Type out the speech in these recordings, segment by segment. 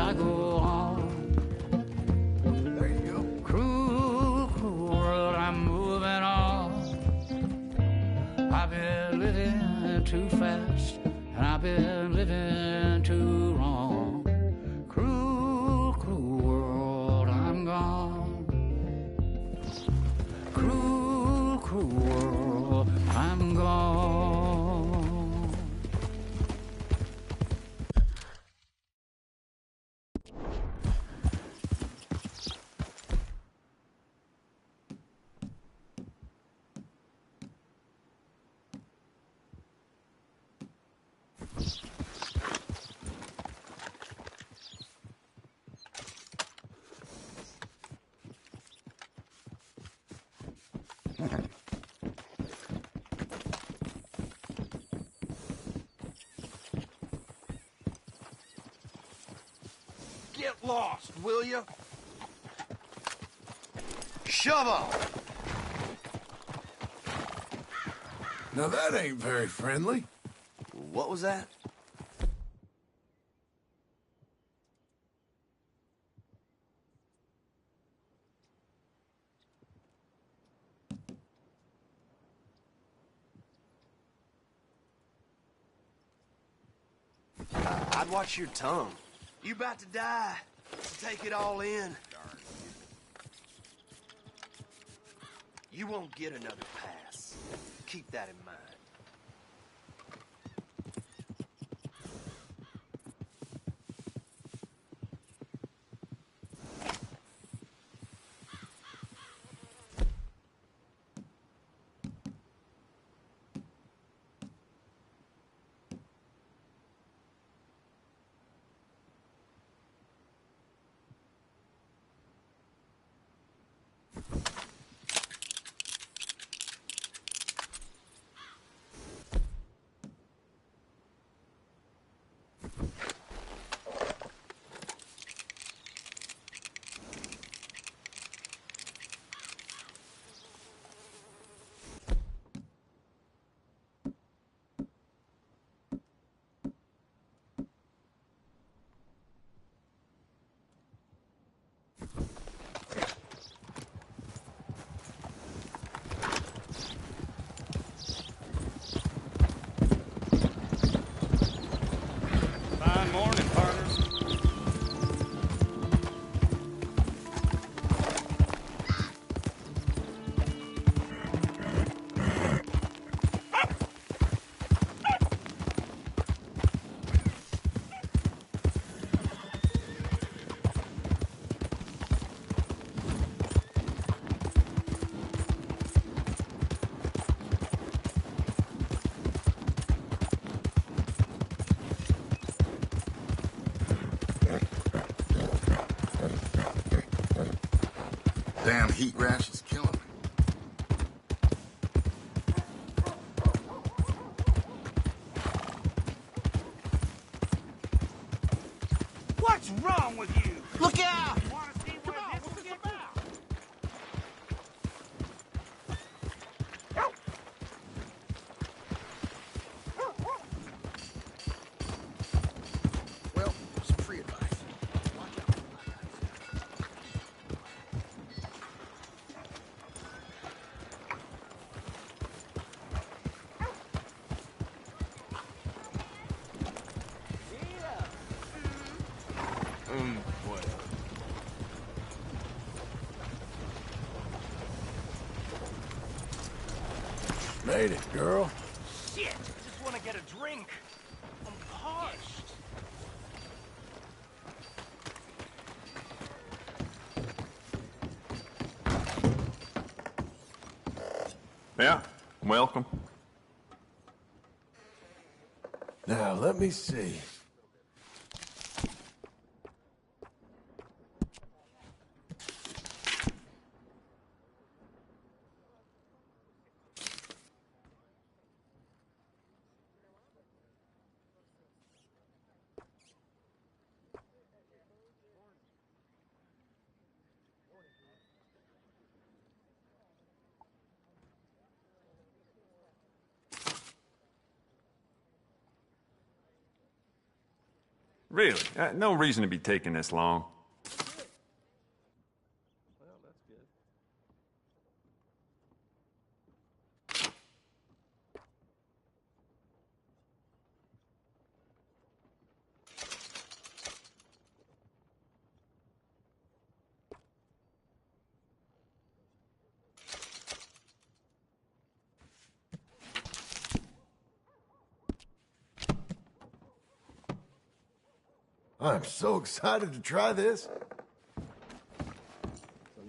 I go on. There you go. Cruel, cruel world, I'm moving on. I've been living too fast, and I've been living too wrong. Cruel, cruel world, I'm gone. Cruel, cruel world, I'm gone. Get lost, will you? Shove off! Now that ain't very friendly. What was that? I'd watch your tongue. You about to die. Take it all in. You won't get another pass. Keep that in mind. Fine morning, partners. Damn heat rash is killing me. What's wrong with you? Look out! Want to see what this is about? Well, some free advice. Watch out. What? Made it, girl. Shit! Just want to get a drink. I'm parched. Yeah, welcome. Now, let me see. Really, no reason to be taking this long. Well, that's good. I'm so excited to try this. Sun's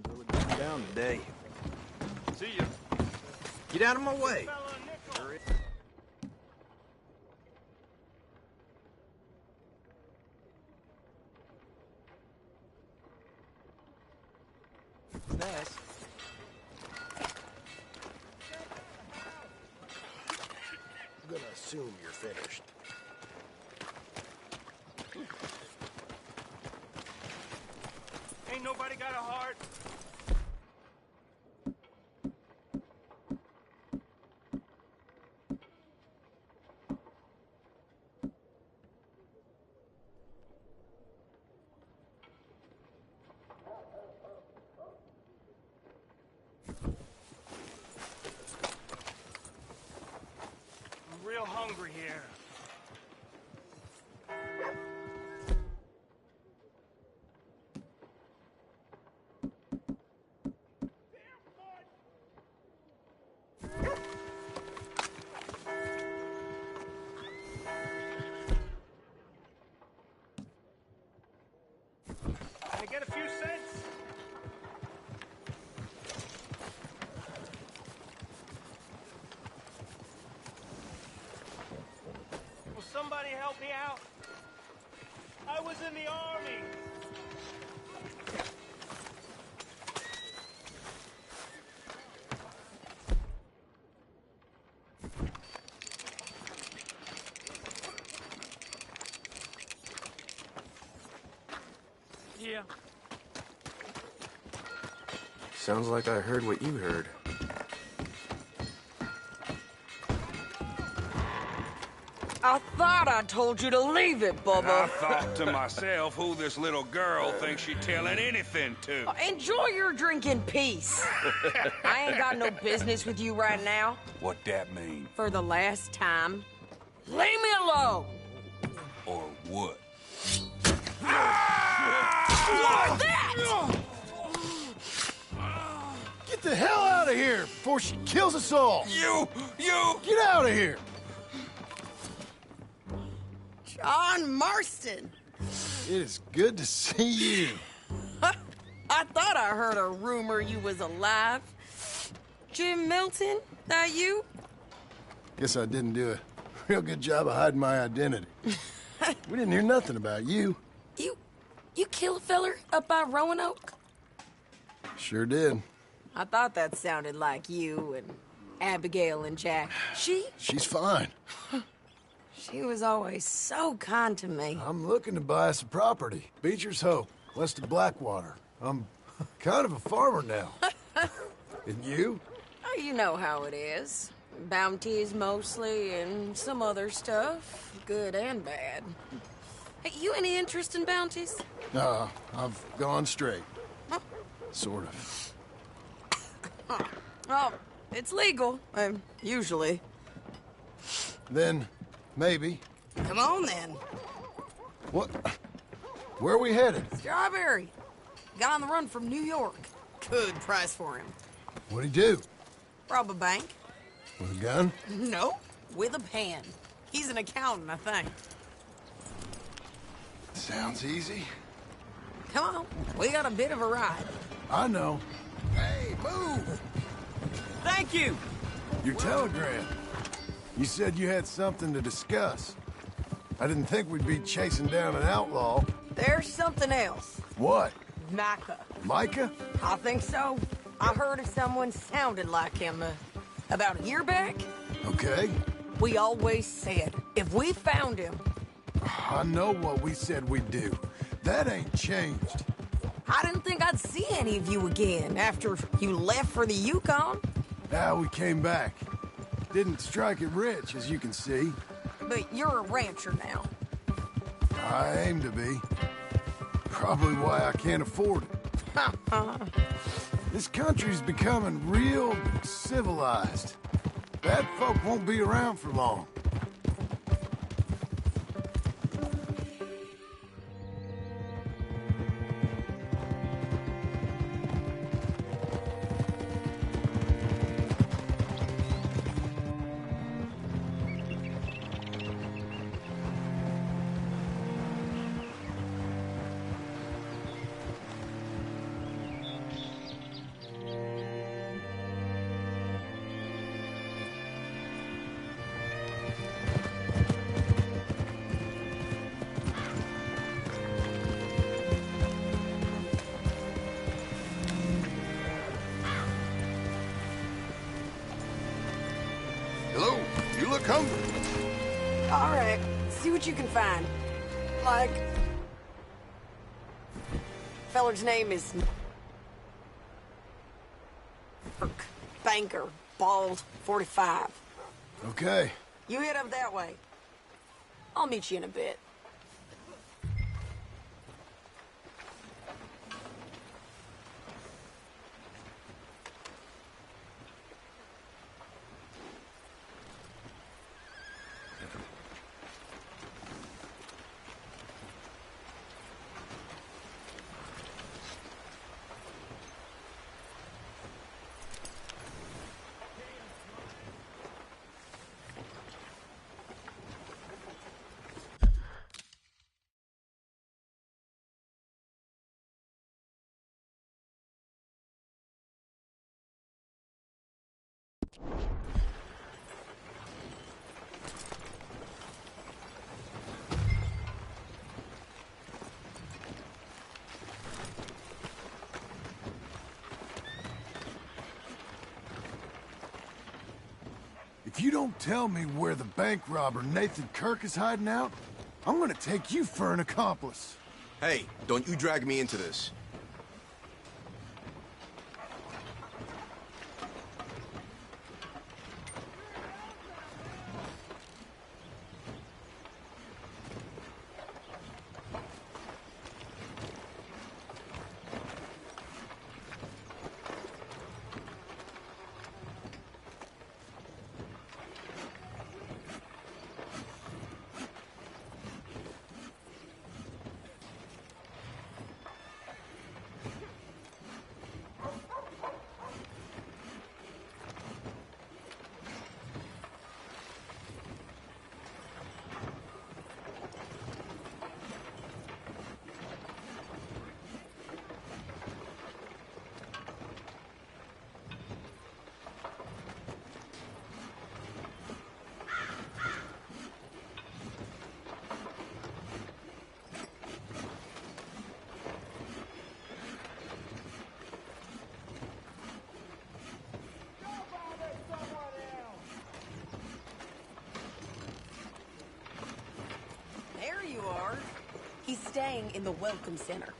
really going down today. See ya. Get out of my way. Nice. I'm gonna assume you're finished. Ain't nobody got a heart. I'm real hungry here. Can I get a few cents? Will somebody help me out? I was in the army. Yeah. Sounds like I heard what you heard. I thought I told you to leave it, I Bubba. thought to myself who this little girl thinks she's telling anything to. Enjoy your drink in peace. I ain't got no business with you right now. What that mean? For the last time, leave me alone. Or what? Like that! Get the hell out of here before she kills us all! You! Get out of here! John Marston. It is good to see you. I thought I heard a rumor you was alive. Jim Milton, that you? Guess I didn't do a real good job of hiding my identity. We didn't hear nothing about you. You kill a feller up by Roanoke? Sure did. I thought that sounded like you and Abigail and Jack. She's fine. She was always so kind to me. I'm looking to buy us a property. Beecher's Hope, west of Blackwater. I'm kind of a farmer now. And you? Oh, you know how it is. Bounties mostly, and some other stuff, good and bad. Hey, you any interest in bounties? I've gone straight. Sort of. Oh, it's legal, usually. Then, maybe. Come on, then. What? Where are we headed? Strawberry. Got on the run from New York. Good price for him. What'd he do? Rob a bank? With a gun? No, with a pen. He's an accountant, I think. Sounds easy. Come on, we got a bit of a ride. I know. Hey, move! Thank you! Your telegram. You said you had something to discuss. I didn't think we'd be chasing down an outlaw. There's something else. What? Micah. Micah? I think so. I heard of someone sounded like him about a year back. Okay. We always said, if we found him... I know what we said we'd do. That ain't changed. I didn't think I'd see any of you again after you left for the Yukon. Now we came back. Didn't strike it rich, as you can see. But you're a rancher now. I aim to be. Probably why I can't afford it. This country's becoming real civilized. Bad folk won't be around for long. Hello, you look hungry. All right, see what you can find. Like, feller's name is Banker, bald, 45. Okay. You head up that way. I'll meet you in a bit. If you don't tell me where the bank robber Nathan Kirk is hiding out, I'm gonna take you for an accomplice. Hey, don't you drag me into this. There you are. He's staying in the Welcome Center.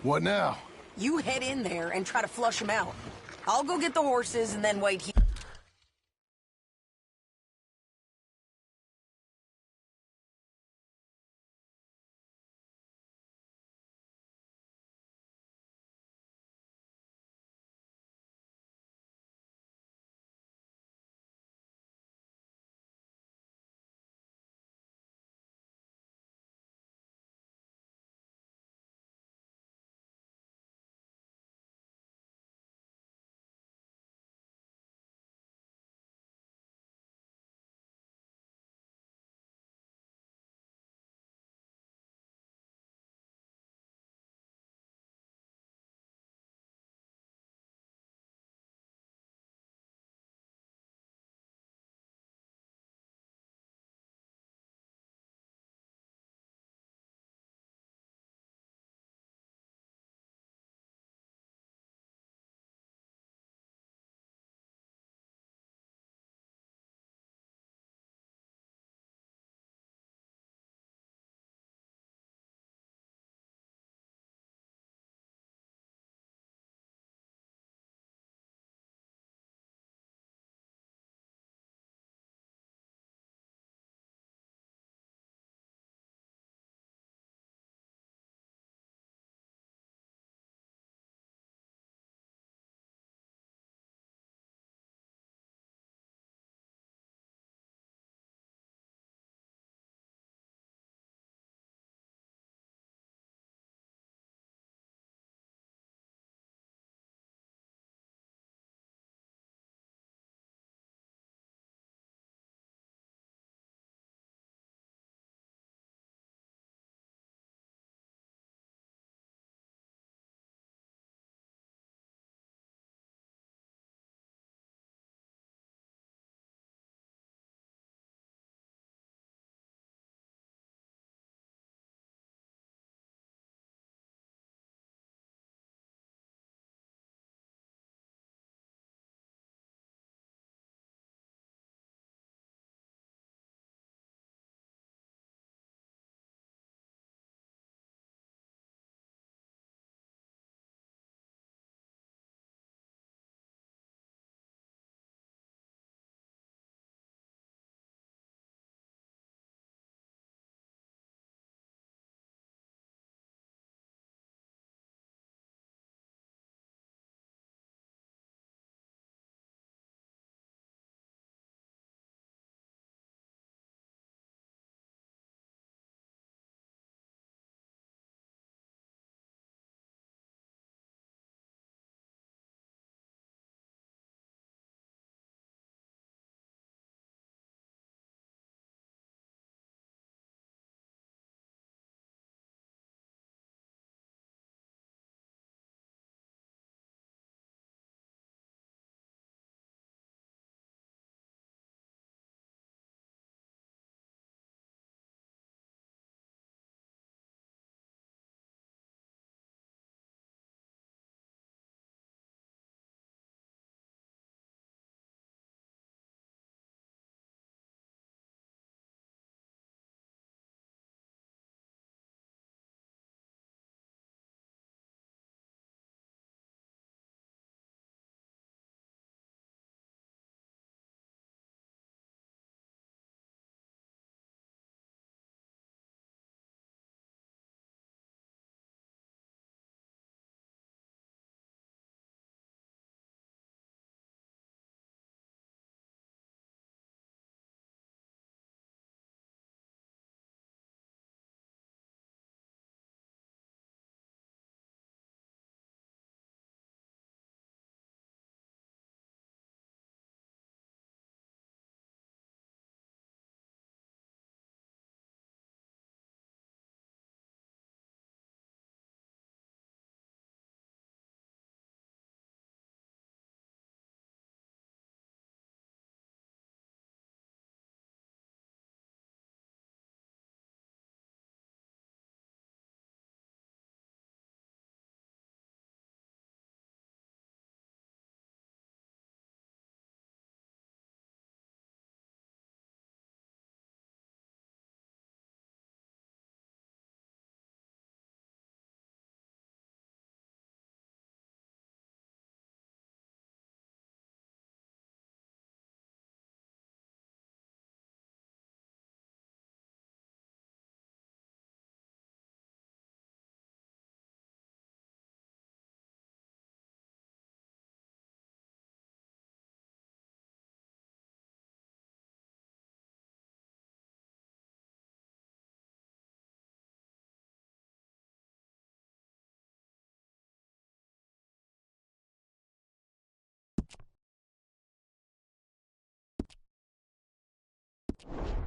What now? You head in there and try to flush him out. I'll go get the horses and then wait here.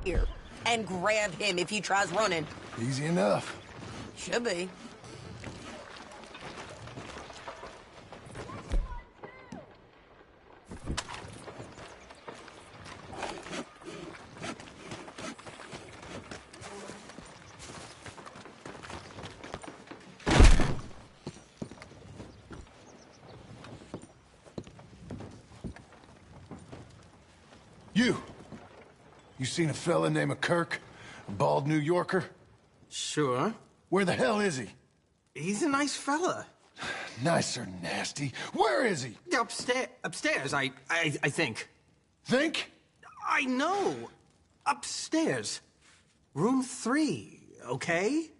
here and grab him if he tries running. Easy enough. Should be. You seen a fella named Kirk? A bald New Yorker? Sure. Where the hell is he? He's a nice fella. Nice or nasty? Where is he? Upstairs, I think. Think? I know. Upstairs. Room 3, okay?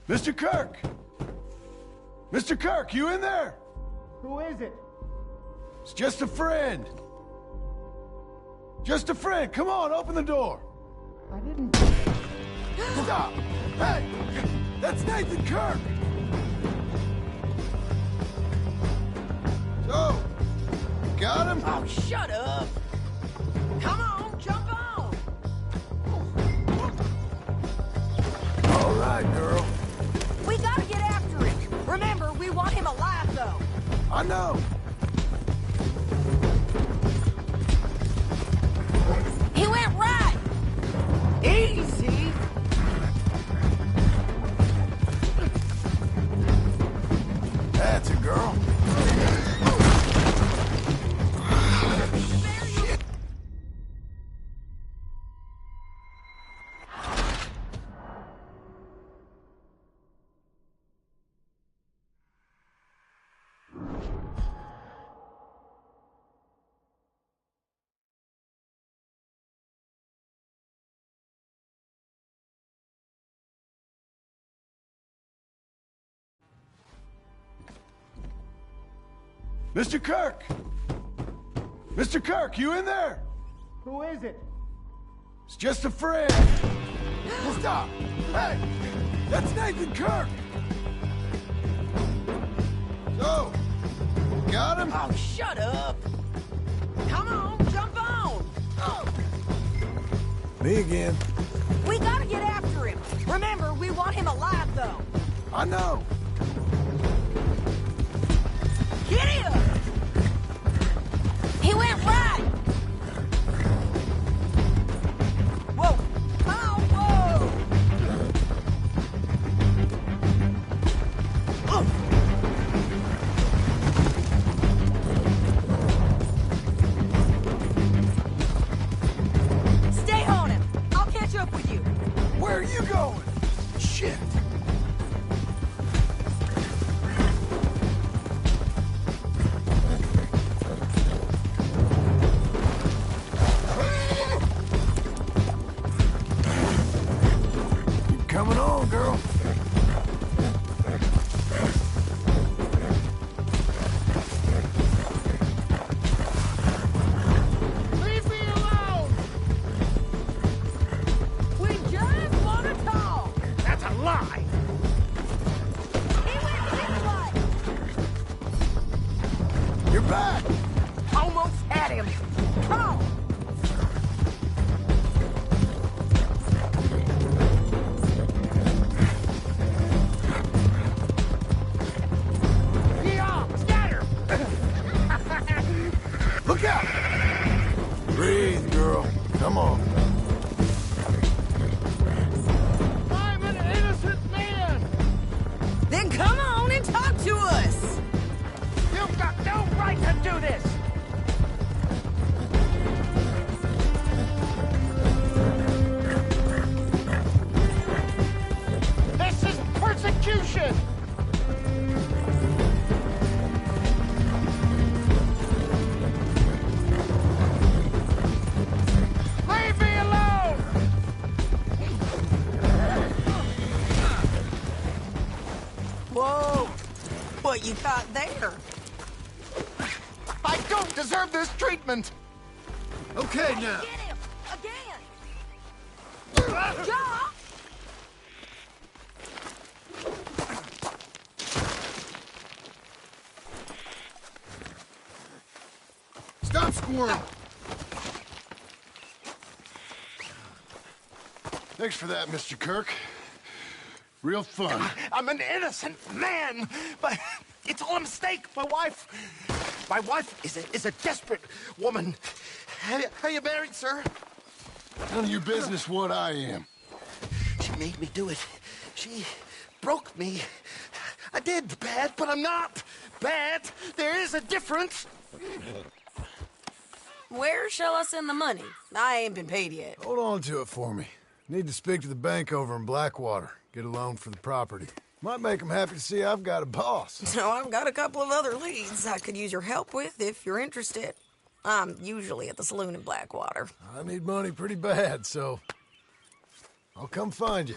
Mr. Kirk! Mr. Kirk, you in there? Who is it? It's just a friend. Just a friend. Come on, open the door. I didn't... Stop! Hey! That's Nathan Kirk! So, got him? Oh, shut up! Come on, jump on! All right, girl. We gotta get after him. Remember, we want him alive, though. I know. He went right. Easy. That's a girl. Mr. Kirk! Mr. Kirk, you in there? Who is it? It's just a friend. Stop! Hey! That's Nathan Kirk! So, got him? Oh, shut up. Come on, jump on. Me again. We gotta get after him. Remember, we want him alive, though. I know. Get him! He went right! Whoa! Oh, whoa! Stay on him! I'll catch up with you! Where are you going? Shit! Coming on, girl. Leave me alone! We just want to talk! That's a lie! He went this way! You're back. Almost had him! Come on! Scatter! Look out! Breathe, girl. Come on. I'm an innocent man! Then come on and talk to us! You've got no right to do this! This is persecution! Leave me I don't deserve this treatment! Okay, now. Get him! Again! Jaw! Stop squirming! Thanks for that, Mr. Kirk. Real fun. I'm an innocent man, but it's all a mistake. My wife is a desperate woman. Are you married, sir? None of your business what I am. She made me do it. She broke me. I did bad, but I'm not bad. There is a difference. Where shall I send the money? I ain't been paid yet. Hold on to it for me. Need to speak to the bank over in Blackwater. Get a loan for the property. Might make them happy to see I've got a boss. So I've got a couple of other leads I could use your help with if you're interested. I'm usually at the saloon in Blackwater. I need money pretty bad, so I'll come find you.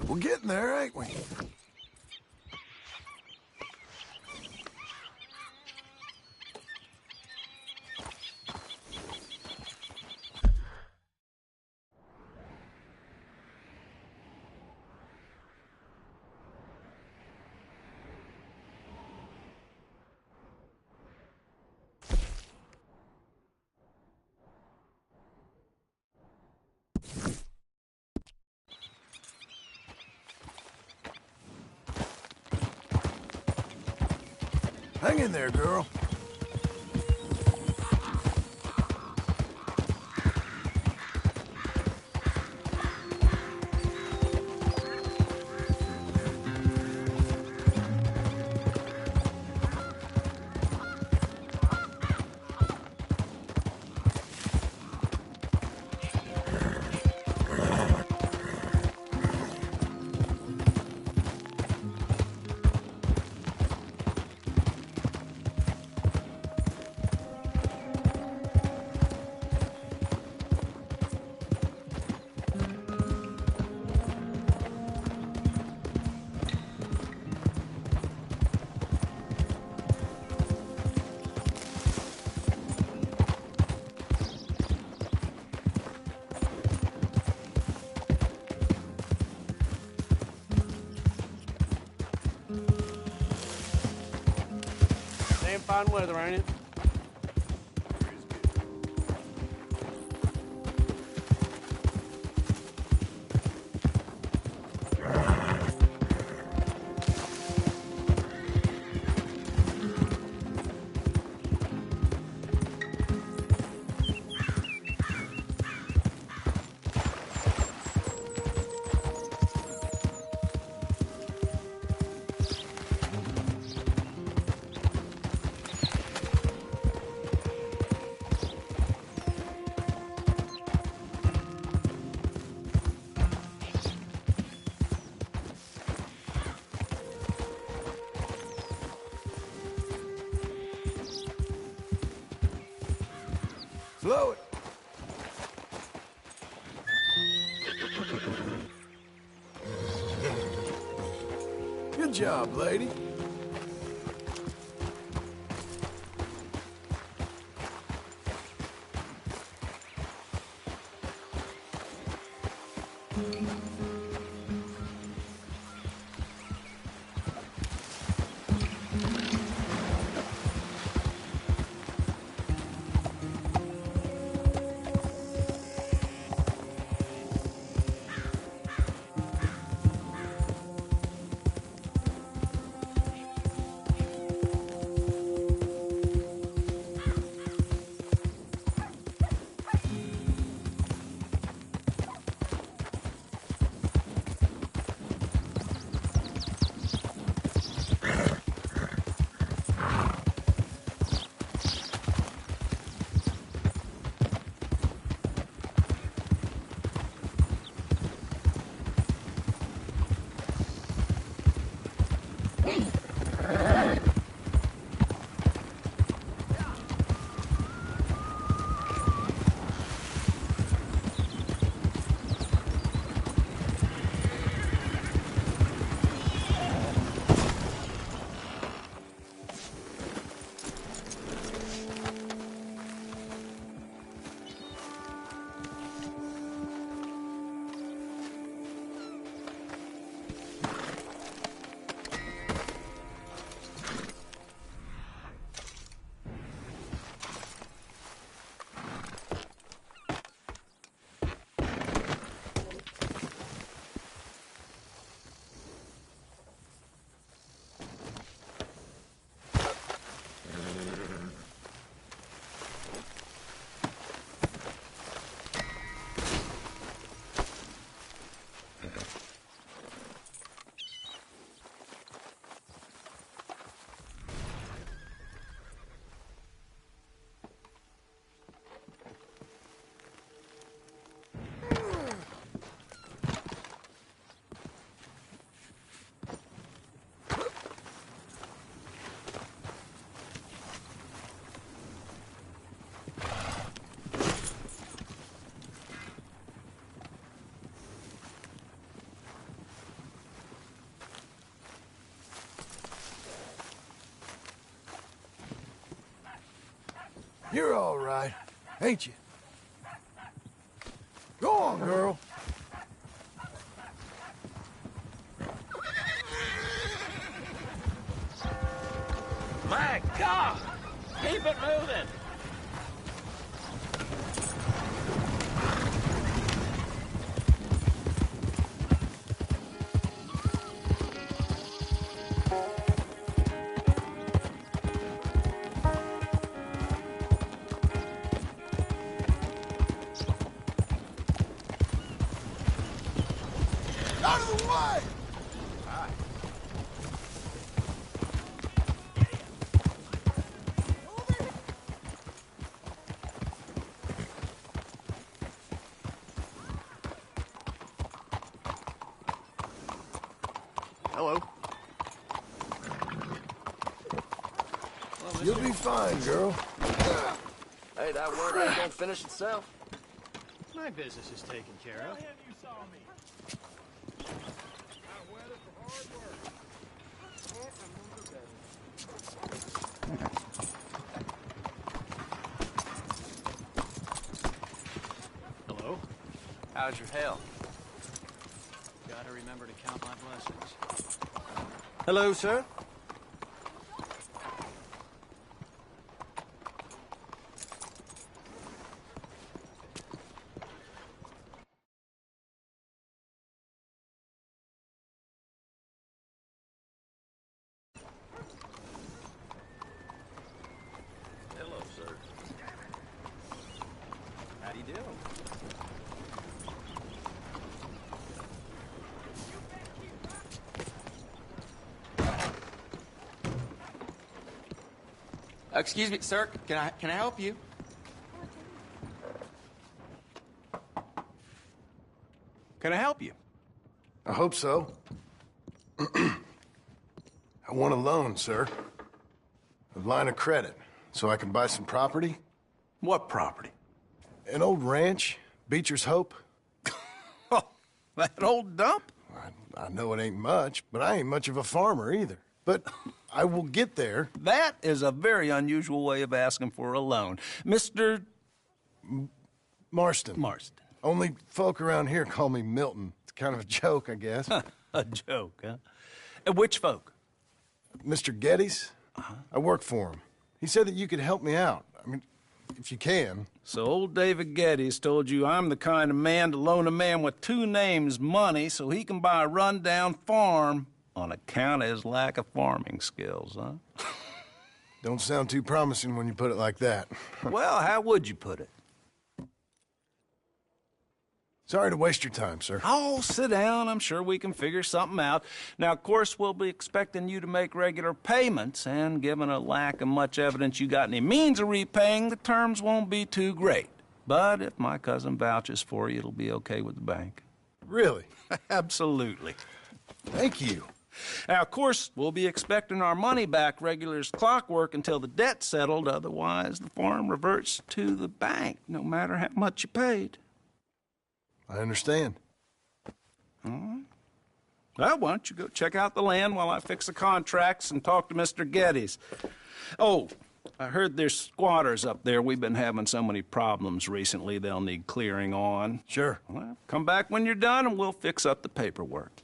We're getting there, ain't we? Hang in there, girl. Damn fine weather, ain't it? Slow it. Good job, lady. You're all right, ain't you? Go on, girl. My God! Keep it moving! Out of the way! Hello. You'll be fine, girl. Hey, that work ain't gonna finish itself. My business is taken care of. Hello? How's your health? Gotta remember to count my blessings. Hello, sir. Hello, sir. How do you do? Excuse me, sir. Can I help you? Can I help you? I hope so. I want a loan, sir. A line of credit, so I can buy some property. What property? An old ranch, Beecher's Hope. Oh, that old dump? I know it ain't much, but I ain't much of a farmer either. But I will get there. That is a very unusual way of asking for a loan. Mr. Marston. Marston. Only folk around here call me Milton. It's kind of a joke, I guess. A joke, huh? Which folk? Mr. Geddes? I work for him. He said that you could help me out. I mean, if you can. So old David Geddes told you I'm the kind of man to loan a man with two names money so he can buy a rundown farm on account of his lack of farming skills, huh? Don't sound too promising when you put it like that. Well, how would you put it? Sorry to waste your time, sir. Oh, sit down. I'm sure we can figure something out. Now, of course, we'll be expecting you to make regular payments, and given a lack of much evidence you got any means of repaying, the terms won't be too great. But if my cousin vouches for you, it'll be okay with the bank. Really? Absolutely. Thank you. Now, of course, we'll be expecting our money back regular as clockwork until the debt's settled. Otherwise, the farm reverts to the bank, no matter how much you paid. I understand. All right. Well, why don't you go check out the land while I fix the contracts and talk to Mr. Geddes. Oh, I heard there's squatters up there. We've been having so many problems recently, they'll need clearing on. Sure. Well, come back when you're done and we'll fix up the paperwork.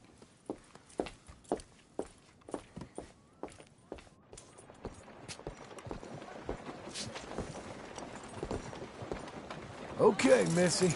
Okay, Missy.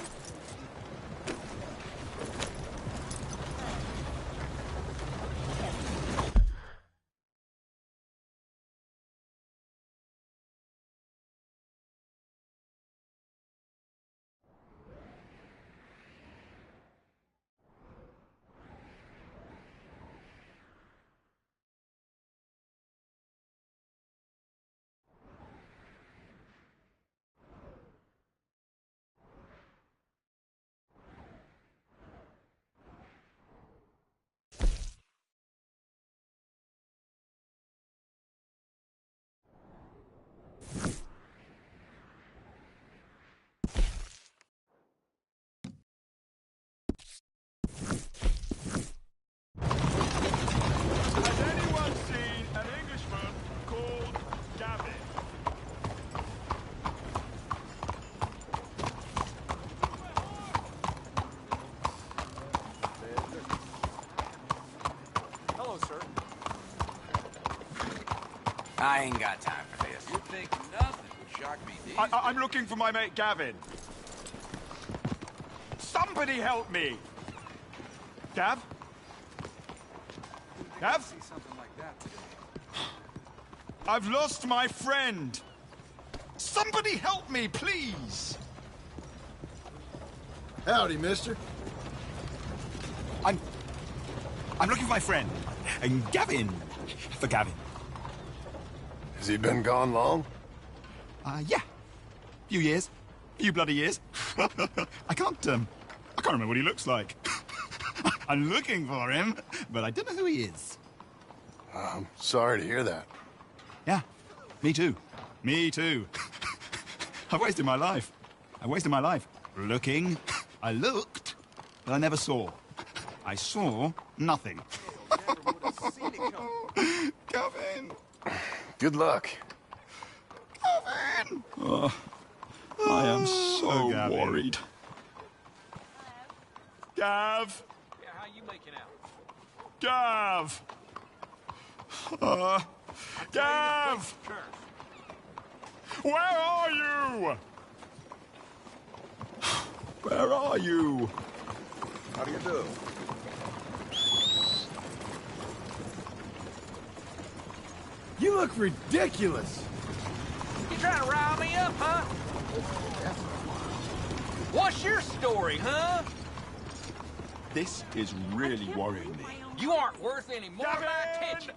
Has anyone seen an Englishman called Gavin? I ain't got time for this. You think nothing would shock me, do you? I'm looking for my mate Gavin. Somebody help me! Gav? Gav? See something like that today. I've lost my friend. Somebody help me, please. Howdy, mister. I'm looking for my friend. Gavin. For Gavin. Has he been gone long? Yeah. Few years. Few bloody years. I can't remember what he looks like. I'm looking for him, but I don't know who he is. I'm sorry to hear that. Yeah. Me too. Me too. I've wasted my life. Looking. I looked, but I never saw. I saw nothing. Gavin! Good luck. Gavin! Oh, I am so worried. Gav! Yeah, how you making out? Gav! Gav! Where are you? Where are you? How do you do? You look ridiculous. You trying to rile me up, huh? What's your story, huh? This is really worrying me. You aren't worth any more of my attention.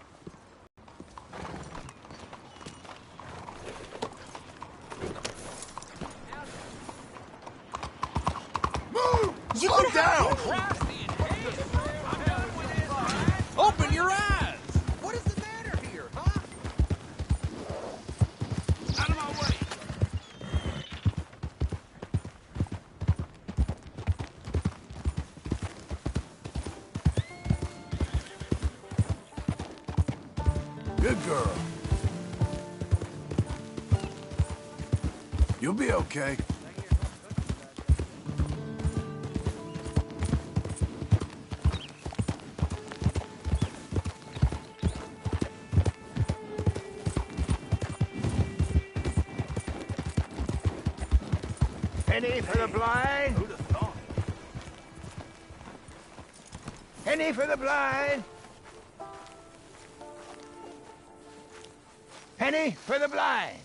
Move! Slow down! Open your eyes! What is the matter here, huh? Out of my way! Good girl. You'll be okay. Penny for the blind. Who'd have thought? Penny for the blind. Penny for the blind.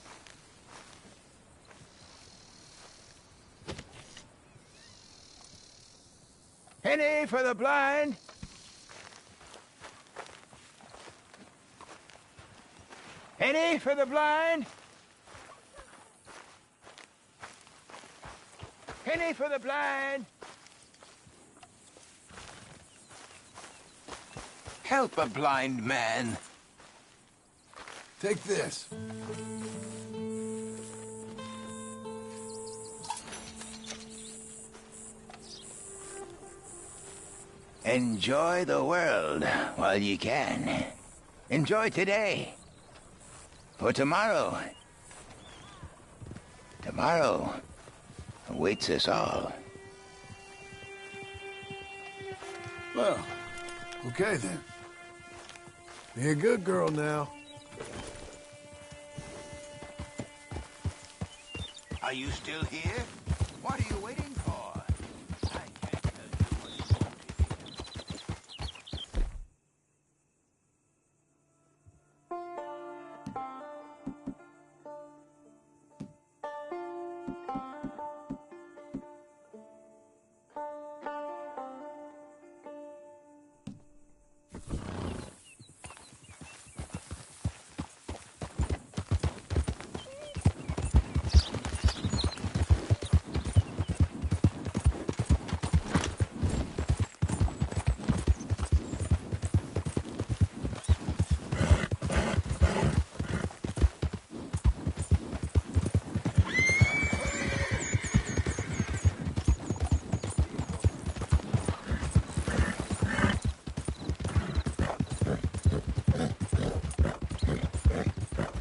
Penny for the blind. Penny for the blind. Penny for the blind. Help a blind man. Take this. Enjoy the world while you can. Enjoy today. For tomorrow awaits us all. Well, okay then. Be a good girl now. Are you still here? What are you waiting for? I can't tell you what you want to hear.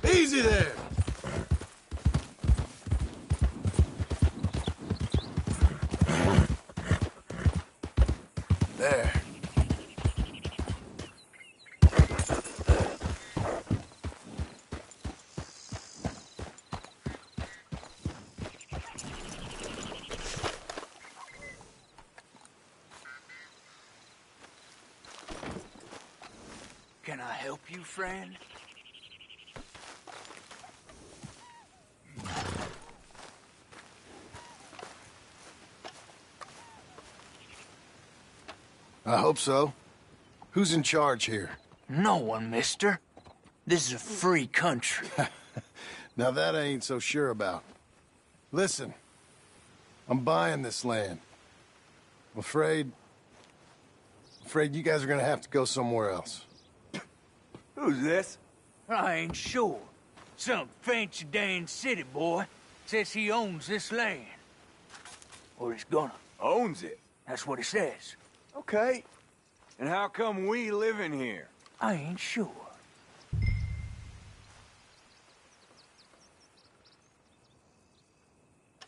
Easy there. There. Can I help you, friend? I hope so. Who's in charge here? No one, mister. This is a free country. Now that I ain't so sure about. Listen, I'm buying this land. I'm afraid you guys are gonna have to go somewhere else. Who's this? I ain't sure. Some fancy Dan city boy says he owns this land. Or he's gonna. Owns it? That's what he says. Okay. And how come we live in here? I ain't sure.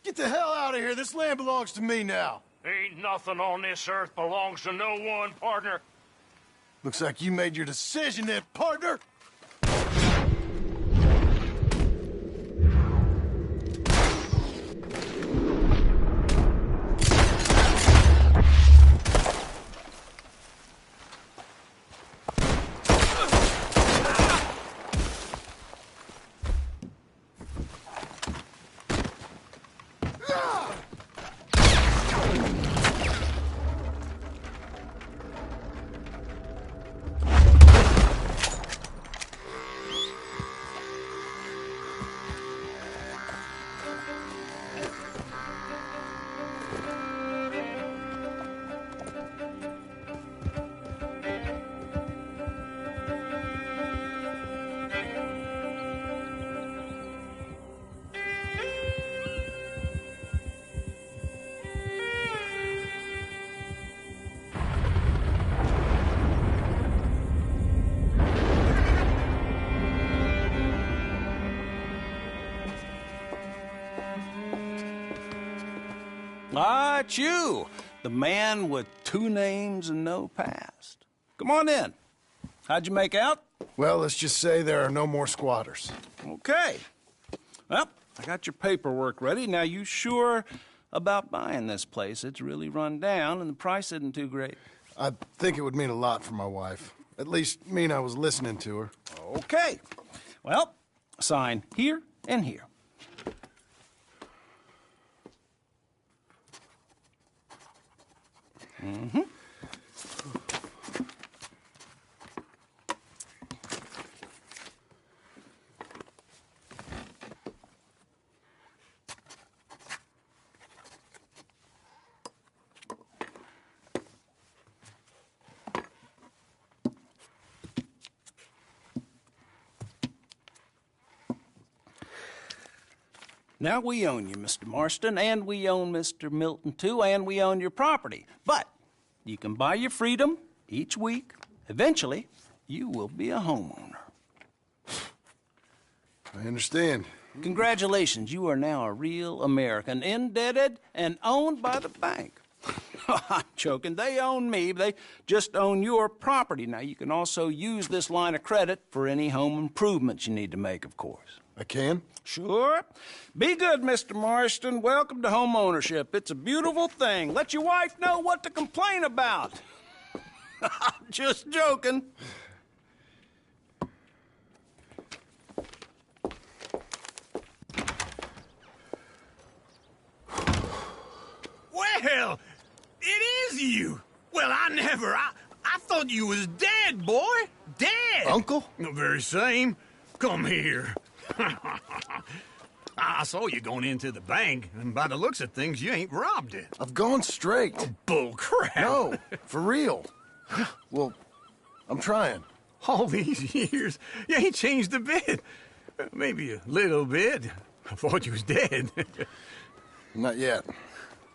Get the hell out of here. This land belongs to me now. Ain't nothing on this earth belongs to no one, partner. Looks like you made your decision then, partner. Ah, it's you, the man with 2 names and no past. Come on in. How'd you make out? Well, let's just say there are no more squatters. Okay. Well, I got your paperwork ready. Now, you sure about buying this place? It's really run down, and the price isn't too great. I think it would mean a lot for my wife. At least mean I was listening to her. Okay. Well, sign here and here. Mm-hmm. Now, we own you, Mr. Marston, and we own Mr. Milton, too, and we own your property. But you can buy your freedom each week. Eventually, you will be a homeowner. I understand. Congratulations, you are now a real American, indebted and owned by the bank. I'm joking. They own me. They just own your property. Now, you can also use this line of credit for any home improvements you need to make, of course. I can? Sure. Be good, Mr. Marston. Welcome to home ownership. It's a beautiful thing. Let your wife know what to complain about. I'm just joking. Well, it is you. Well, I thought you was dead, boy. Dead. Uncle? The very same. Come here. I saw you going into the bank, and by the looks of things, you ain't robbed it. I've gone straight. Oh, bull crap. No, for real. Well, I'm trying. All these years, you ain't changed a bit. Maybe a little bit. I thought you was dead. Not yet.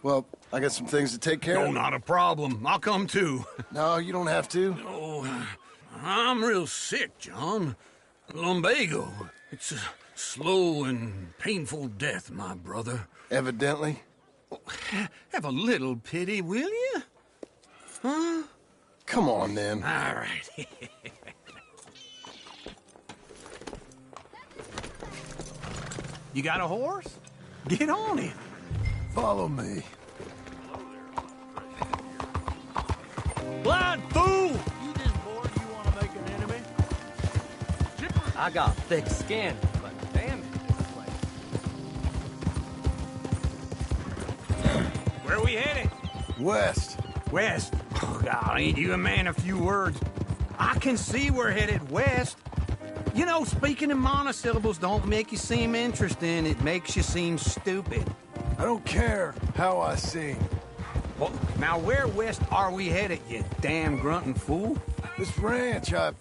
Well, I got some things to take care of. No, not a problem. I'll come too. No, you don't have to. Oh, I'm real sick, John. Lumbago. It's a slow and painful death, my brother. Evidently. Have a little pity, will you? Huh? Come on, then. All right. You got a horse? Get on it. Follow me. Blind fool! You just bored? You want to make an enemy? I got thick skin, but damn it, this place. Where we headed? West. West? Oh, God, ain't you a man of few words? I can see we're headed west. You know, speaking in monosyllables don't make you seem interesting. It makes you seem stupid. I don't care how I sing. Well, now where west are we headed, you damn grunting fool? This ranch a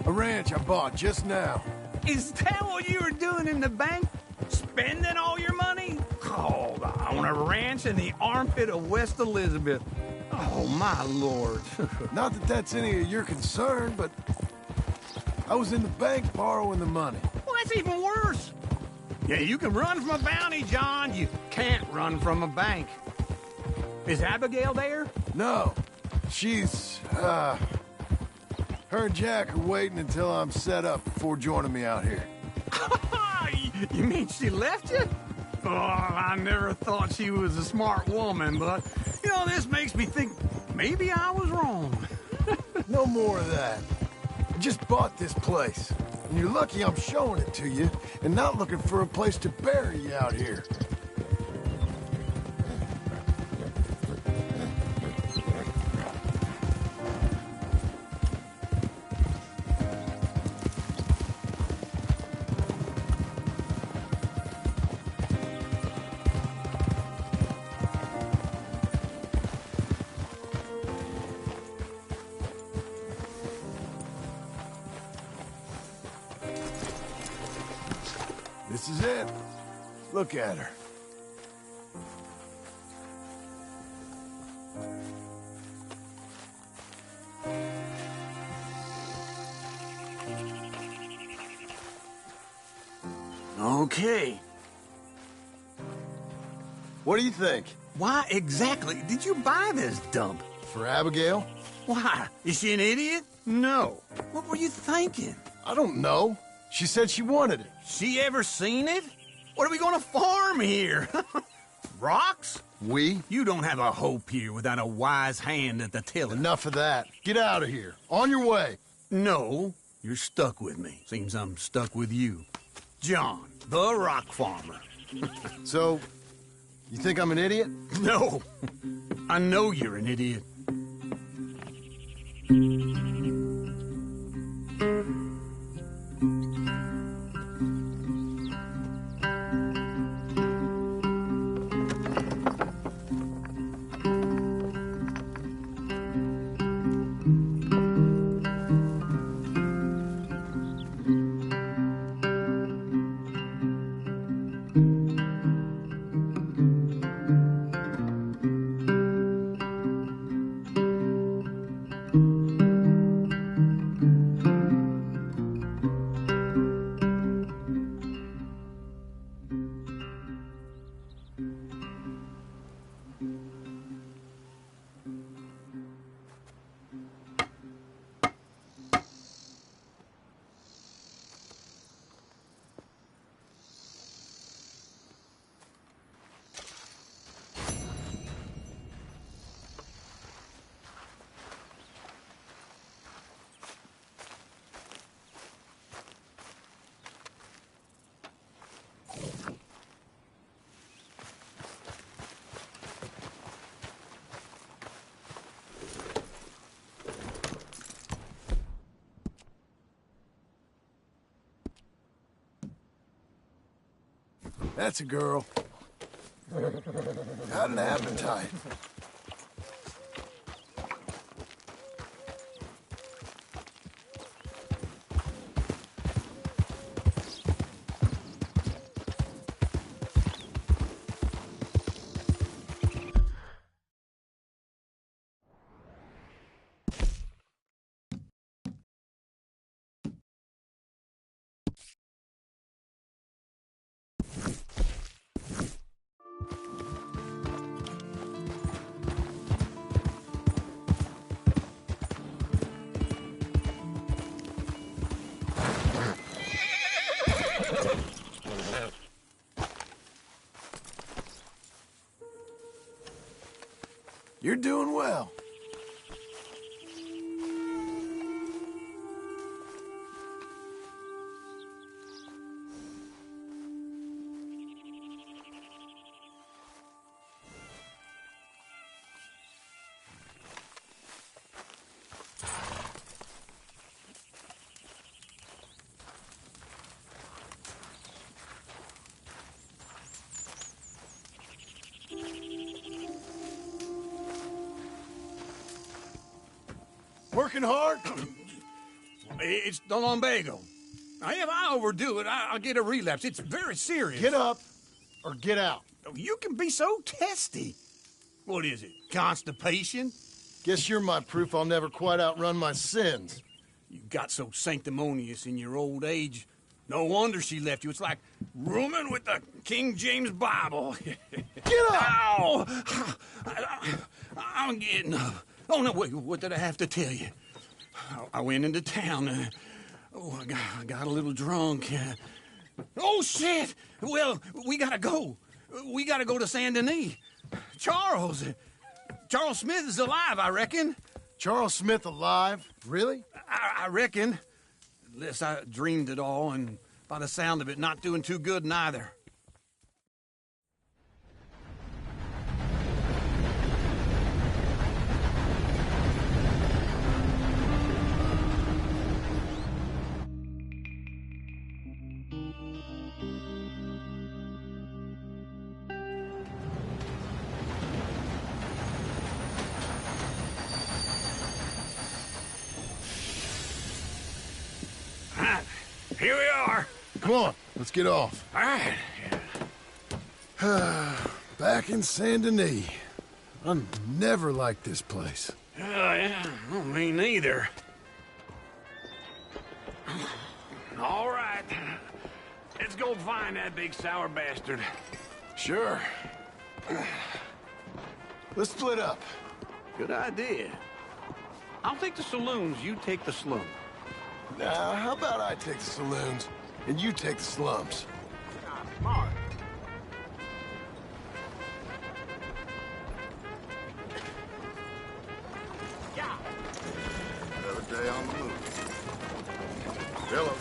ranch I bought just now. Is that what you were doing in the bank? Spending all your money? Oh, I want a ranch in the armpit of West Elizabeth. Oh, my lord. Not that that's any of your concern, but I was in the bank borrowing the money. Well, that's even worse. Yeah, you can run from a bounty, John. You can't run from a bank. Is Abigail there? No. She's, her and Jack are waiting until I'm set up before joining me out here. You mean she left you? Oh, I never thought she was a smart woman, but, you know, this makes me think maybe I was wrong. No more of that. I just bought this place, and you're lucky I'm showing it to you and not looking for a place to bury you out here. This is it. Look at her. Okay. What do you think? Why exactly did you buy this dump? For Abigail? Why? Is she an idiot? No. What were you thinking? I don't know. She said she wanted it. She ever seen it? What are we gonna farm here? Rocks? We? You don't have a hope here without a wise hand at the tiller. Enough of that. Get out of here. On your way. No, you're stuck with me. Seems I'm stuck with you. John, the rock farmer. So, you think I'm an idiot? No. I know you're an idiot. That's a girl. Got an appetite. You're doing well. Working hard? It's the lumbago. Now, if I overdo it, I'll get a relapse. It's very serious. Get up or get out. You can be so testy. What is it, constipation? Guess you're my proof I'll never quite outrun my sins. You got so sanctimonious in your old age. No wonder she left you. It's like rooming with the King James Bible. Get up! Ow! I'm getting up. Oh, no, wait, what did I have to tell you? I went into town. I got a little drunk. Oh, shit! Well, we gotta go. We gotta go to Saint Denis. Charles Smith is alive, I reckon. Charles Smith alive? Really? I reckon. Unless I dreamed it all, and by the sound of it, not doing too good neither. Here we are. Come on, let's get off. All right. Back in Saint Denis. I never liked this place. Yeah, well, me neither. All right. Let's go find that big sour bastard. Sure. Let's split up. Good idea. I'll take the saloons, you take the slum. Now, how about I take the saloons, and you take the slums? Smart. Another day on the move. Hello.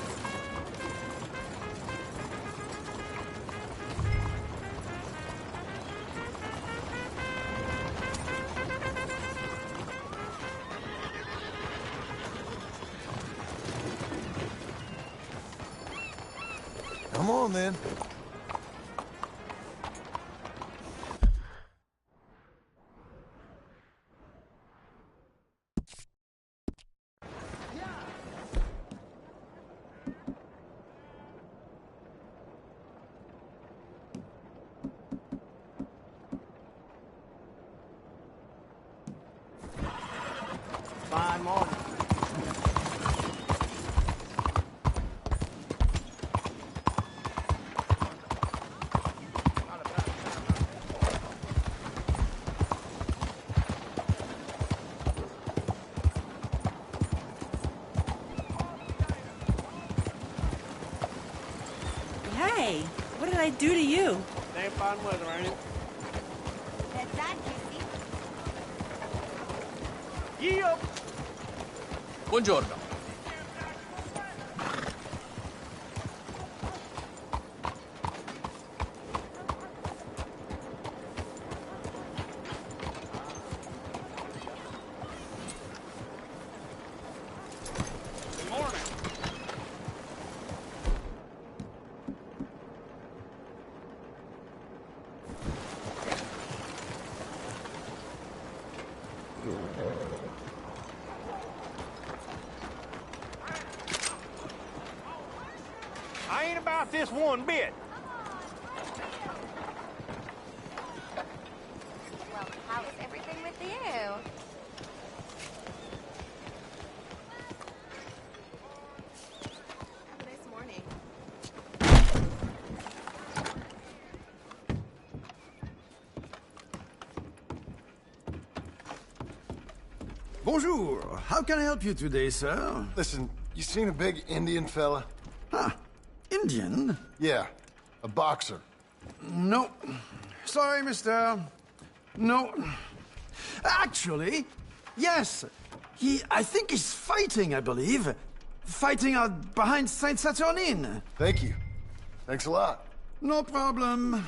Come on, then. Fine morning. Hey, what did I do to you? Damn fine weather, ain't it? That's that, Yee up! Buongiorno. Good morning. I ain't about this one bit. Well, how is everything with you? Have a nice morning. Bonjour. How can I help you today, sir? Listen, you seen a big Indian fella? Huh. Indian? Yeah, a boxer. No. Sorry, mister. No. Actually, yes. I think he's fighting, I believe. Fighting out behind Saint Saturnin. Thank you. Thanks a lot. No problem.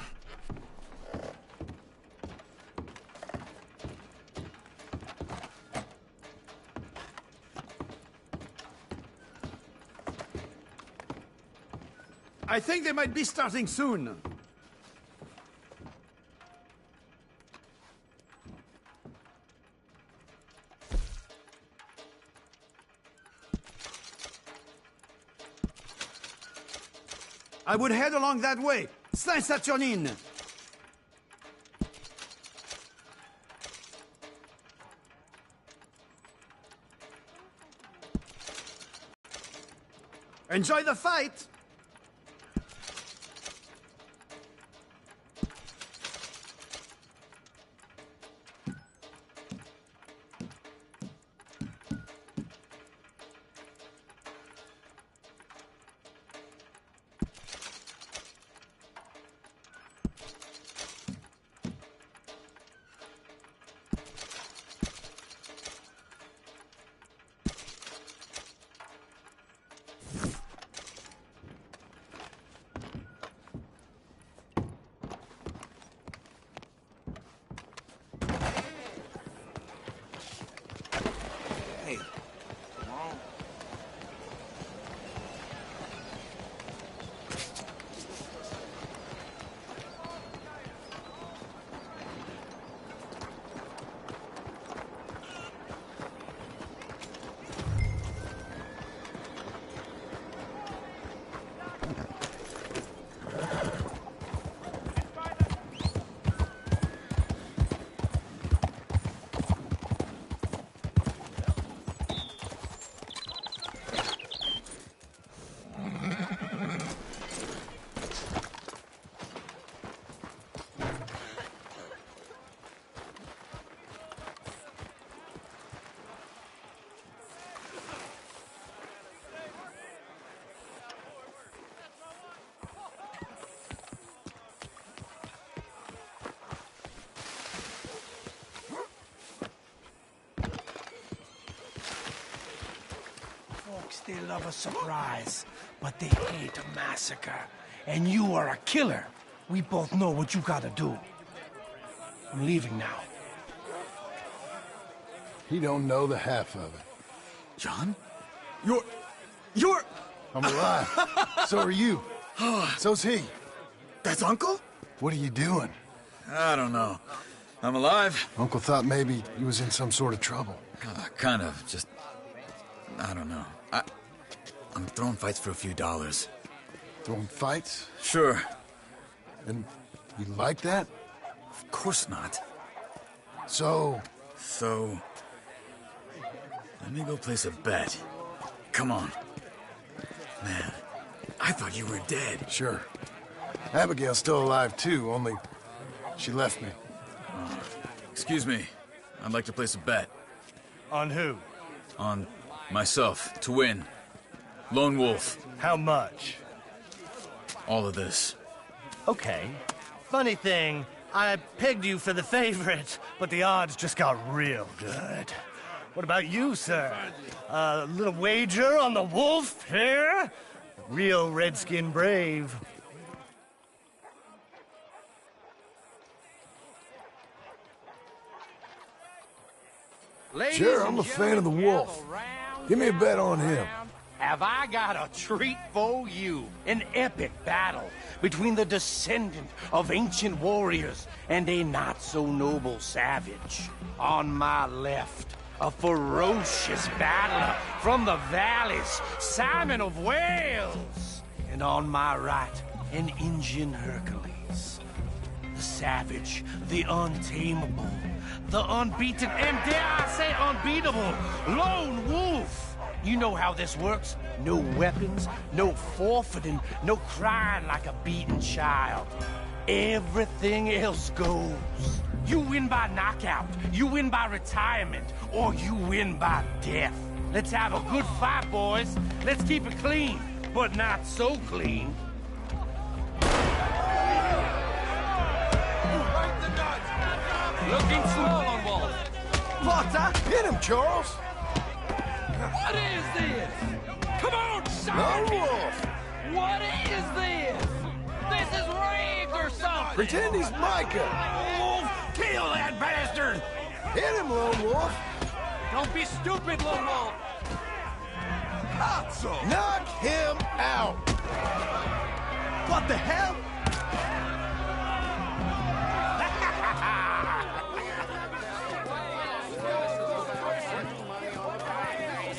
I think they might be starting soon. I would head along that way. Saint-Saturnin. Enjoy the fight! They love a surprise, but they hate a massacre. And you are a killer. We both know what you gotta do. I'm leaving now. He don't know the half of it. John? You're... I'm alive. So are you. So's he. That's Uncle? What are you doing? I don't know. I'm alive. Uncle thought maybe he was in some sort of trouble. Kind of. Just... I don't know. I'm throwing fights for a few dollars. Throwing fights? Sure. And you like that? Of course not. So, let me go place a bet. Come on. Man, I thought you were dead. Sure. Abigail's still alive too, only she left me. Excuse me. I'd like to place a bet. On who? On myself, to win. Lone Wolf. How much? All of this. Okay. Funny thing, I pegged you for the favorite, but the odds just got real good. What about you, sir? A little wager on the wolf here? Real redskin brave. Sure, I'm a fan of the wolf. Give me a bet on him. Have I got a treat for you? An epic battle between the descendant of ancient warriors and a not-so-noble savage. On my left, a ferocious battler from the valleys, Simon of Wales. And on my right, an Indian Hercules. The savage, the untamable, the unbeaten, and dare I say unbeatable, Lone Wolf. You know how this works. No weapons, no forfeiting, no crying like a beaten child. Everything else goes. You win by knockout, you win by retirement, or you win by death. Let's have a good fight, boys. Let's keep it clean, but not so clean. Looking slow on Wolf. Potter, hit him, Charles. What is this? Come on, Lone son! Wolf. What is this? This is rigged or something! Pretend he's Micah. Wolf, kill that bastard! Hit him, Lone Wolf. Don't be stupid, Lone Wolf! Knock him out. What the hell?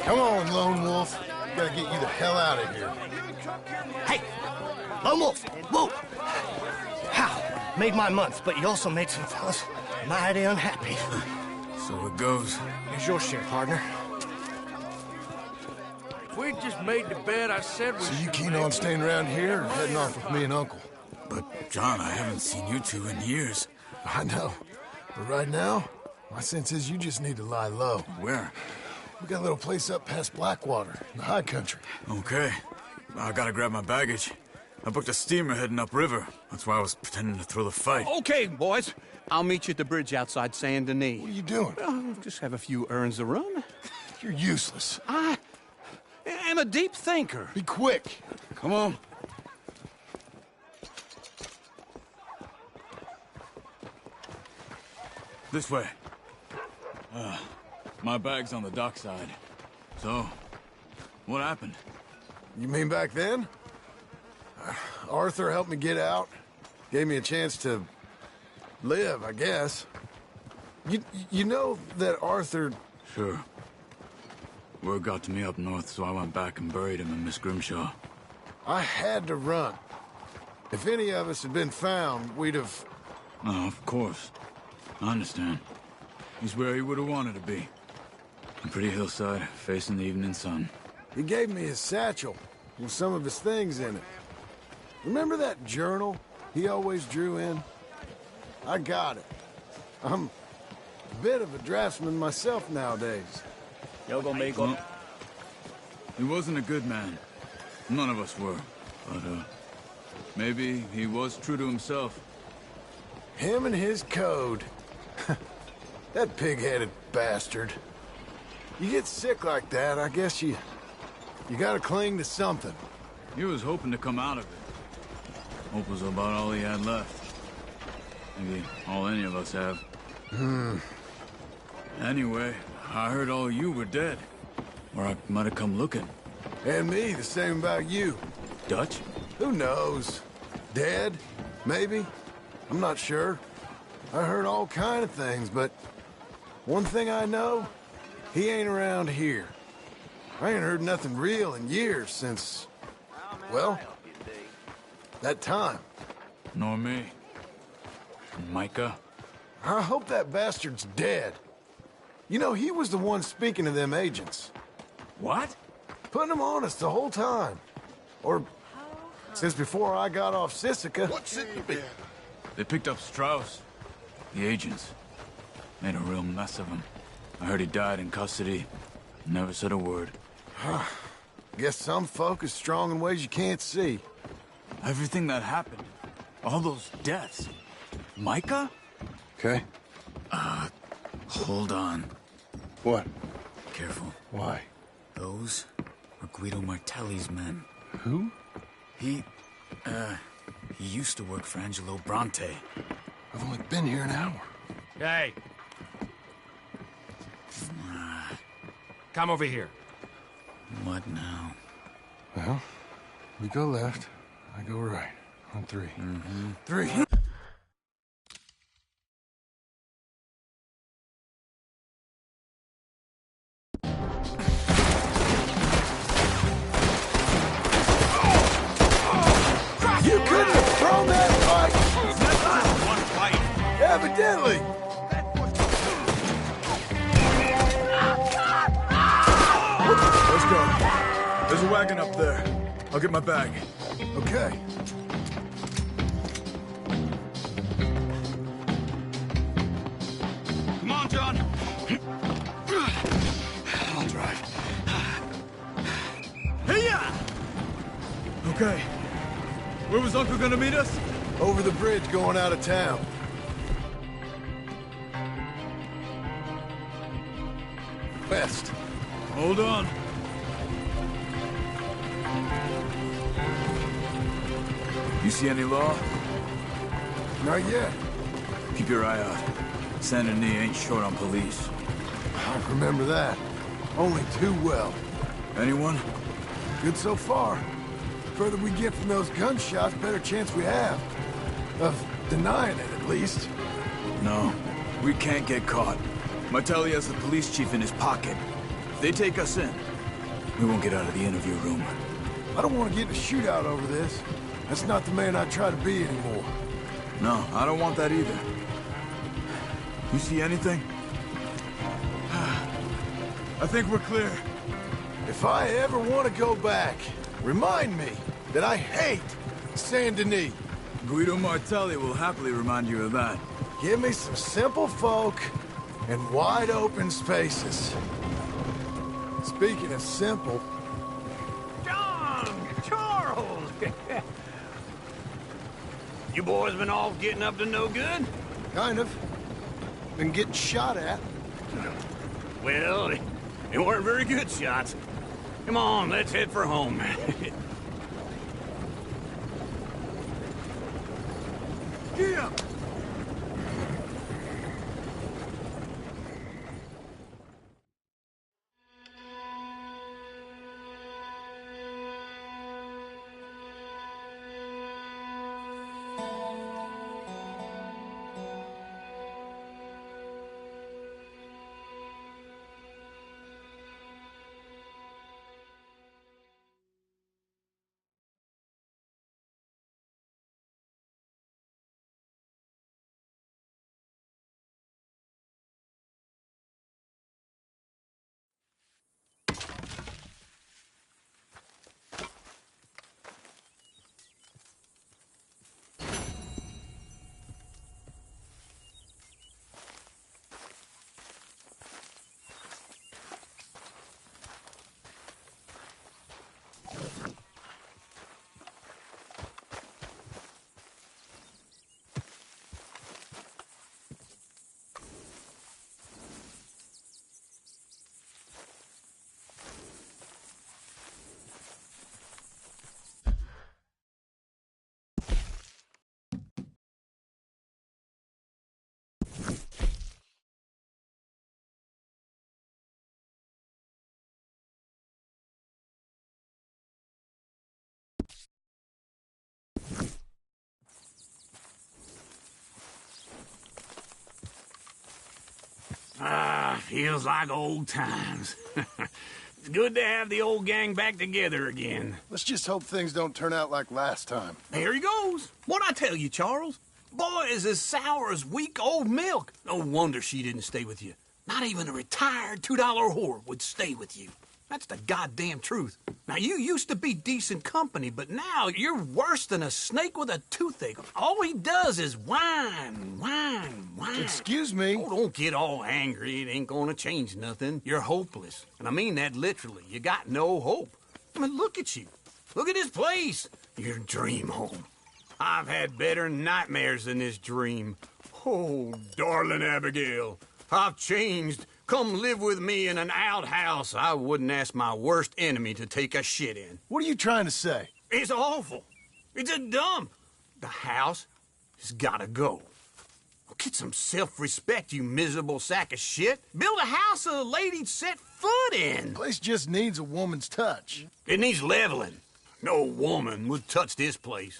Come on, Lone Wolf. Gotta get you the hell out of here. Hey, Lone Wolf, whoa! How? Made my month, but you also made some fellas mighty unhappy. So it goes. Here's your share, partner. If we just made the bed I said we So you should keen make. on staying around here or heading off with me and Uncle? But, John, I haven't seen you two in years. I know. But right now, my sense is you just need to lie low. Where? We got a little place up past Blackwater, in the high country. Okay. I gotta grab my baggage. I booked a steamer heading upriver. That's why I was pretending to throw the fight. Okay, boys. I'll meet you at the bridge outside Saint Denis. What are you doing? Oh, just have a few errands to run. You're useless. I am a deep thinker. Be quick. Come on. This way. My bag's on the dockside. So, what happened? You mean back then? Arthur helped me get out. Gave me a chance to live, I guess. You know that Arthur... Sure. Word got to me up north, so I went back and buried him in Miss Grimshaw. I had to run. If any of us had been found, we'd have... Oh, of course. I understand. He's where he would have wanted to be. A pretty hillside, facing the evening sun. He gave me his satchel with some of his things in it. Remember that journal he always drew in? I got it. I'm a bit of a draftsman myself nowadays. Well, he wasn't a good man. None of us were. But, maybe he was true to himself. Him and his code. That pig-headed bastard. You get sick like that, I guess you gotta cling to something. He was hoping to come out of it. Hope was about all he had left. Maybe all any of us have. Anyway, I heard all you were dead. Or I might have come looking. And me, the same about you. Dutch? Who knows? Dead? Maybe? I'm not sure. I heard all kind of things, but one thing I know, he ain't around here. I ain't heard nothing real in years since, well, that time. Nor me. Micah? I hope that bastard's dead. You know, he was the one speaking to them agents. What? Putting them on us the whole time. Or since before I got off Sisika. What's it to be? They picked up Strauss. The agents. Made a real mess of him. I heard he died in custody. Never said a word. Guess some folk is strong in ways you can't see. Everything that happened. All those deaths. Micah? Okay. Hold on. What? Careful. Why? Those were Guido Martelli's men. Who? He used to work for Angelo Bronte. I've only been here an hour. Hey. Come over here. What now? Well, you go left, I go right. On three. Three. You couldn't have thrown that fight! One fight. Evidently! Let's go. There's a wagon up there. I'll get my bag. Okay. Come on, John. I'll drive. Hey-ya! Okay. Where was Uncle gonna meet us? Over the bridge going out of town. West. Hold on. You see any law? Not yet. Keep your eye out. Saint Denis ain't short on police. I remember that. Only too well. Anyone? Good so far. Further we get from those gunshots, better chance we have. Of denying it, at least. No. We can't get caught. Martelli has the police chief in his pocket. If they take us in, we won't get out of the interview room. I don't want to get in a shootout over this. That's not the man I try to be anymore. No, I don't want that either. You see anything? I think we're clear. If I ever want to go back, remind me that I hate Saint Denis. Guido Martelli will happily remind you of that. Give me some simple folk and wide open spaces. Speaking of simple... John! Charles! You boys been off getting up to no good? Kind of. Been getting shot at. Well, they weren't very good shots. Come on, let's head for home. Get up! Feels like old times. It's good to have the old gang back together again. Let's just hope things don't turn out like last time. There he goes. What'd I tell you, Charles? Boy is as sour as weak old milk. No wonder she didn't stay with you. Not even a retired $2 whore would stay with you. That's the goddamn truth. Now, you used to be decent company, but now you're worse than a snake with a toothache. All he does is whine, whine, whine. Excuse me? Oh, don't get all angry. It ain't gonna change nothing. You're hopeless. And I mean that literally. You got no hope. I mean, look at you. Look at this place. Your dream home. I've had better nightmares than this dream. Oh, darling Abigail, I've changed. Come live with me in an outhouse I wouldn't ask my worst enemy to take a shit in. What are you trying to say? It's awful. It's a dump. The house has gotta go. Get some self-respect, you miserable sack of shit. Build a house a lady'd set foot in. Place just needs a woman's touch. It needs leveling. No woman would touch this place.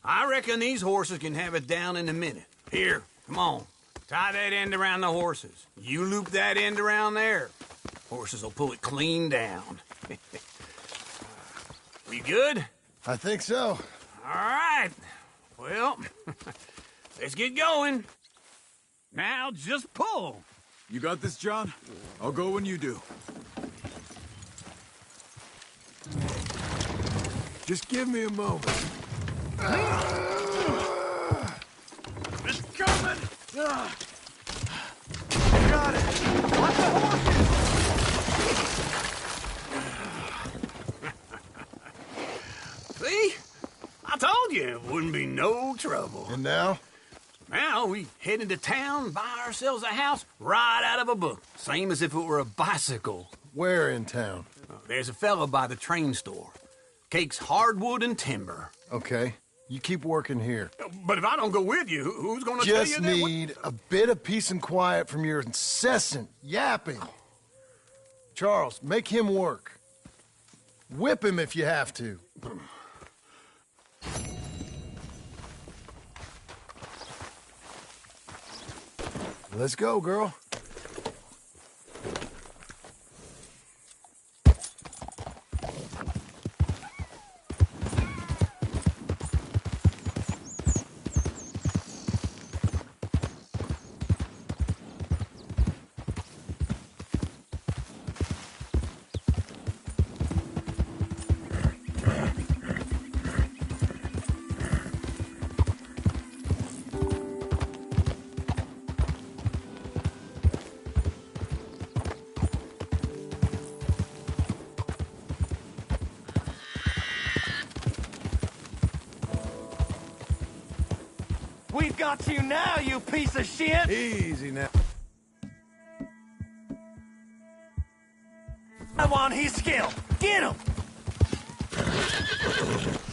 I reckon these horses can have it down in a minute. Here, come on. Tie that end around the horses. You loop that end around there. Horses will pull it clean down. We good? I think so. All right. Well, let's get going. Now just pull. You got this, John? I'll go when you do. Just give me a moment. It's coming! Got it! Watch the horses! See? I told you it wouldn't be no trouble. And now? Now we head into town, buy ourselves a house right out of a book. Same as if it were a bicycle. Where in town? There's a fella by the train store. Cakes hardwood and timber. Okay. You keep working here. But if I don't go with you, who's gonna tell you Just that? need a bit of peace and quiet from your incessant yapping. Charles, make him work. Whip him if you have to. Let's go, girl. We've got you now, you piece of shit! Easy now. I want his skill. Get him!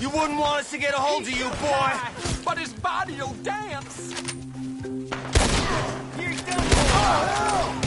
You wouldn't want us to get a hold of you, boy! But his body'll dance. Here he comes! Oh,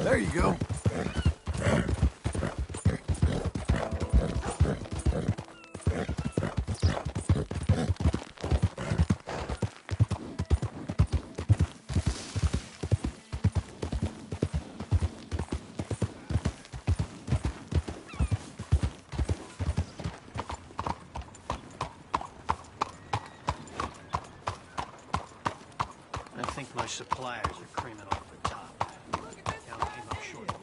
There you go. I think my suppliers are creaming off the top. Now it came up short again.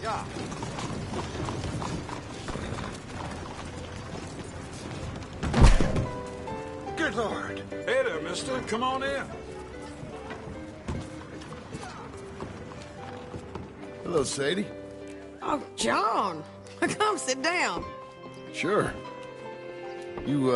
Yeah. Good Lord. Hey there, mister. Come on in. Hello, Sadie. Oh, John. Come sit down. Sure. You,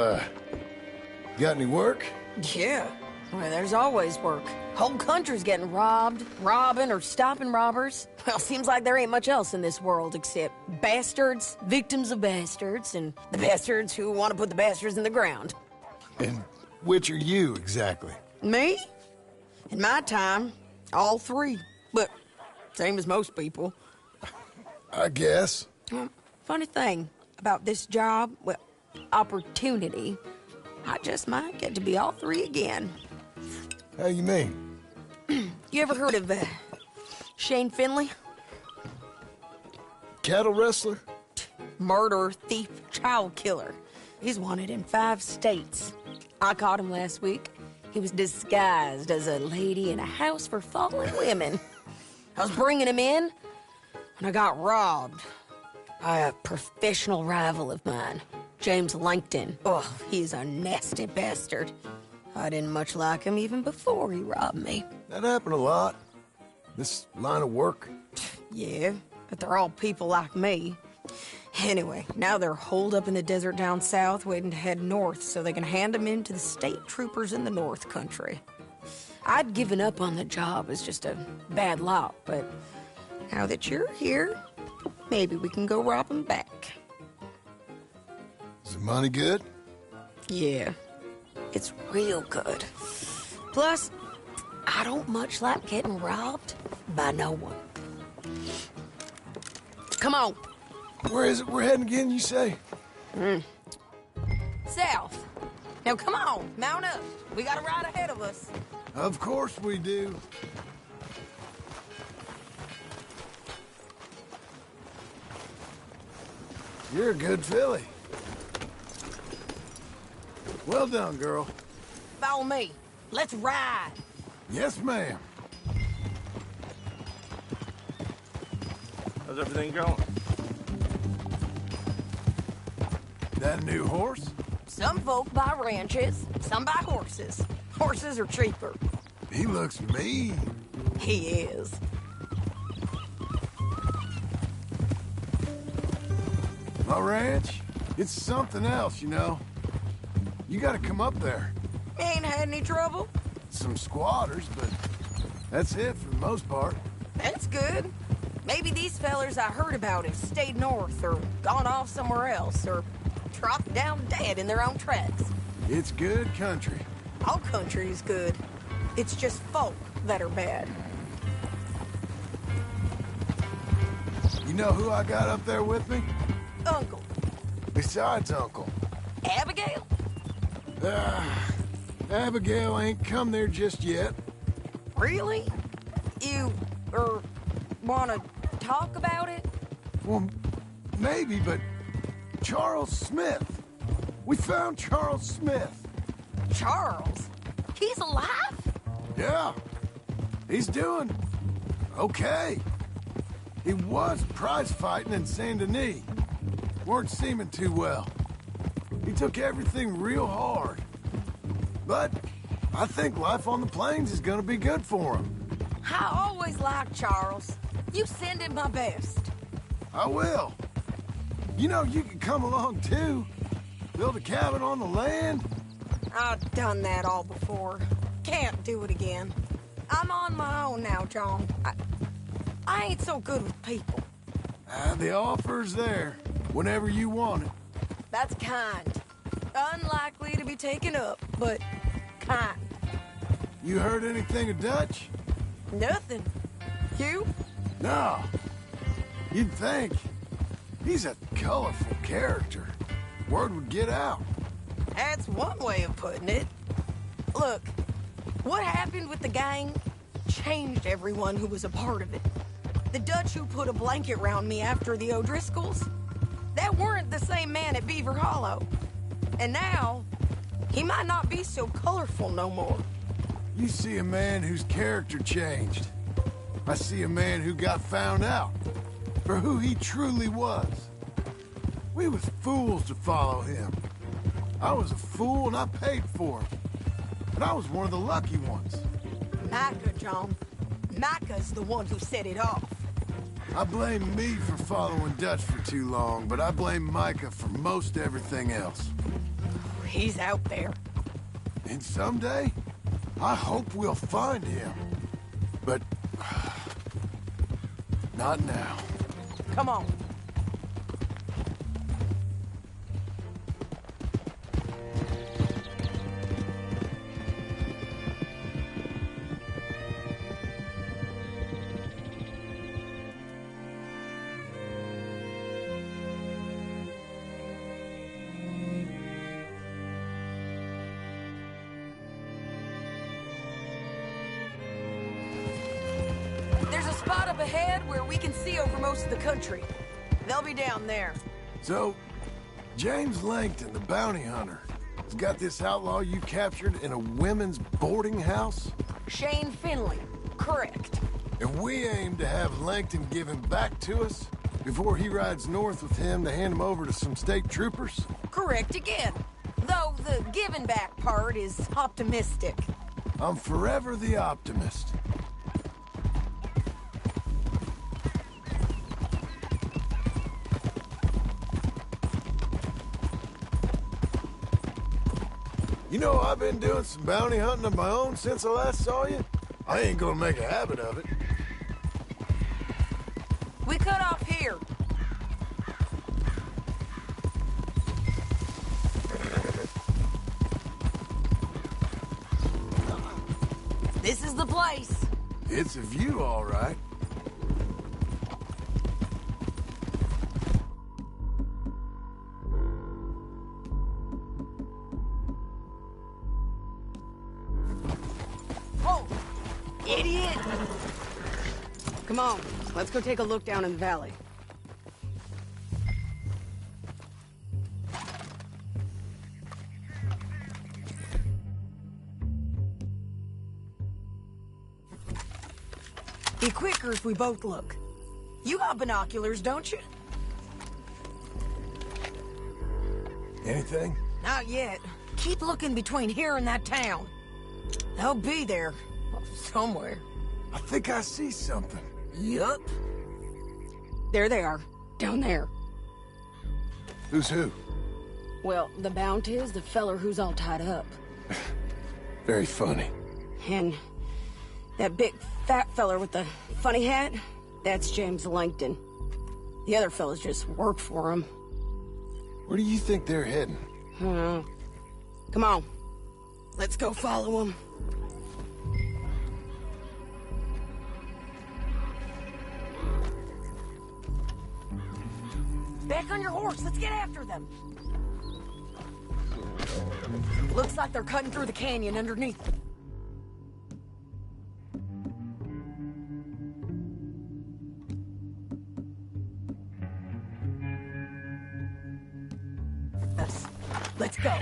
got any work? Yeah. Well, there's always work. Whole country's getting robbed, robbing, or stopping robbers. Well, seems like there ain't much else in this world except bastards, victims of bastards, and the bastards who want to put the bastards in the ground. And which are you, exactly? Me? In my time, all three. But same as most people. I guess. Funny thing about this job, well, opportunity, I just might get to be all three again. How you mean? You ever heard of Shane Finley? Cattle wrestler? Murderer, thief, child killer. He's wanted in 5 states. I caught him last week. He was disguised as a lady in a house for fallen women. I was bringing him in, and I got robbed by a professional rival of mine, James Langton. Oh, he's a nasty bastard. I didn't much like him even before he robbed me. That happened a lot. This line of work. Yeah, but they're all people like me. Anyway, now they're holed up in the desert down south, waiting to head north so they can hand them in to the state troopers in the North Country. I'd given up on the job as just a bad lot, but now that you're here, maybe we can go rob them back. Is the money good? Yeah, it's real good. Plus, I don't much like getting robbed by no one. Come on. Where is it we're heading again, you say? South. Now come on, mount up. We got a ride ahead of us. Of course we do. You're a good filly. Well done, girl. Follow me. Let's ride. Yes, ma'am. How's everything going? That new horse? Some folk buy ranches, some buy horses. Horses are cheaper. He looks mean. He is. My ranch, it's something else, you know. You gotta come up there. Ain't had any trouble? Some squatters, but that's it for the most part. That's good. Maybe these fellers I heard about have stayed north or gone off somewhere else or dropped down dead in their own tracks. It's good country. All country is good. It's just folk that are bad. You know who I got up there with me? Uncle. Besides Uncle. Abigail? Abigail ain't come there just yet. Really? You, wanna talk about it? Well, maybe, but Charles Smith. We found Charles Smith. Charles? He's alive? Yeah. He's doing okay. He was prize fighting in Saint Denis. Weren't seeming too well. He took everything real hard. But I think life on the plains is gonna be good for him. I always liked Charles. You send him my best. I will. You know, you can come along too. Build a cabin on the land. I've done that all before. Can't do it again. I'm on my own now, John. I ain't so good with people. The offer's there, whenever you want it. That's kind. Unlikely to be taken up, but kind. You heard anything of Dutch? Nothing. You? No. You'd think. He's a colorful character. Word would get out. That's one way of putting it. Look, what happened with the gang changed everyone who was a part of it. The Dutch who put a blanket round me after the O'Driscolls, that weren't the same man at Beaver Hollow. And now, he might not be so colorful no more. You see a man whose character changed. I see a man who got found out for who he truly was. We was fools to follow him. I was a fool and I paid for it. But I was one of the lucky ones. Micah, John. Micah's the one who set it off. I blame me for following Dutch for too long, but I blame Micah for most everything else. He's out there. And someday, I hope we'll find him. But not now. Come on. There's a spot up ahead where we can see over most of the country. They'll be down there. So, James Langton, the bounty hunter, has got this outlaw you captured in a women's boarding house? Shane Finley. Correct. And we aim to have Langton give him back to us before he rides north with him to hand him over to some state troopers? Correct again. Though the giving back part is optimistic. I'm forever the optimist. You know, I've been doing some bounty hunting of my own since I last saw you. I ain't gonna make a habit of it. We cut off here. This is the place. It's a view, all right. Oh, idiot! Come on, let's go take a look down in the valley. Be quicker if we both look. You got binoculars, don't you? Anything? Not yet. Keep looking between here and that town. They'll be there. Somewhere. I think I see something. Yup. There they are. Down there. Who's who? Well, the bounty is the feller who's all tied up. Very funny. And that big fat feller with the funny hat, that's James Langton. The other fellas just work for him. Where do you think they're heading? Come on. Let's go follow them. Back on your horse. Let's get after them. Looks like they're cutting through the canyon underneath. Let's go.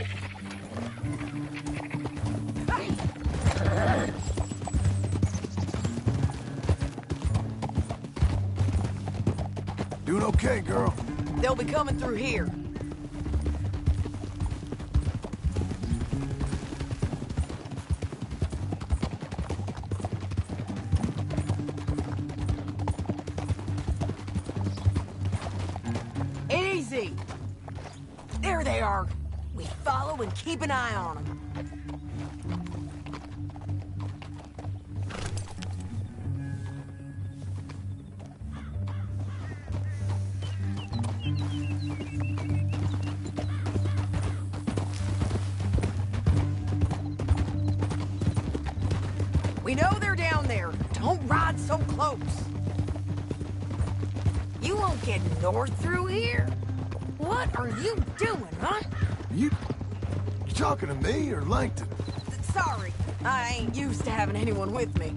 Doing okay, girl. They'll be coming through here. Easy. There they are. We follow and keep an eye on them. We know they're down there. Don't ride so close. You won't get north through here? What are you doing, huh? You talking to me or Langton? Sorry, I ain't used to having anyone with me.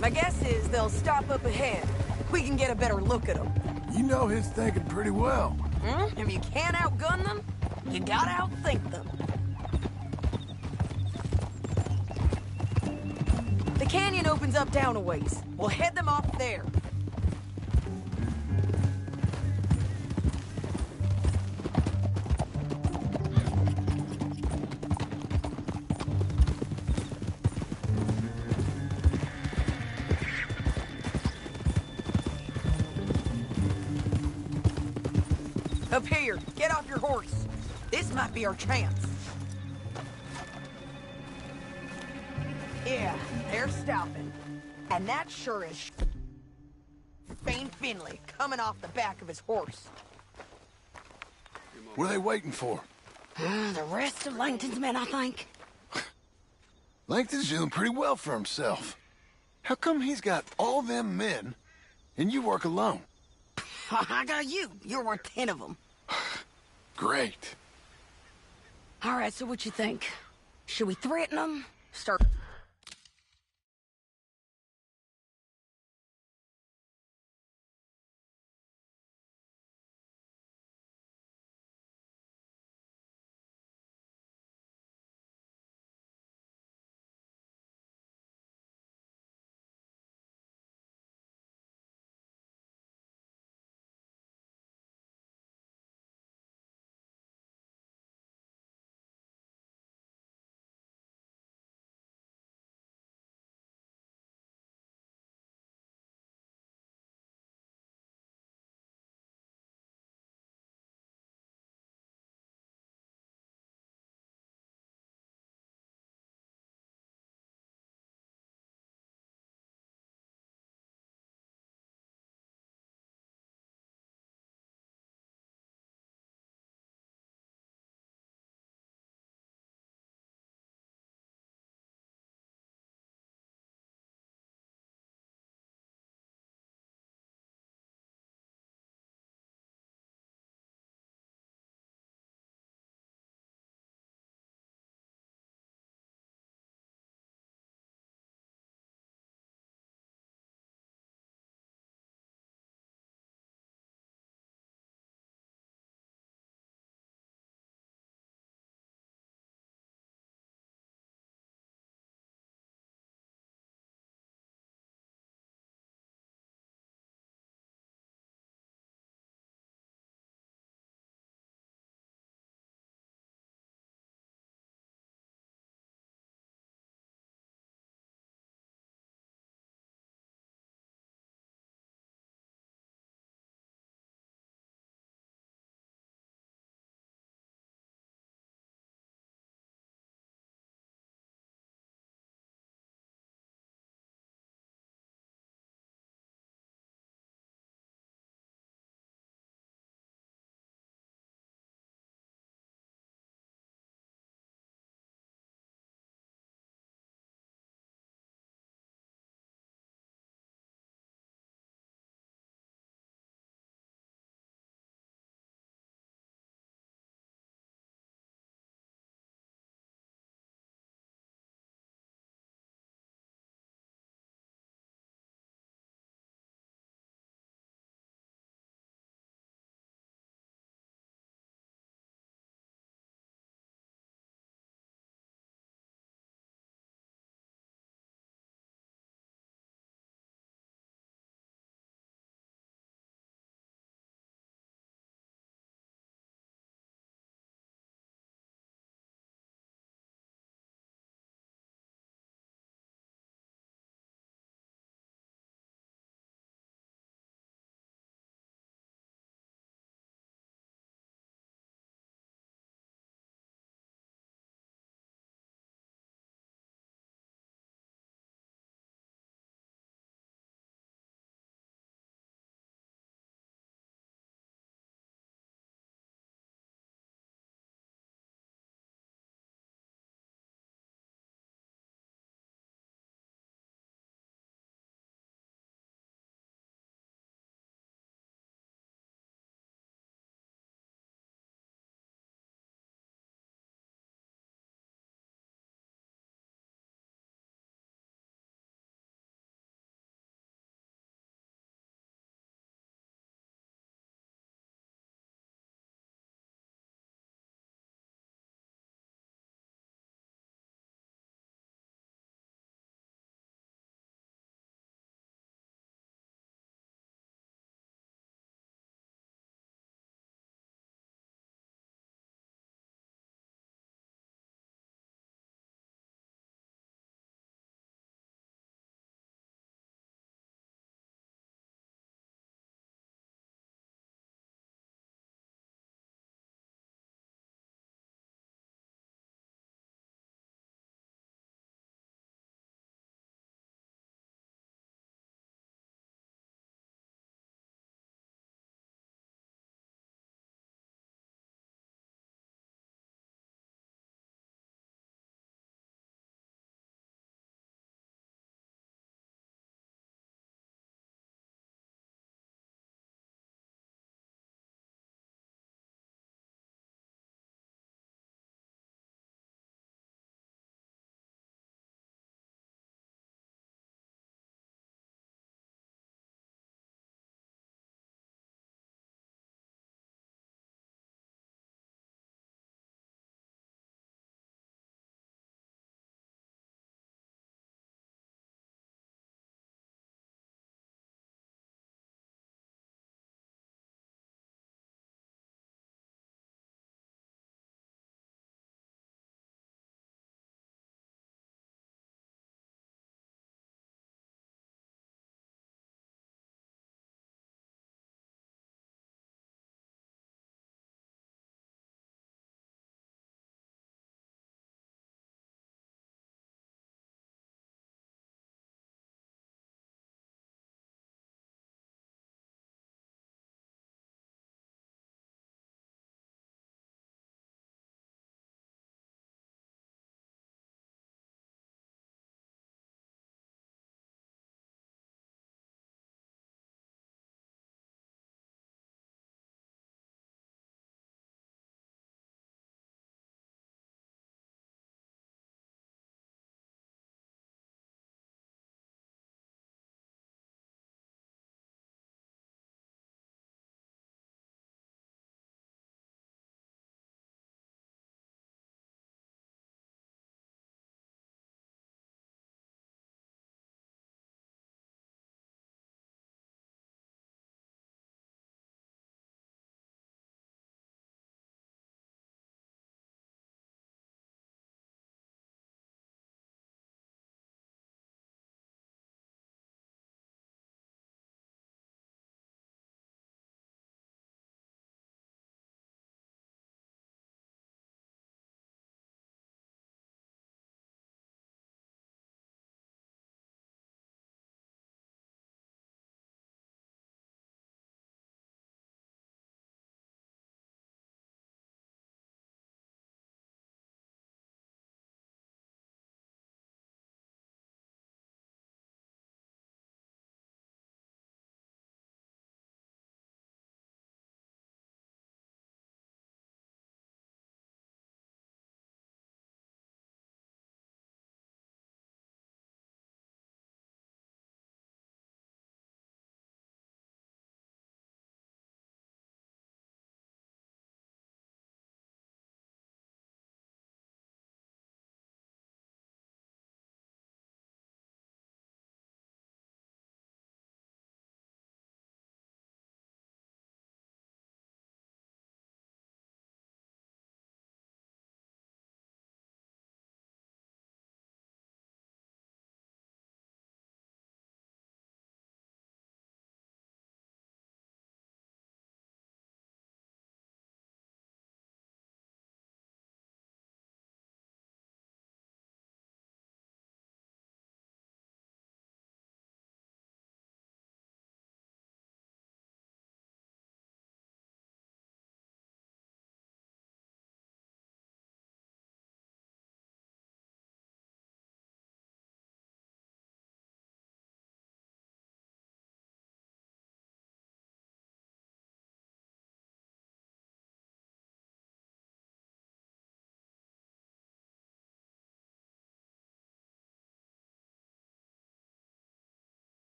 My guess is they'll stop up ahead. We can get a better look at them. You know his thinking pretty well. If you can't outgun them, you gotta outthink them. The canyon opens up down a ways. We'll head them off there. Up here, get off your horse. This might be our chance. Yeah, they're stopping. And that sure is Fane Finley coming off the back of his horse. What are they waiting for? The rest of Langton's men, I think. Langton's doing pretty well for himself. How come he's got all them men, and you work alone? I got you. You're worth 10 of them. Great. All right, so what you think? Should we threaten them? Start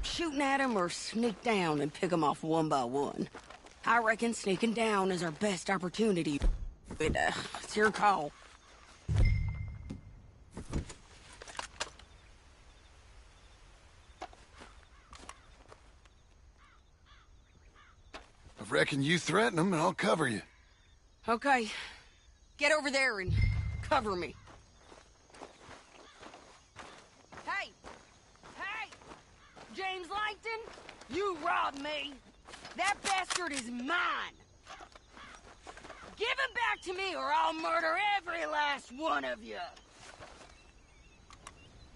Shooting at them or sneak down and pick them off one by one? I reckon sneaking down is our best opportunity. But, it's your call. I reckon you threaten them and I'll cover you. Okay. Get over there and cover me. Hey! Hey! James Langton, you robbed me. That bastard is mine. Give him back to me or I'll murder every last one of you.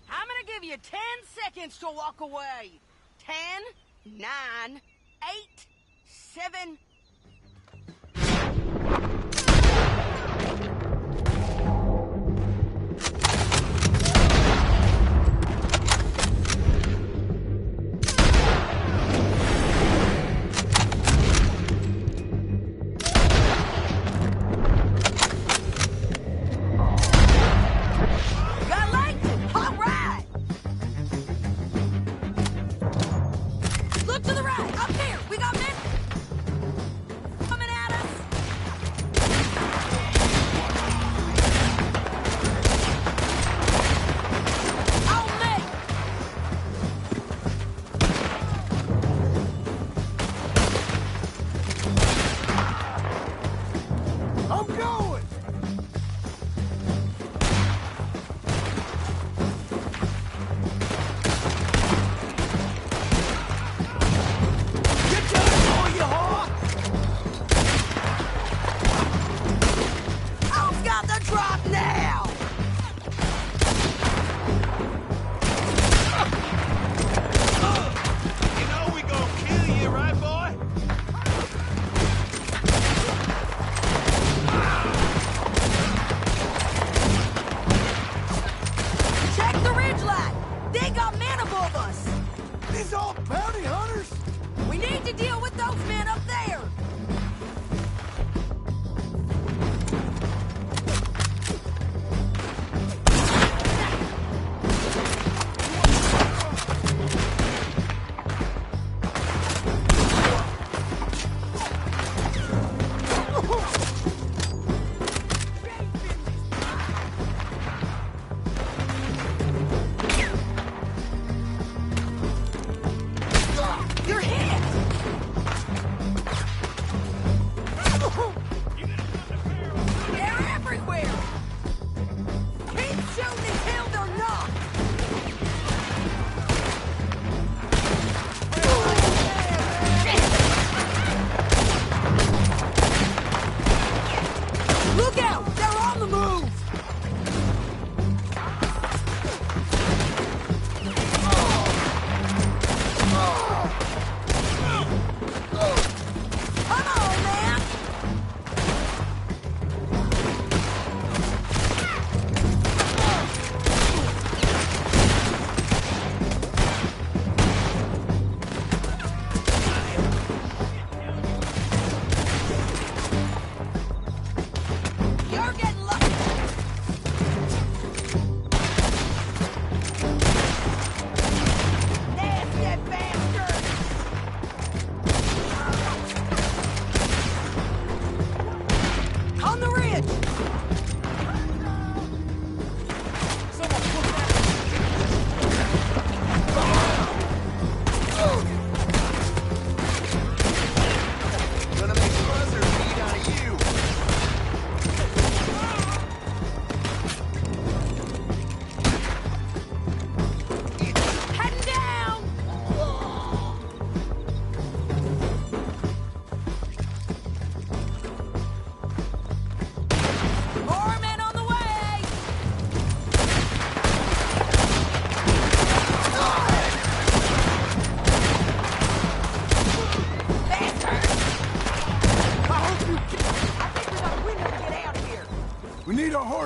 I'm gonna give you 10 seconds to walk away. 10, 9, 8, 7...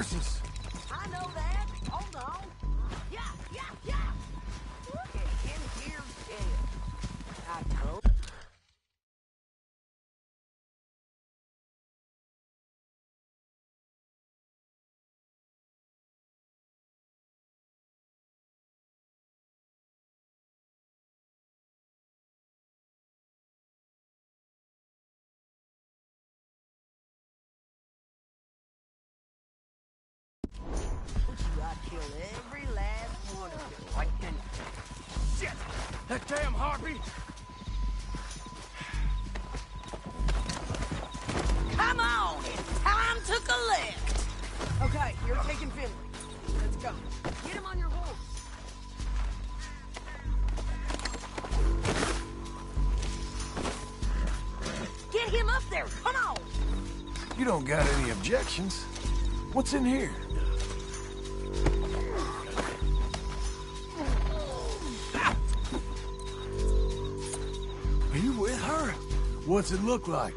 horses. I know that. Hold on. Yeah, yeah, yeah. Look at him here dead. I told every last one of you. Like an... Shit! That damn harpy! Come on, it's time to collect. Okay, you're taking Finley. Let's go. Get him on your horse. Get him up there, come on! You don't got any objections. What's in here? Are you with her? What's it look like?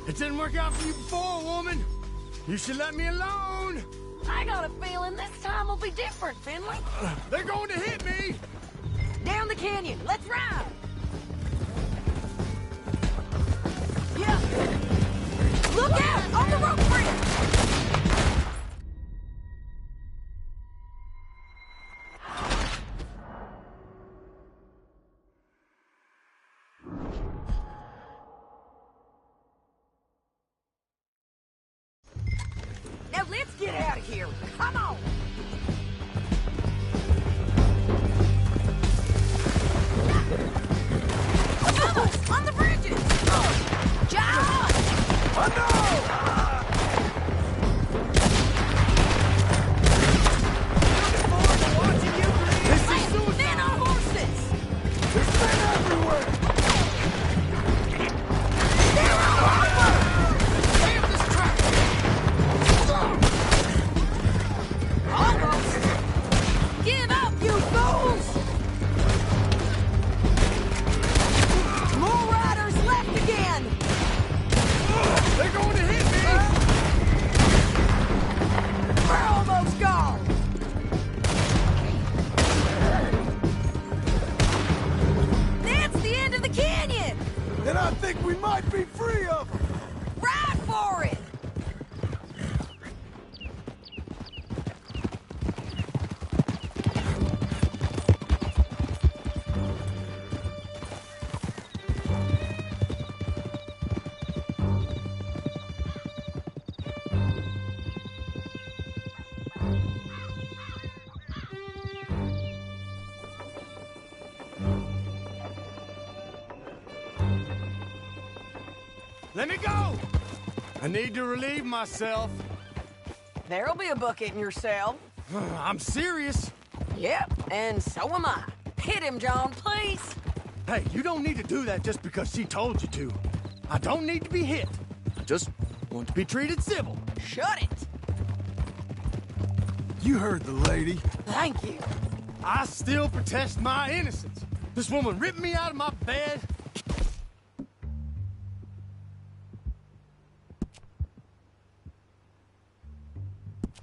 It didn't work out for you before, woman. You should let me alone. I got a feeling this time will be different, Finley. They're going to hit me. Down the canyon, let's ride. Yeah. Look out, on the rope bridge. Now let's get out of here. Come on. Vamos, on the bridges. John! Oh no! Men on horses! There's men everywhere! They're all over! Damn this track! Almost! Give up, you fools! More riders left again! They're going to hit me! We're almost gone! That's the end of the canyon! Then I think we might be free of them! Ride for it! Let me go! I need to relieve myself. There'll be a bucket in your cell. I'm serious. Yep, and so am I. Hit him, John, please. Hey, you don't need to do that just because she told you to. I don't need to be hit. I just want to be treated civil. Shut it. You heard the lady. Thank you. I still protest my innocence. This woman ripped me out of my bed.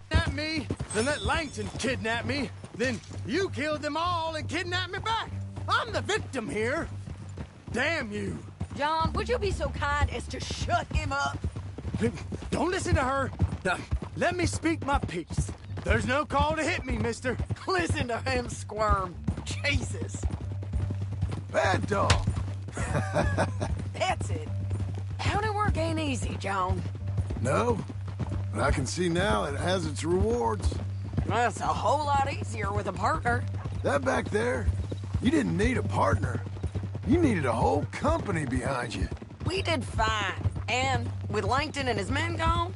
Kidnapped me, then let Langton kidnap me. Then you killed them all and kidnapped me back. I'm the victim here. Damn you. John, would you be so kind as to shut him up? Don't listen to her. Let me speak my piece. There's no call to hit me, mister. Listen to him squirm. Jesus. Bad dog. That's it. County work ain't easy, John. No, but I can see now it has its rewards. That's a whole lot easier with a partner. That back there, you didn't need a partner. You needed a whole company behind you. We did fine. And with Langton and his men gone,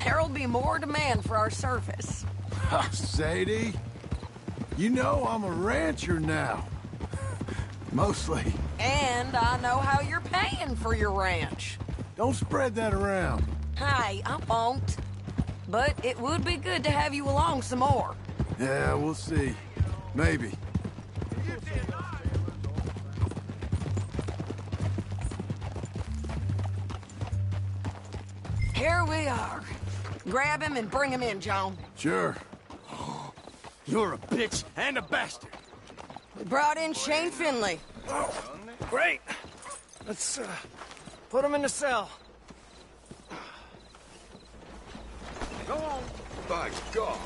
there'll be more demand for our service. Sadie, you know I'm a rancher now. Mostly. And I know how you're paying for your ranch. Don't spread that around. Hey, I won't. But it would be good to have you along some more. Yeah, we'll see. Maybe. Here we are. Grab him and bring him in, John. Sure. You're a bitch and a bastard. We brought in Shane Finley. Oh, great. Let's, put him in the cell. Go on. By God.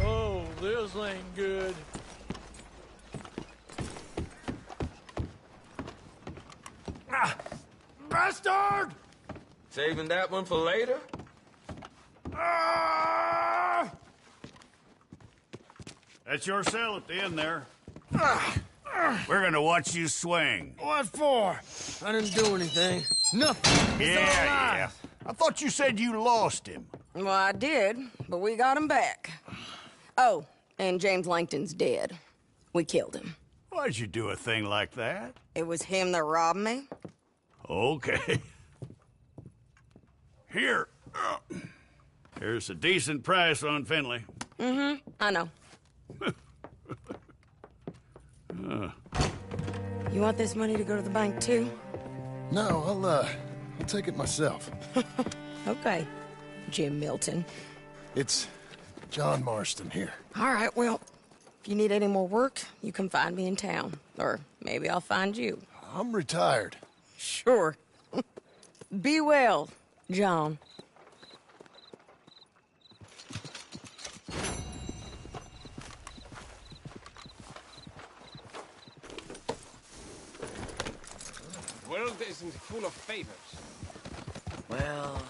Oh, this ain't good. Bastard! Saving that one for later? That's your cell at the end there. We're gonna watch you swing. What for? I didn't do anything. Nothing. It's all lies. I thought you said you lost him. Well, I did, but we got him back. Oh, and James Langton's dead. We killed him. Why'd you do a thing like that? It was him that robbed me. Okay. Here. Here's a decent price on Finley. Mm-hmm, I know. You want this money to go to the bank, too? No, I'll take it myself. Okay, Jim Milton. It's John Marston here. All right, well, if you need any more work, you can find me in town. Or maybe I'll find you. I'm retired. Sure. Be well, John. The world isn't full of favors. Well...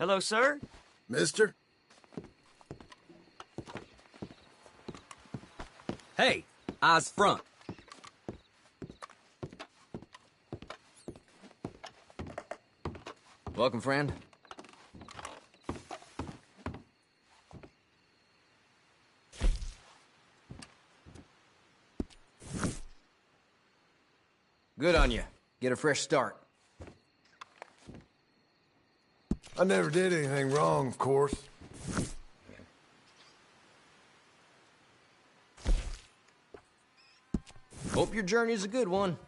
Hello, sir? Mister? Hey, eyes front. Welcome, friend. Good on you. Get a fresh start. I never did anything wrong, of course. Hope your journey's a good one.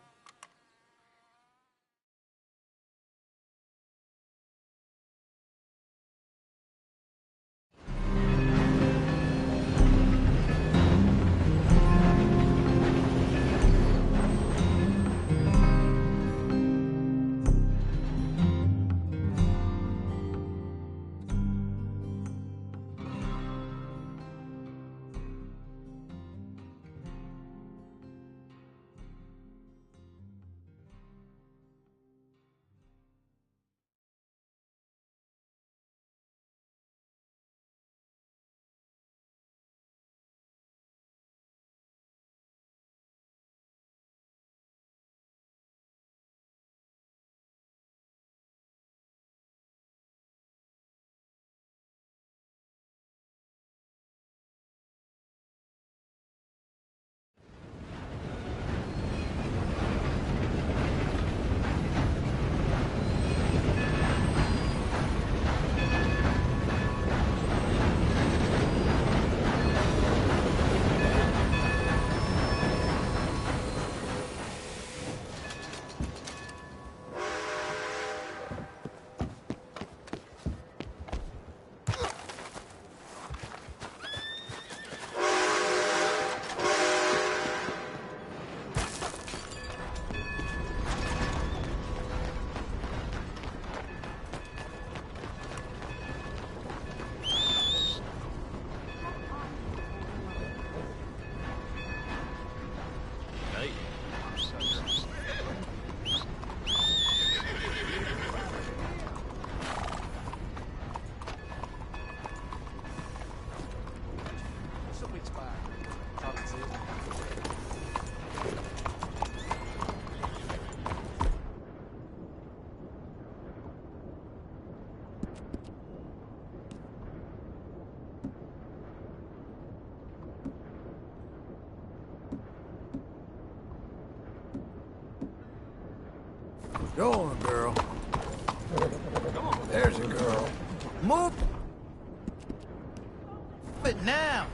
Go on, girl. There's a girl. Move it now.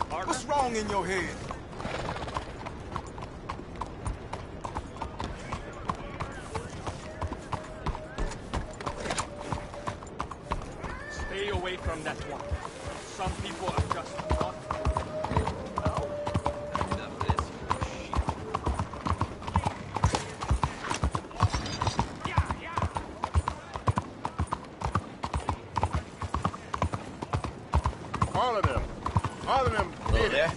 What's wrong in your head? Stay away from that one. Some people are just not. All of them did it.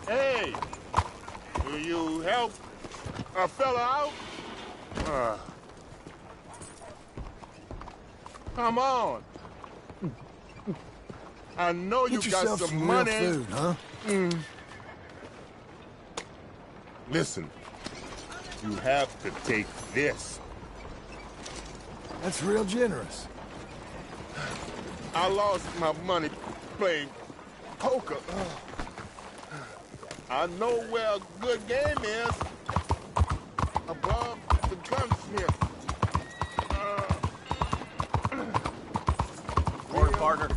Hey, will you help a fella out? Come on. I know you Get got yourself some real money. food, huh? Listen, you have to take this. That's real generous. I lost my money playing poker. I know where a good game is. Above the gunsmith. Morning, partner.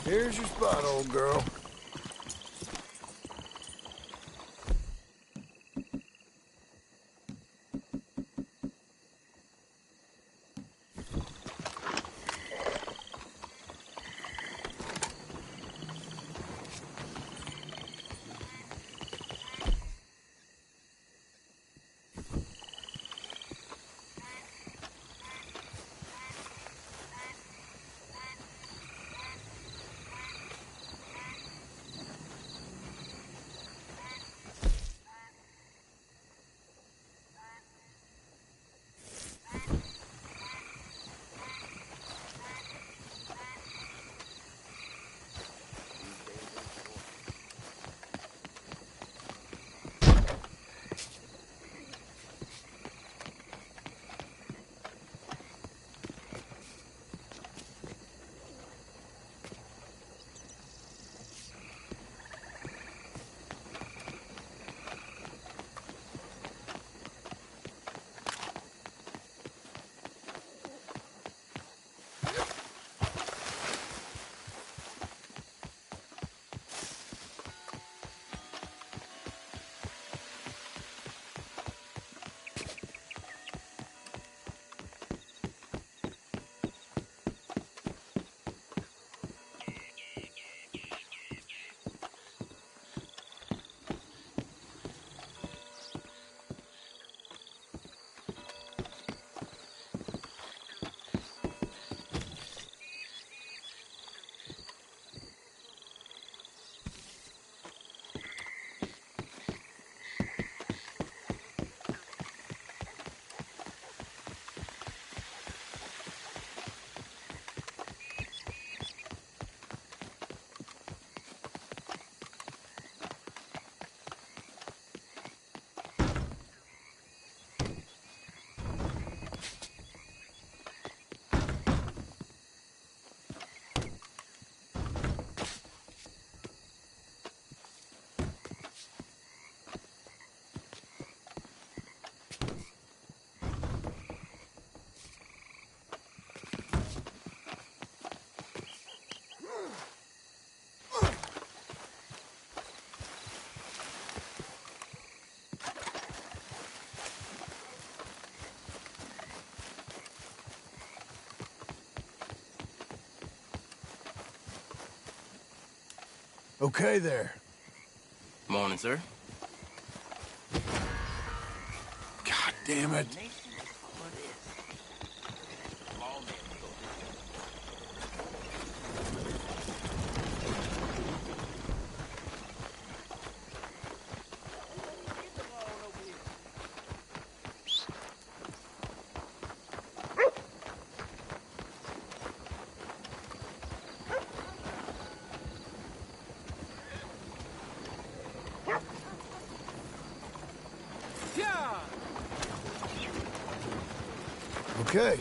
Here's your spot, old girl. Okay there. Morning, sir. God damn it. Okay.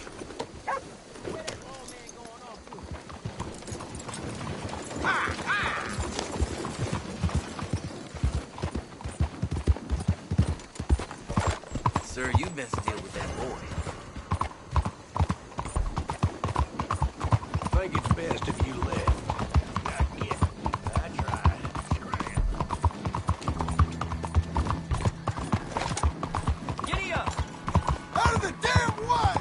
Sir, you best deal with that boy. I think it's best if you left. Not yet. I tried. Giddy up! Out of the damn way!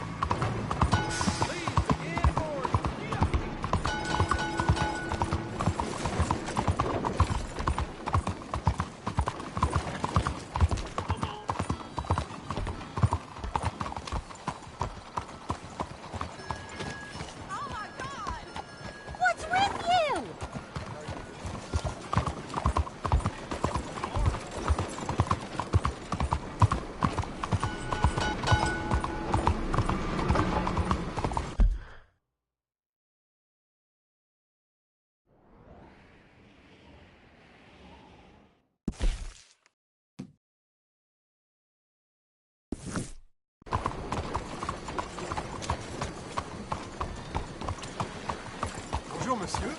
What's with you? Bonjour, monsieur.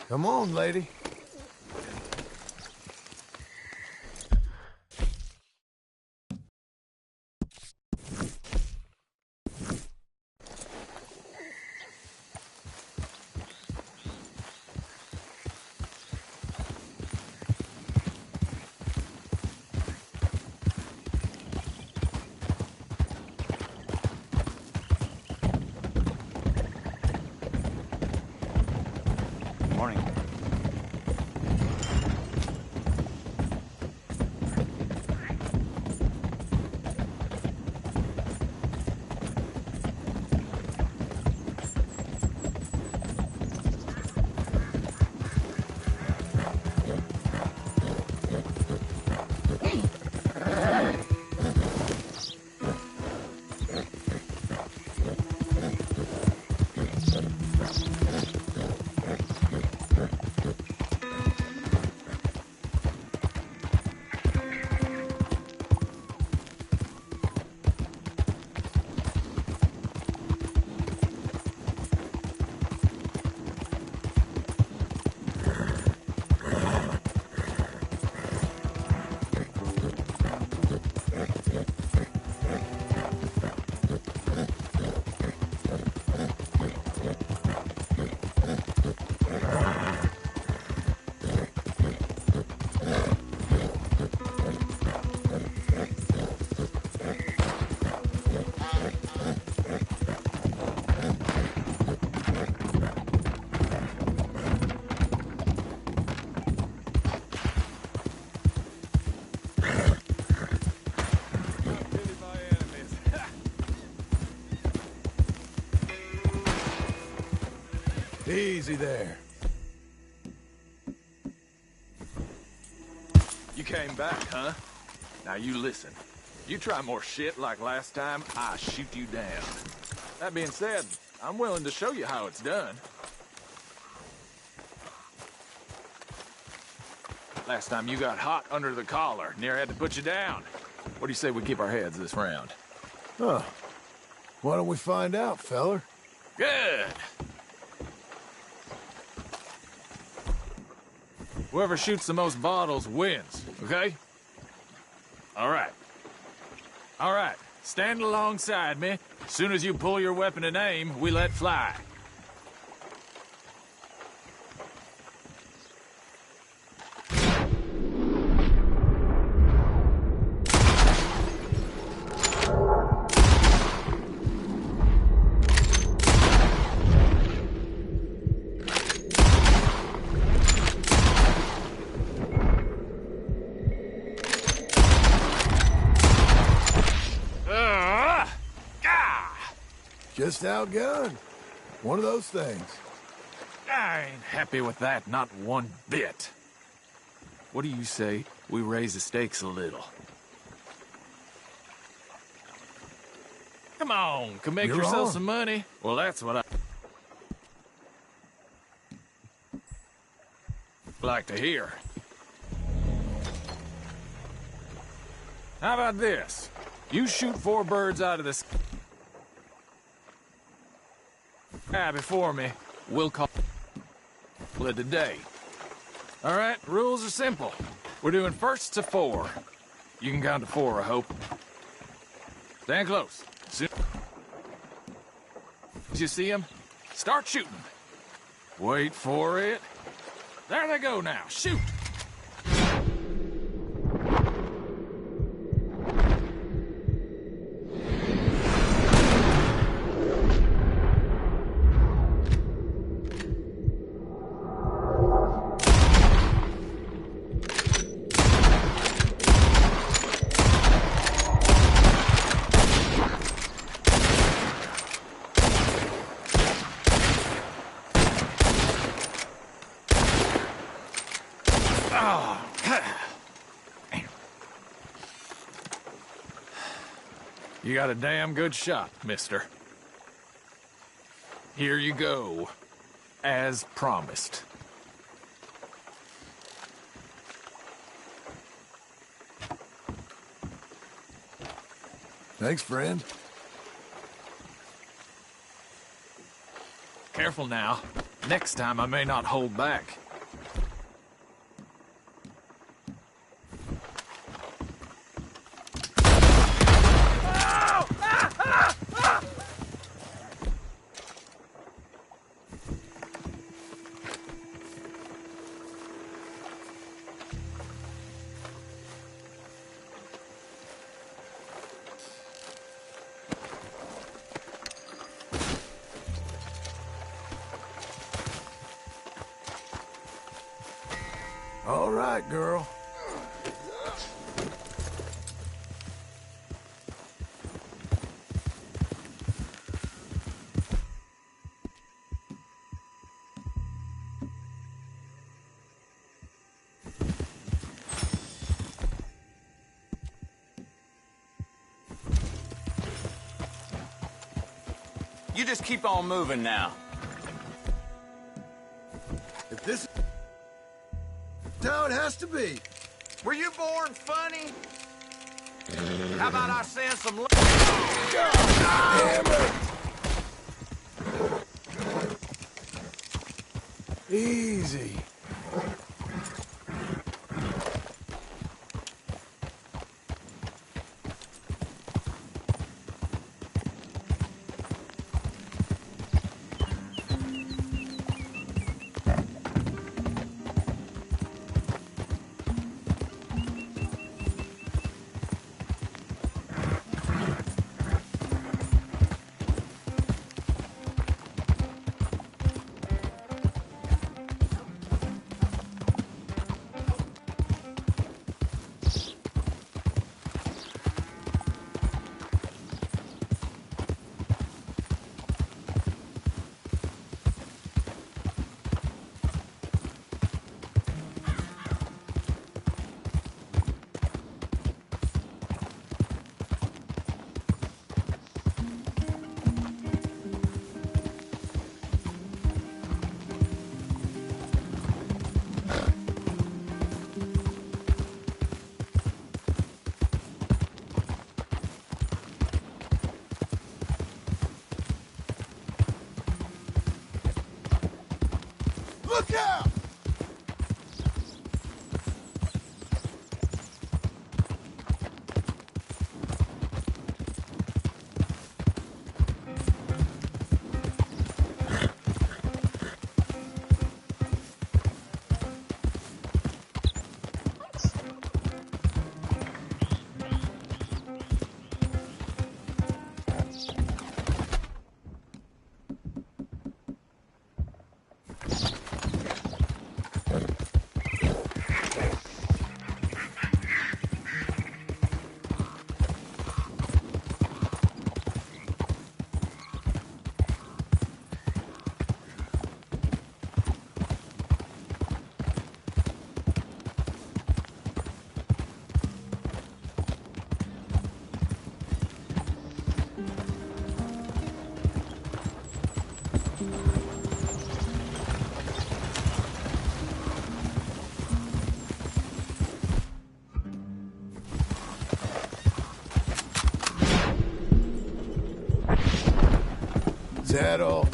Come on, lady. Morning. Easy there. You came back, huh? Now you listen. You try more shit like last time, I shoot you down. That being said, I'm willing to show you how it's done. Last time you got hot under the collar, near had to put you down. What do you say we keep our heads this round? Huh. Why don't we find out, feller? Good! Whoever shoots the most bottles wins, okay? All right. All right, stand alongside me. As soon as you pull your weapon and aim, we let fly. Just outgunned. One of those things. I ain't happy with that, not one bit. What do you say we raise the stakes a little? Come on, can make You're yourself on. some money? Well, that's what I like to hear. How about this? You shoot 4 birds out of the sky before me. We'll call it a day. All right, rules are simple. We're doing firsts to 4. You can count to 4, I hope. Stand close. Soon as you see them, start shooting. Wait for it. There they go now. Shoot! You got a damn good shot, mister. Here you go. As promised. Thanks, friend. Careful now. Next time I may not hold back. All right, girl. You just keep on moving now. If this is how it has to be. Were you born funny? How about I send some love? God damn it! Easy. Look out! Is that all?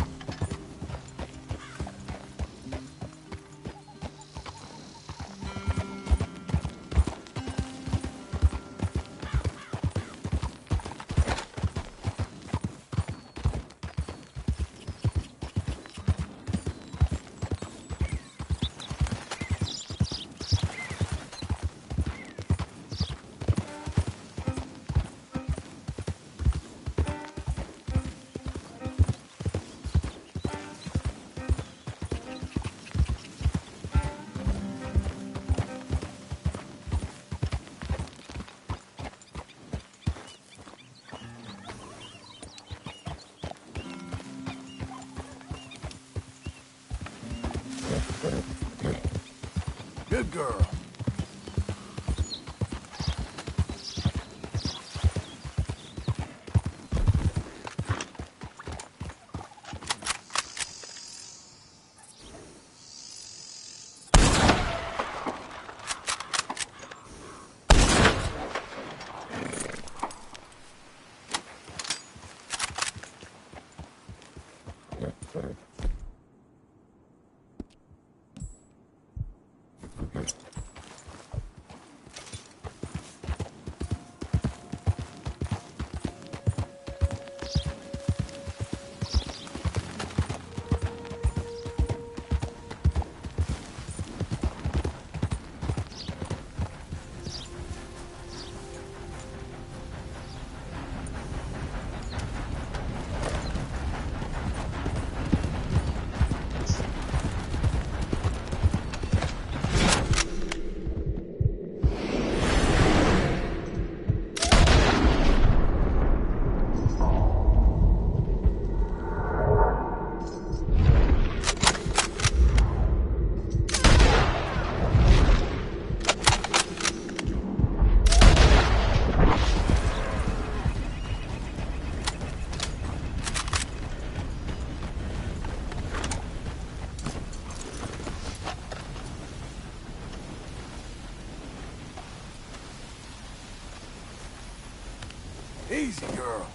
Good girl. Easy, girl.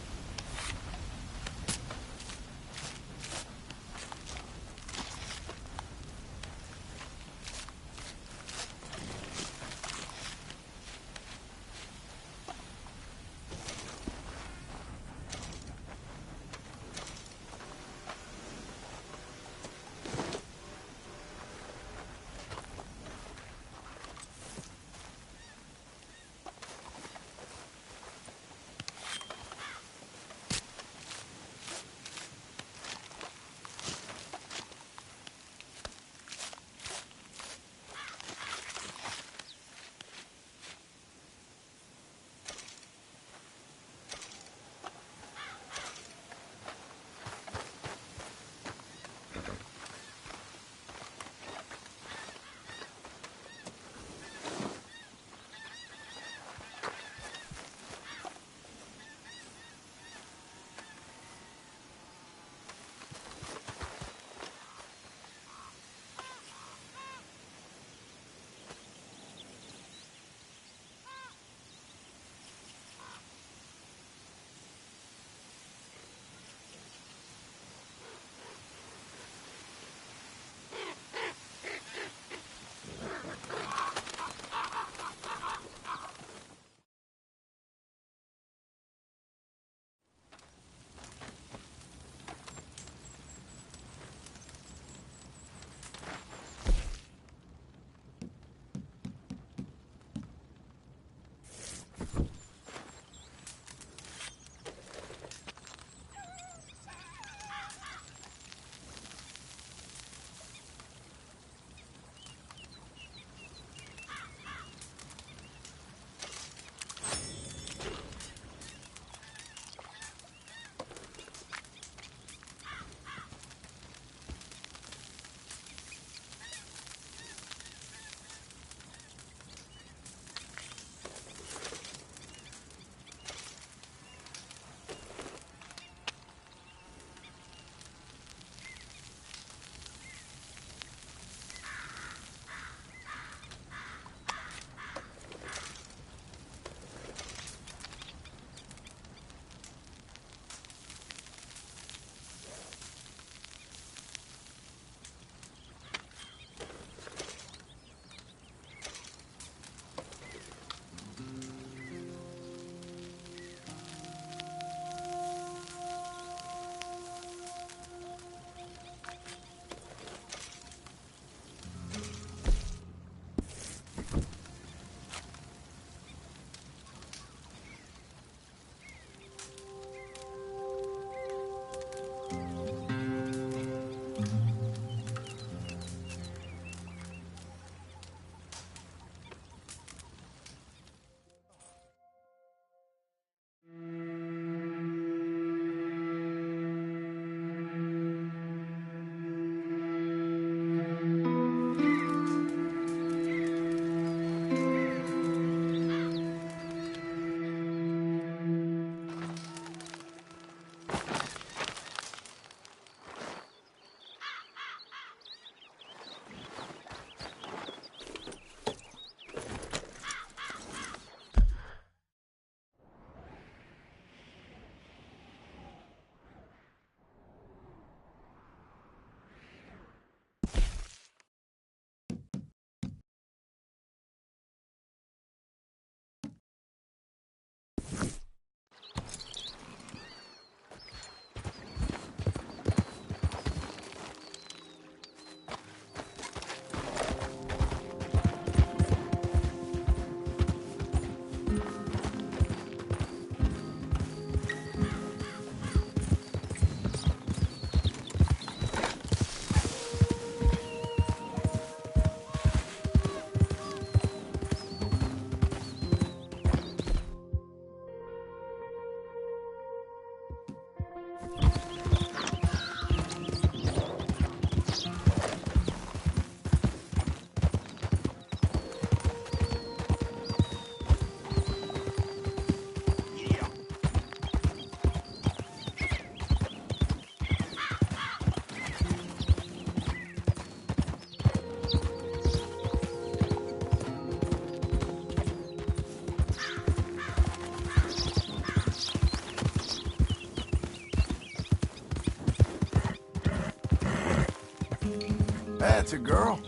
That's a girl.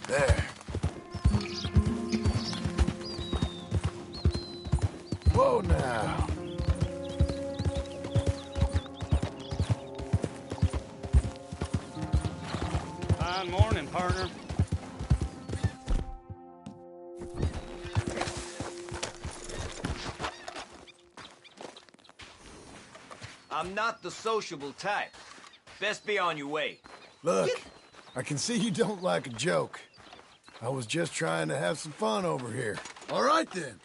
There. Whoa now. Fine morning, partner. I'm not the sociable type. Best be on your way. Look, I can see you don't like a joke. I was just trying to have some fun over here. All right, then.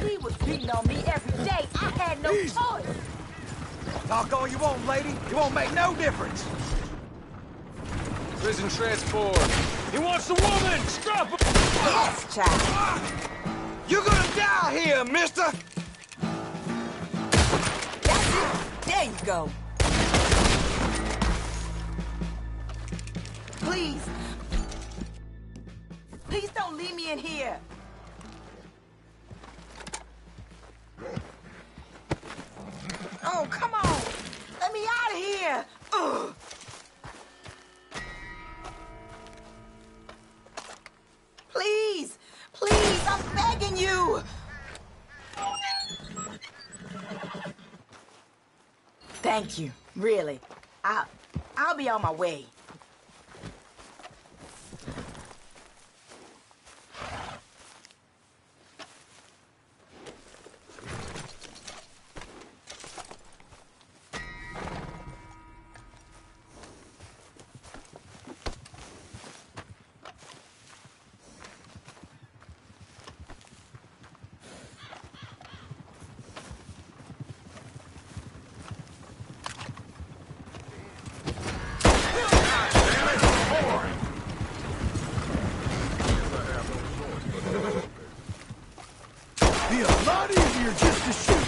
He was beating on me every day. I had no choice. Talk all you want, lady. It won't make no difference. Prison transport. He wants the woman! Stop him! Yes, child. You're gonna die here, mister! That's it. There you go. Please. Please don't leave me in here. Oh, come on. Let me out of here. Ugh. Please. Please, I'm begging you. Thank you. Really. I'll be on my way. Be a lot easier just to shoot.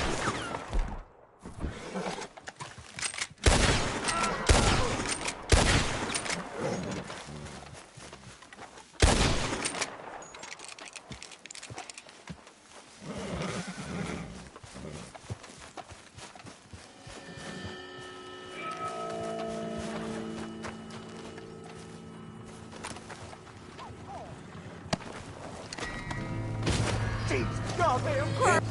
Jeez, goddamn crap.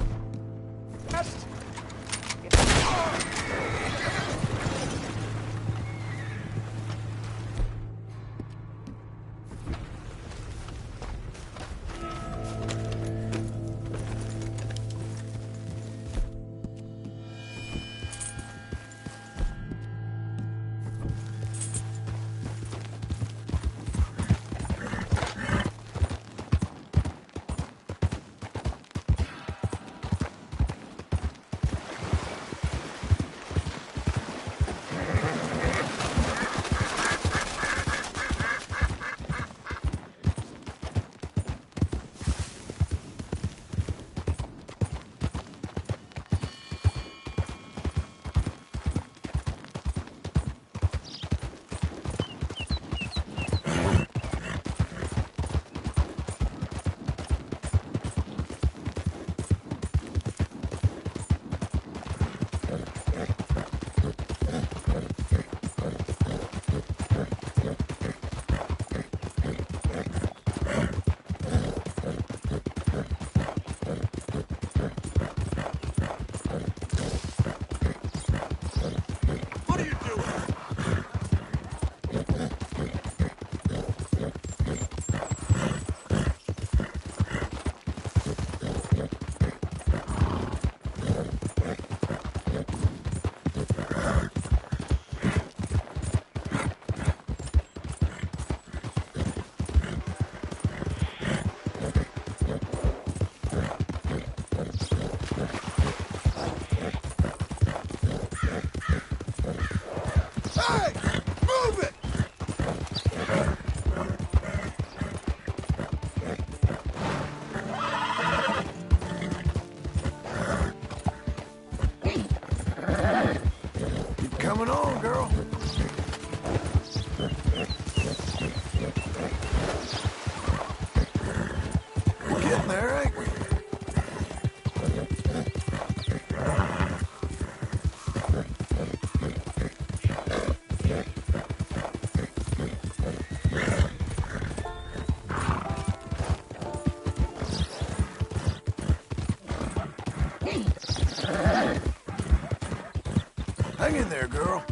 Hang in there, girl.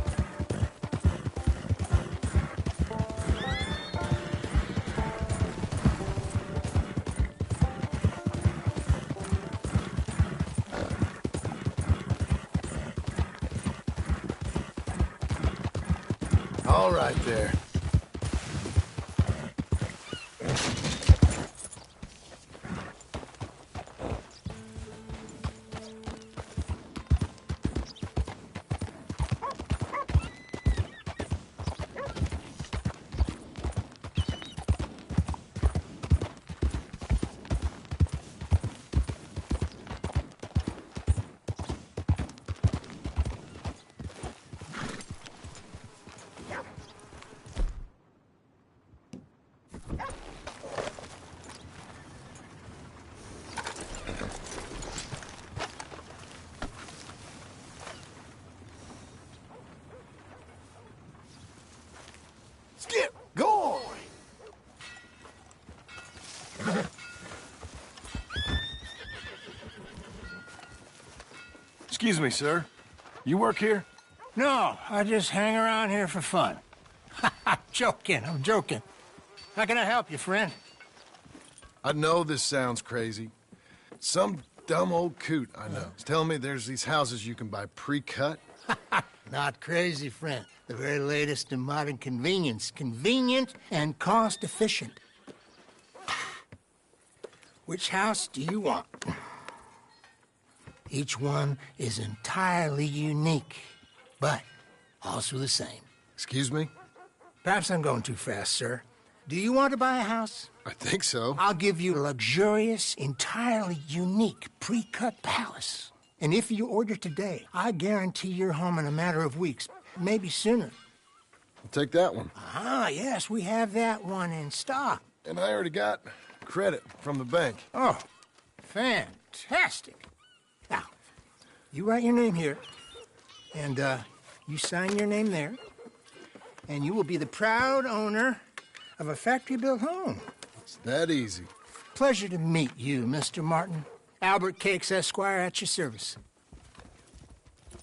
All right there. Skip! Go on! Excuse me, sir. You work here? No, I just hang around here for fun. I'm joking. How can I help you, friend? I know this sounds crazy. Some dumb old coot I know is telling me there's these houses you can buy pre-cut. Not crazy, friend. The very latest in modern convenience. Convenient and cost-efficient. Which house do you want? Each one is entirely unique, but also the same. Excuse me? Perhaps I'm going too fast, sir. Do you want to buy a house? I think so. I'll give you a luxurious, entirely unique pre-cut palace. And if you order today, I guarantee you're home in a matter of weeks, maybe sooner. I'll take that one. Ah, yes, we have that one in stock. And I already got credit from the bank. Oh, fantastic. Now, you write your name here, and you sign your name there, and you will be the proud owner of a factory-built home. It's that easy. Pleasure to meet you, Mr. Martin. Albert Cakes, Esquire, at your service.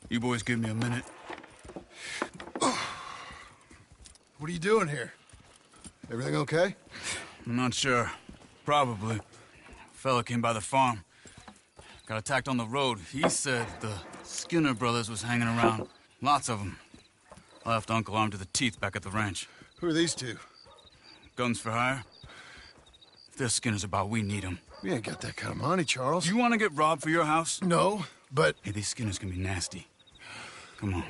You boys give me a minute. What are you doing here? Everything okay? I'm not sure. Probably. A fella came by the farm. Got attacked on the road. He said the Skinner brothers was hanging around. Lots of them. I left Uncle armed to the teeth back at the ranch. Who are these two? Guns for hire. If they're Skinner's about, we need them. We ain't got that kind of money, Charles. You want to get robbed for your house? No, but... Hey, these Skinners can be nasty. Come on.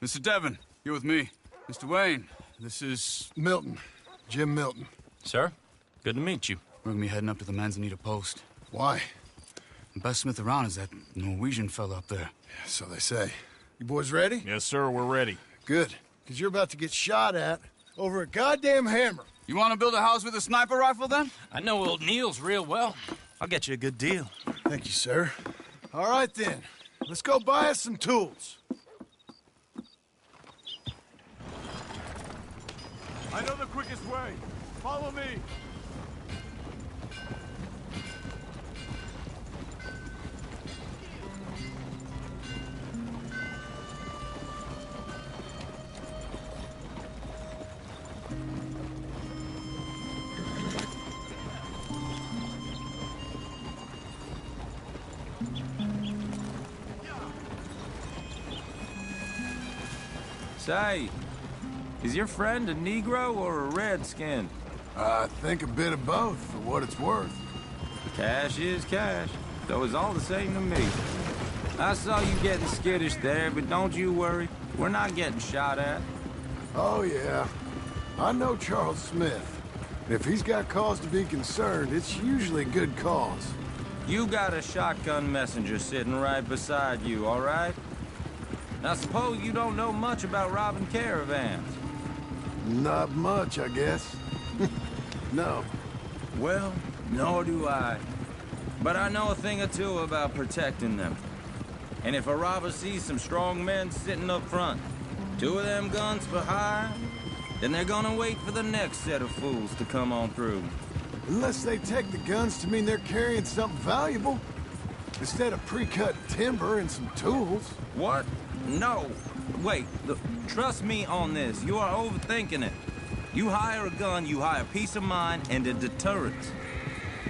Mr. Devon, you're with me. Mr. Wayne, this is... Milton. Jim Milton. Sir, good to meet you. We're gonna be heading up to the Manzanita post. Why? The best smith around is that Norwegian fella up there. Yeah, so they say. You boys ready? Yes, sir, we're ready. Good, because you're about to get shot at over a goddamn hammer. You want to build a house with a sniper rifle, then? I know old Neil's real well. I'll get you a good deal. Thank you, sir. All right, then. Let's go buy us some tools. I know the quickest way. Follow me. Say, is your friend a Negro or a Redskin? I think a bit of both, for what it's worth. Cash is cash, though it's all the same to me. I saw you getting skittish there, but don't you worry. We're not getting shot at. Oh, yeah. I know Charles Smith. If he's got cause to be concerned, it's usually good cause. You got a shotgun messenger sitting right beside you, all right? Now, suppose you don't know much about robbing caravans. Not much, I guess. No. Well, nor do I. But I know a thing or two about protecting them. And if a robber sees some strong men sitting up front, 2 of them guns for hire, then they're gonna wait for the next set of fools to come on through. Unless they take the guns to mean they're carrying something valuable. Instead of pre-cut timber and some tools. What? No. wait. Look, trust me on this. You are overthinking it. You hire a gun, you hire peace of mind and a deterrent.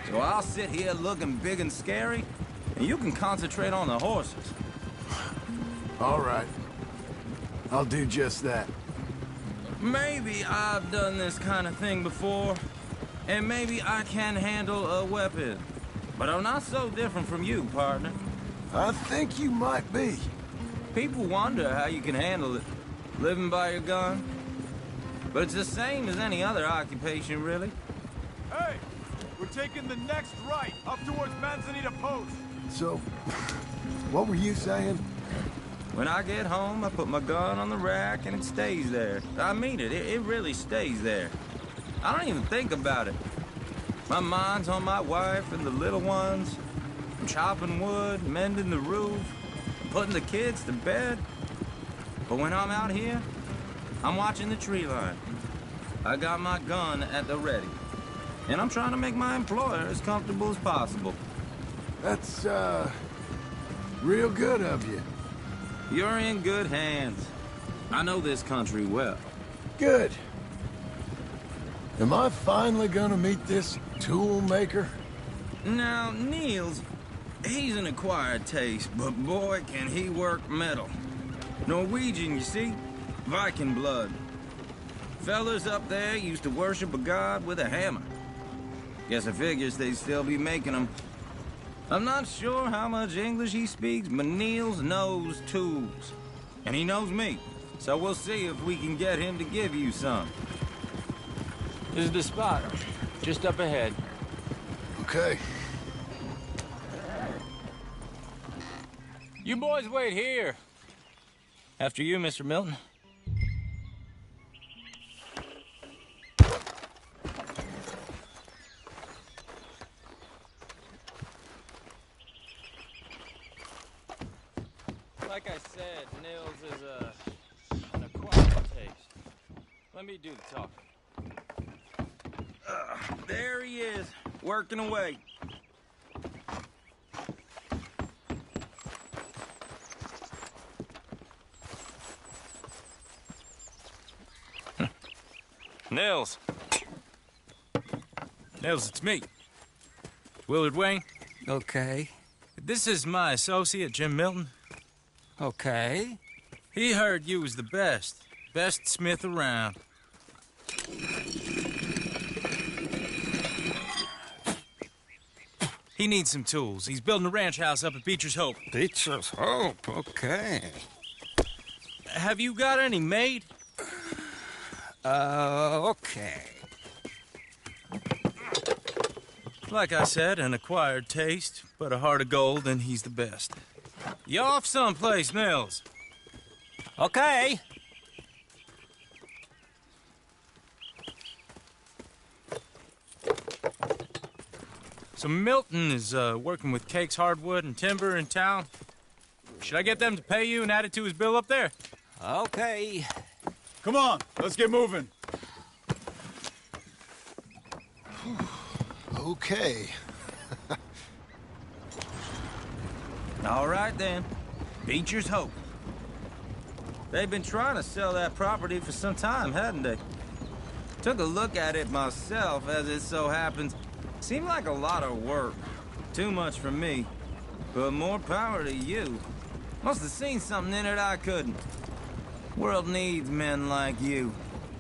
So I'll sit here looking big and scary, and you can concentrate on the horses. All right. I'll do just that. Maybe I've done this kind of thing before, and maybe I can handle a weapon. But I'm not so different from you, partner. I think you might be. People wonder how you can handle it, living by your gun. But it's the same as any other occupation, really. Hey! We're taking the next right, up towards Manzanita Post. So, what were you saying? When I get home, I put my gun on the rack and it stays there. I mean it. It really stays there. I don't even think about it. My mind's on my wife and the little ones. I'm chopping wood, mending the roof, putting the kids to bed. But when I'm out here, I'm watching the tree line. I got my gun at the ready. And I'm trying to make my employer as comfortable as possible. That's, real good of you. You're in good hands. I know this country well. Good. Am I finally gonna meet this tool maker? Now, Niels, he's an acquired taste, but boy, can he work metal. Norwegian, you see? Viking blood. Fellas up there used to worship a god with a hammer. Guess I figures they'd still be making them. I'm not sure how much English he speaks, but Niels knows tools. And he knows me, so we'll see if we can get him to give you some. This is the spot, just up ahead. Okay. You boys wait here. After you, Mr. Milton. Like I said, Nils is an acquired taste. Let me do the talking. There he is, working away. Nils. Nils, it's me. Willard Wayne. Okay. This is my associate, Jim Milton. Okay. He heard you was the best. Best smith around. He needs some tools. He's building a ranch house up at Beecher's Hope. Beecher's Hope, okay. Have you got any made? Okay. Like I said, an acquired taste, but a heart of gold, and he's the best. You off someplace, Nils? Okay. So Milton is working with Cakes Hardwood and Timber in town. Should I get them to pay you and add it to his bill up there? Okay. Come on, let's get moving. Okay. All right, then. Beecher's Hope. They've been trying to sell that property for some time, hadn't they? Took a look at it myself, as it so happens. Seemed like a lot of work. Too much for me. But more power to you. Must have seen something in it I couldn't. World needs men like you.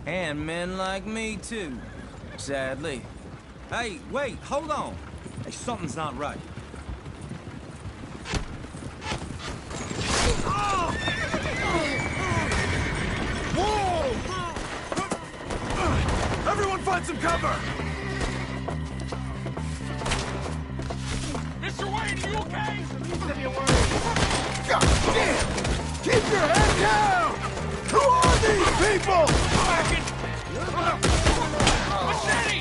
And men like me, too. Sadly. Hey, wait, hold on. Hey, something's not right. Whoa! Everyone find some cover! Mr. Wayne, are you okay? God damn! Keep your head down! Who are these people? Machete!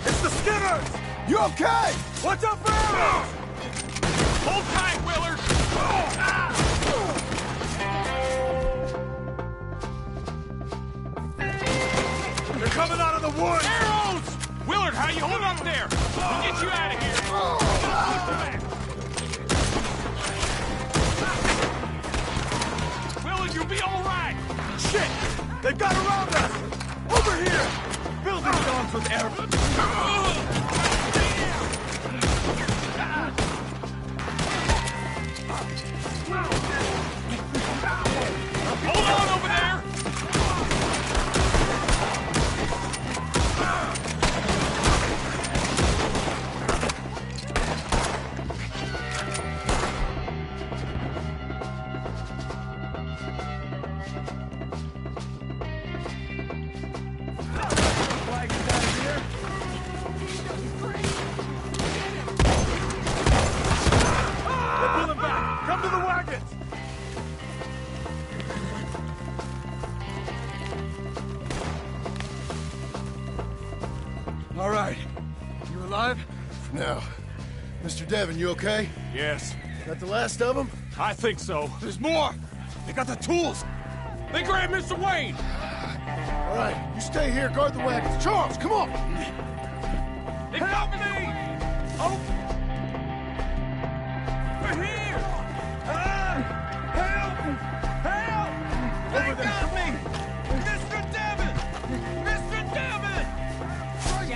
It's the Skinners! You okay? Watch out for arrows! Hold tight, Willard! They're coming out of the woods! Arrows! Willard, how you hold up there? We'll get you out of here. Shit! They've got around us! Over here! Building storms with air. Hold on over there! All right. You alive? No. Mr. Devon, you okay? Yes. That the last of them? I think so. There's more! They got the tools! They grabbed Mr. Wayne! All right, you stay here, guard the wagons. Charles, come on! They got me! Oh! We're here! Help! Help! They got me! Mr. Devon! Mr. Devon!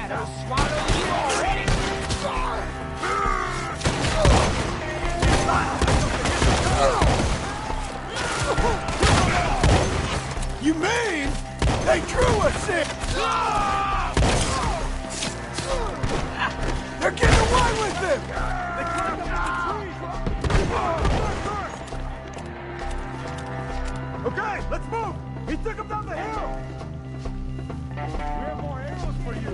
Shadow swallowed you already! You mean they drew us in? They're getting away with it! They climbed up the trees! Okay, let's move! He took him down the hill! We have more arrows for you!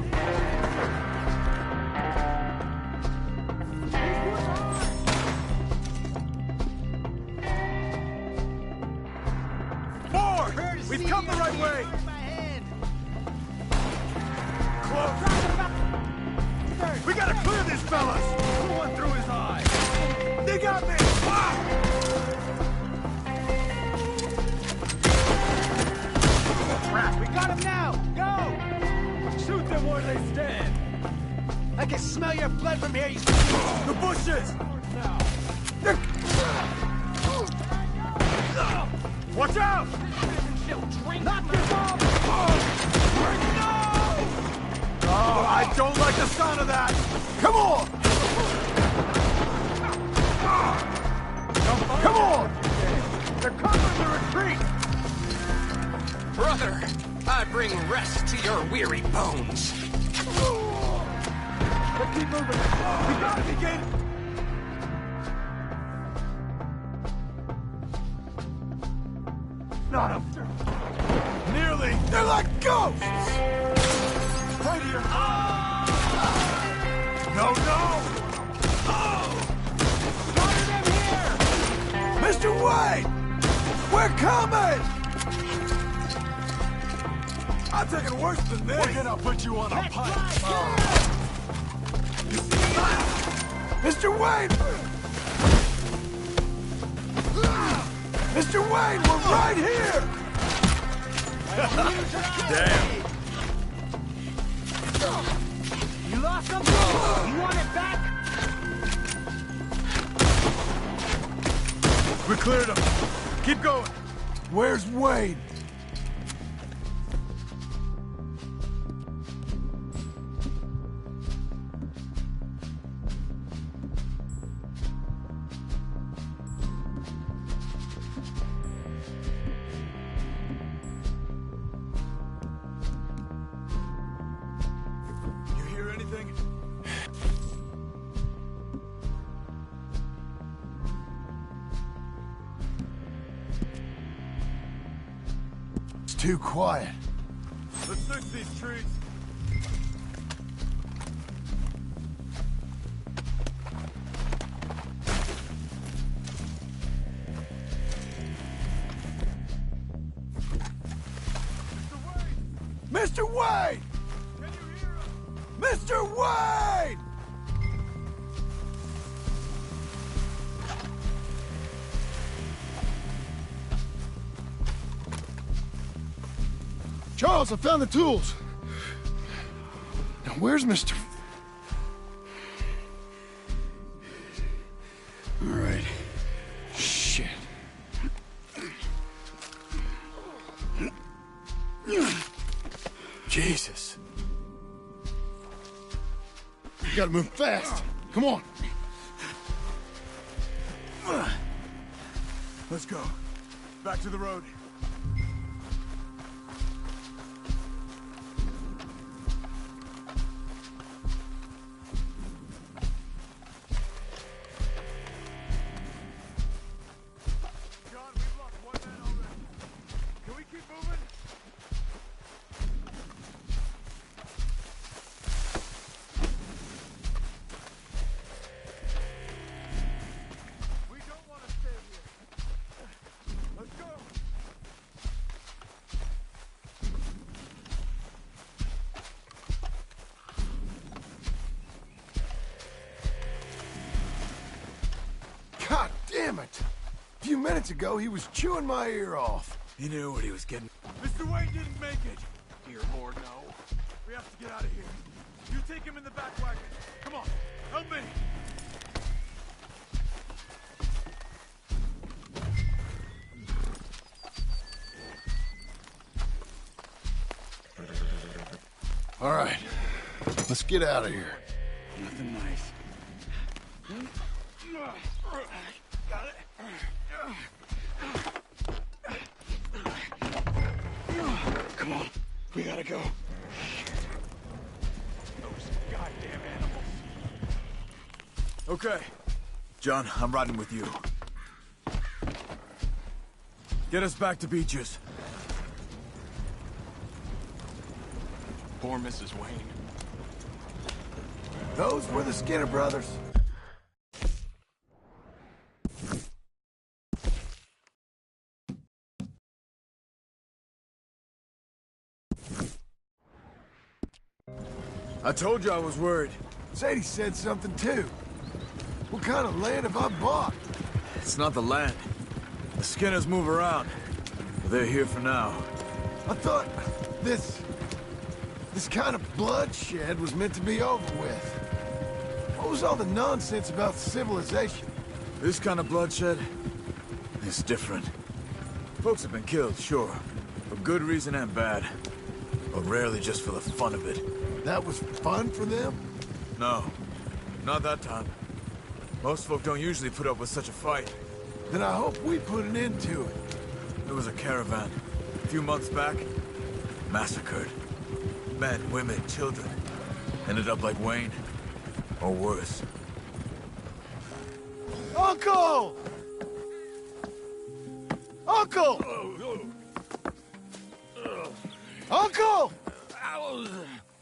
More! We've come the right way! Close! We gotta clear these fellas! Who went through his eye? They got me! Crap, we got him now! Go! Shoot them where they stand! I can smell your blood from here, you The bushes! Watch out! Knock this off! Oh, I don't like the sound of that! Come on! Come on! They're covering the retreat! Brother, I bring rest to your weary bones. Let's keep moving! We gotta be getting... Not him! Nearly! They're like ghosts! Right here! No, no! Fire them here! Mr. Wayne! We're coming! I'll take it worse than this! We're gonna put you on a pipe! Mr. Wayne! Mr. Wayne, we're right here! Damn! You lost something? You want it back? We cleared them. Keep going. Where's Wayne? You hear anything? It's too quiet. Let's fix these trees. Mr. Wayne! Mr. Wayne! Charles, I found the tools. Now, where's Mr. All right. Shit. gotta move fast. Come on. Let's go. Back to the road. God damn it! A few minutes ago, he was chewing my ear off. He knew what he was getting. Mr. Wayne didn't make it. Dear Lord, no. We have to get out of here. You take him in the back wagon. Come on, help me. All right, let's get out of here. Nothing nice. Got it. Come on, we gotta go. Those goddamn animals. Okay. John, I'm riding with you. Get us back to Beaches. Poor Mrs. Wayne. Those were the Skinner brothers. I told you I was worried. Sadie said something too. What kind of land have I bought? It's not the land. The Skinners move around. But they're here for now. I thought this kind of bloodshed was meant to be over with. What was all the nonsense about civilization? This kind of bloodshed is different. Folks have been killed, sure. For good reason and bad. But rarely just for the fun of it. That was fun for them? No. Not that time. Most folk don't usually put up with such a fight. Then I hope we put an end to it. There was a caravan. A few months back. Massacred. Men, women, children. Ended up like Wayne. Or worse. Uncle! Uncle! Uncle!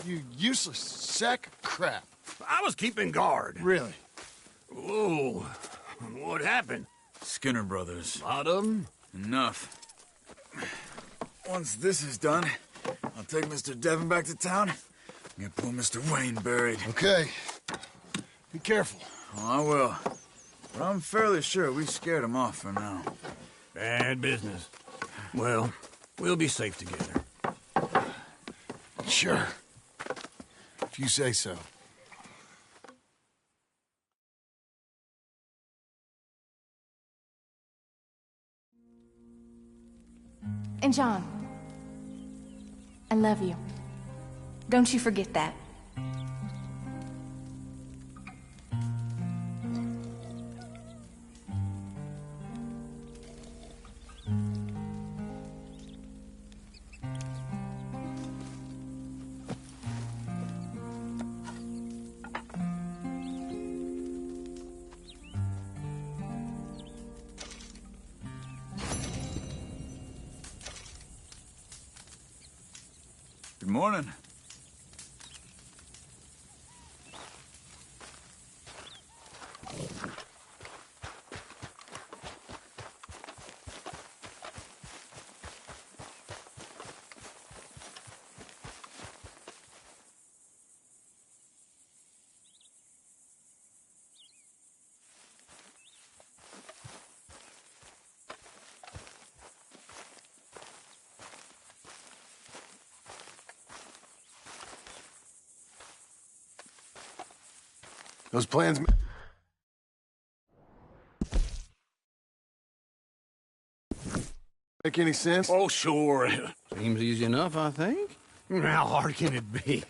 You useless sack of crap. I was keeping guard. Really? Whoa. What happened? Skinner brothers. Lot of them? Enough. Once this is done, I'll take Mr. Devon back to town and get poor Mr. Wayne buried. Okay. Be careful. Oh, I will. But I'm fairly sure we scared him off for now. Bad business. Well, we'll be safe together. Sure. If you say so. And John, I love you. Don't you forget that. Good morning. Those plans... make any sense? Oh, sure. Seems easy enough, I think. How hard can it be?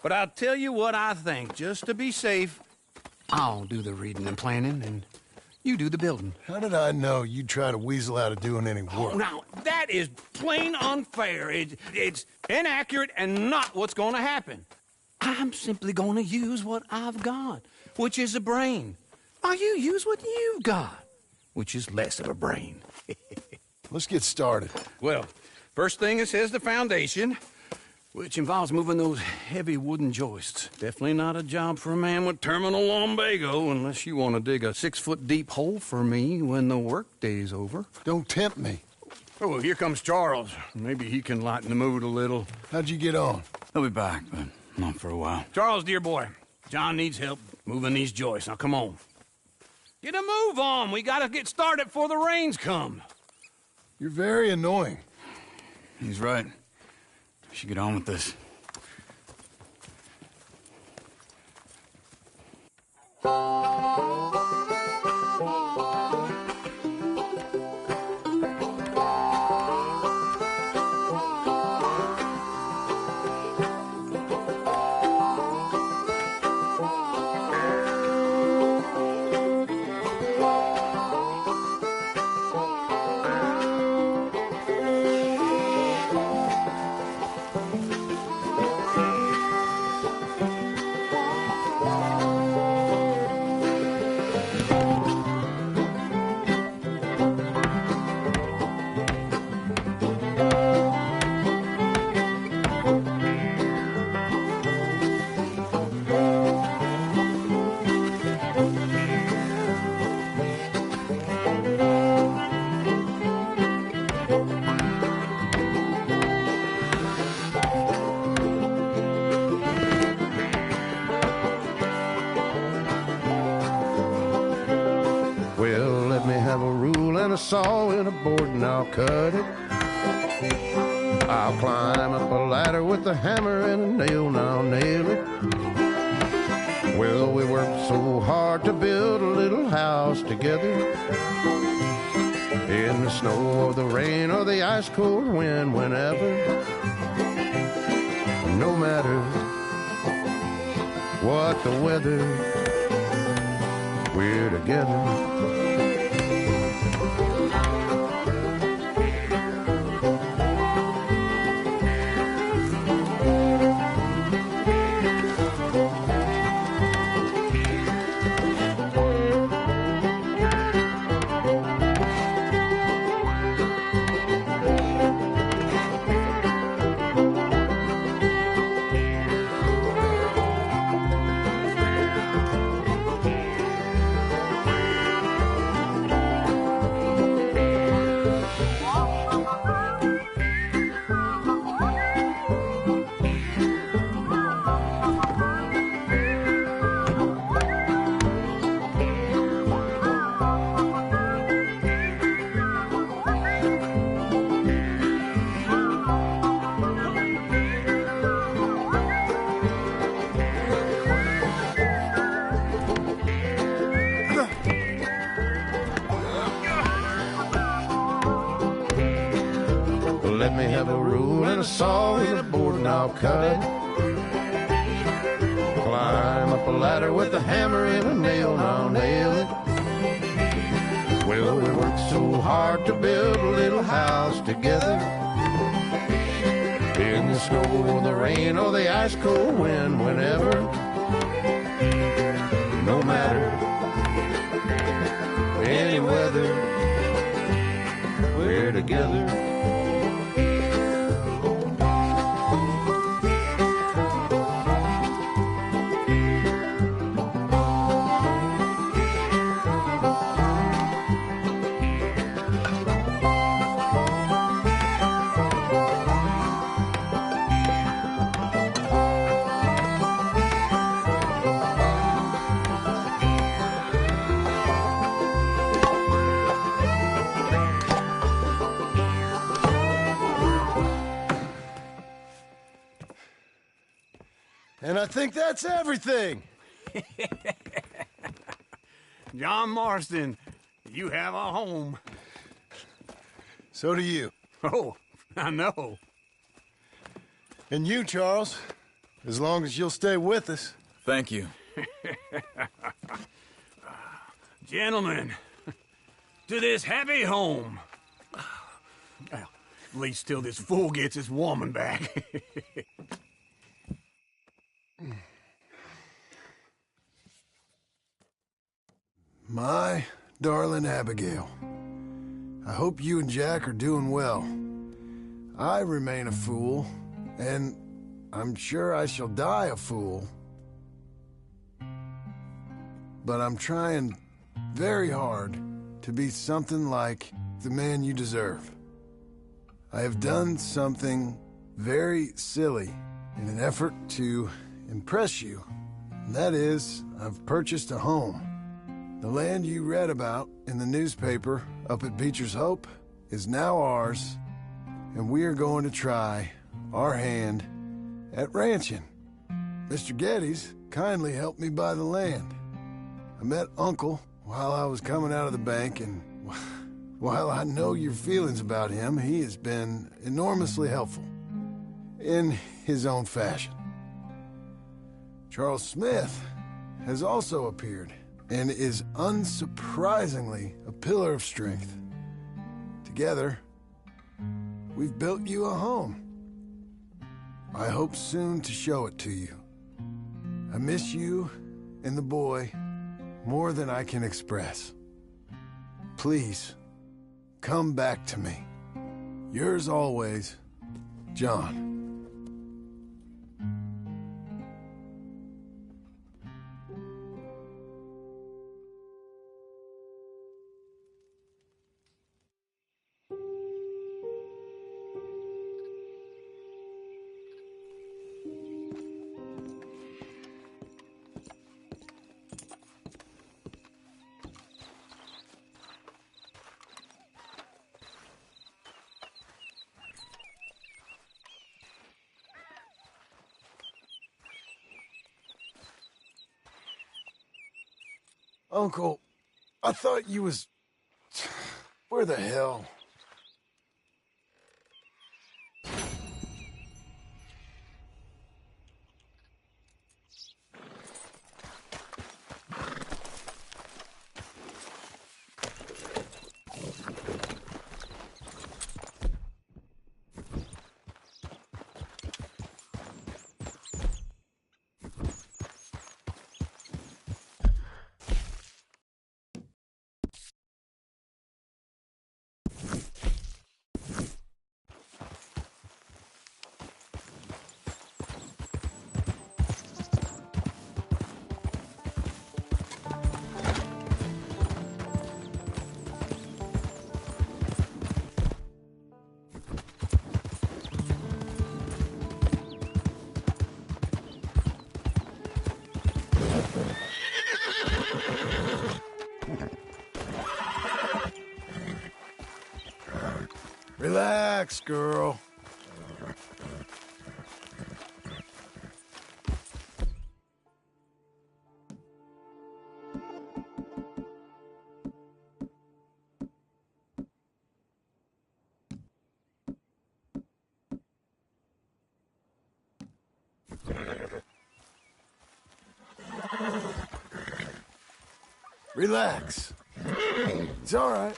But I'll tell you what I think. Just to be safe, I'll do the reading and planning, and you do the building. How did I know you'd try to weasel out of doing any work? Oh, now, that is plain unfair. It's inaccurate and not what's going to happen. I'm simply going to use what I've got, which is a brain. While you use what you've got, which is less of a brain. Let's get started. Well, first thing it says the foundation, which involves moving those heavy wooden joists. Definitely not a job for a man with terminal lumbago, unless you want to dig a 6-foot deep hole for me when the workday's over. Don't tempt me. Oh, well, here comes Charles. Maybe he can lighten the mood a little. How'd you get on? He'll be back, but not for a while. Charles, dear boy, John needs help moving these joists. Now, come on. Get a move on. We gotta get started before the rains come. You're very annoying. He's right. We should get on with this. Well, let me have a rule and a saw and a board and I'll cut it. I'll climb up a ladder with a hammer and a nail and I'll nail it. Well, we worked so hard to build a little house together. In the snow or the rain or the ice cold wind, whenever. No matter what the weather, we're together. Let me have a rule and a saw and a board and I'll cut it. Climb up a ladder with a hammer and a nail and I'll nail it. Well, we worked so hard to build a little house together. In the snow or the rain or the ice cold wind, whenever. No matter any weather, we're together. And I think that's everything. John Marston, you have a home. So do you. Oh, I know. And you, Charles, As long as you'll stay with us. Thank you. Gentlemen, to this happy home. Well, at least till this fool gets his woman back. My darling Abigail, I hope you and Jack are doing well. I remain a fool, and I'm sure I shall die a fool. But I'm trying very hard to be something like the man you deserve. I have done something very silly in an effort to impress you. And that is, I've purchased a home. The land you read about in the newspaper up at Beecher's Hope is now ours, and we are going to try our hand at ranching. Mr. Geddes kindly helped me buy the land. I met Uncle while I was coming out of the bank, and while I know your feelings about him, he has been enormously helpful in his own fashion. Charles Smith has also appeared and is unsurprisingly a pillar of strength. Together, we've built you a home. I hope soon to show it to you. I miss you and the boy more than I can express. Please, come back to me. Yours always, John. Uncle, I thought you was... Where the hell? Relax, girl. Relax. It's all right.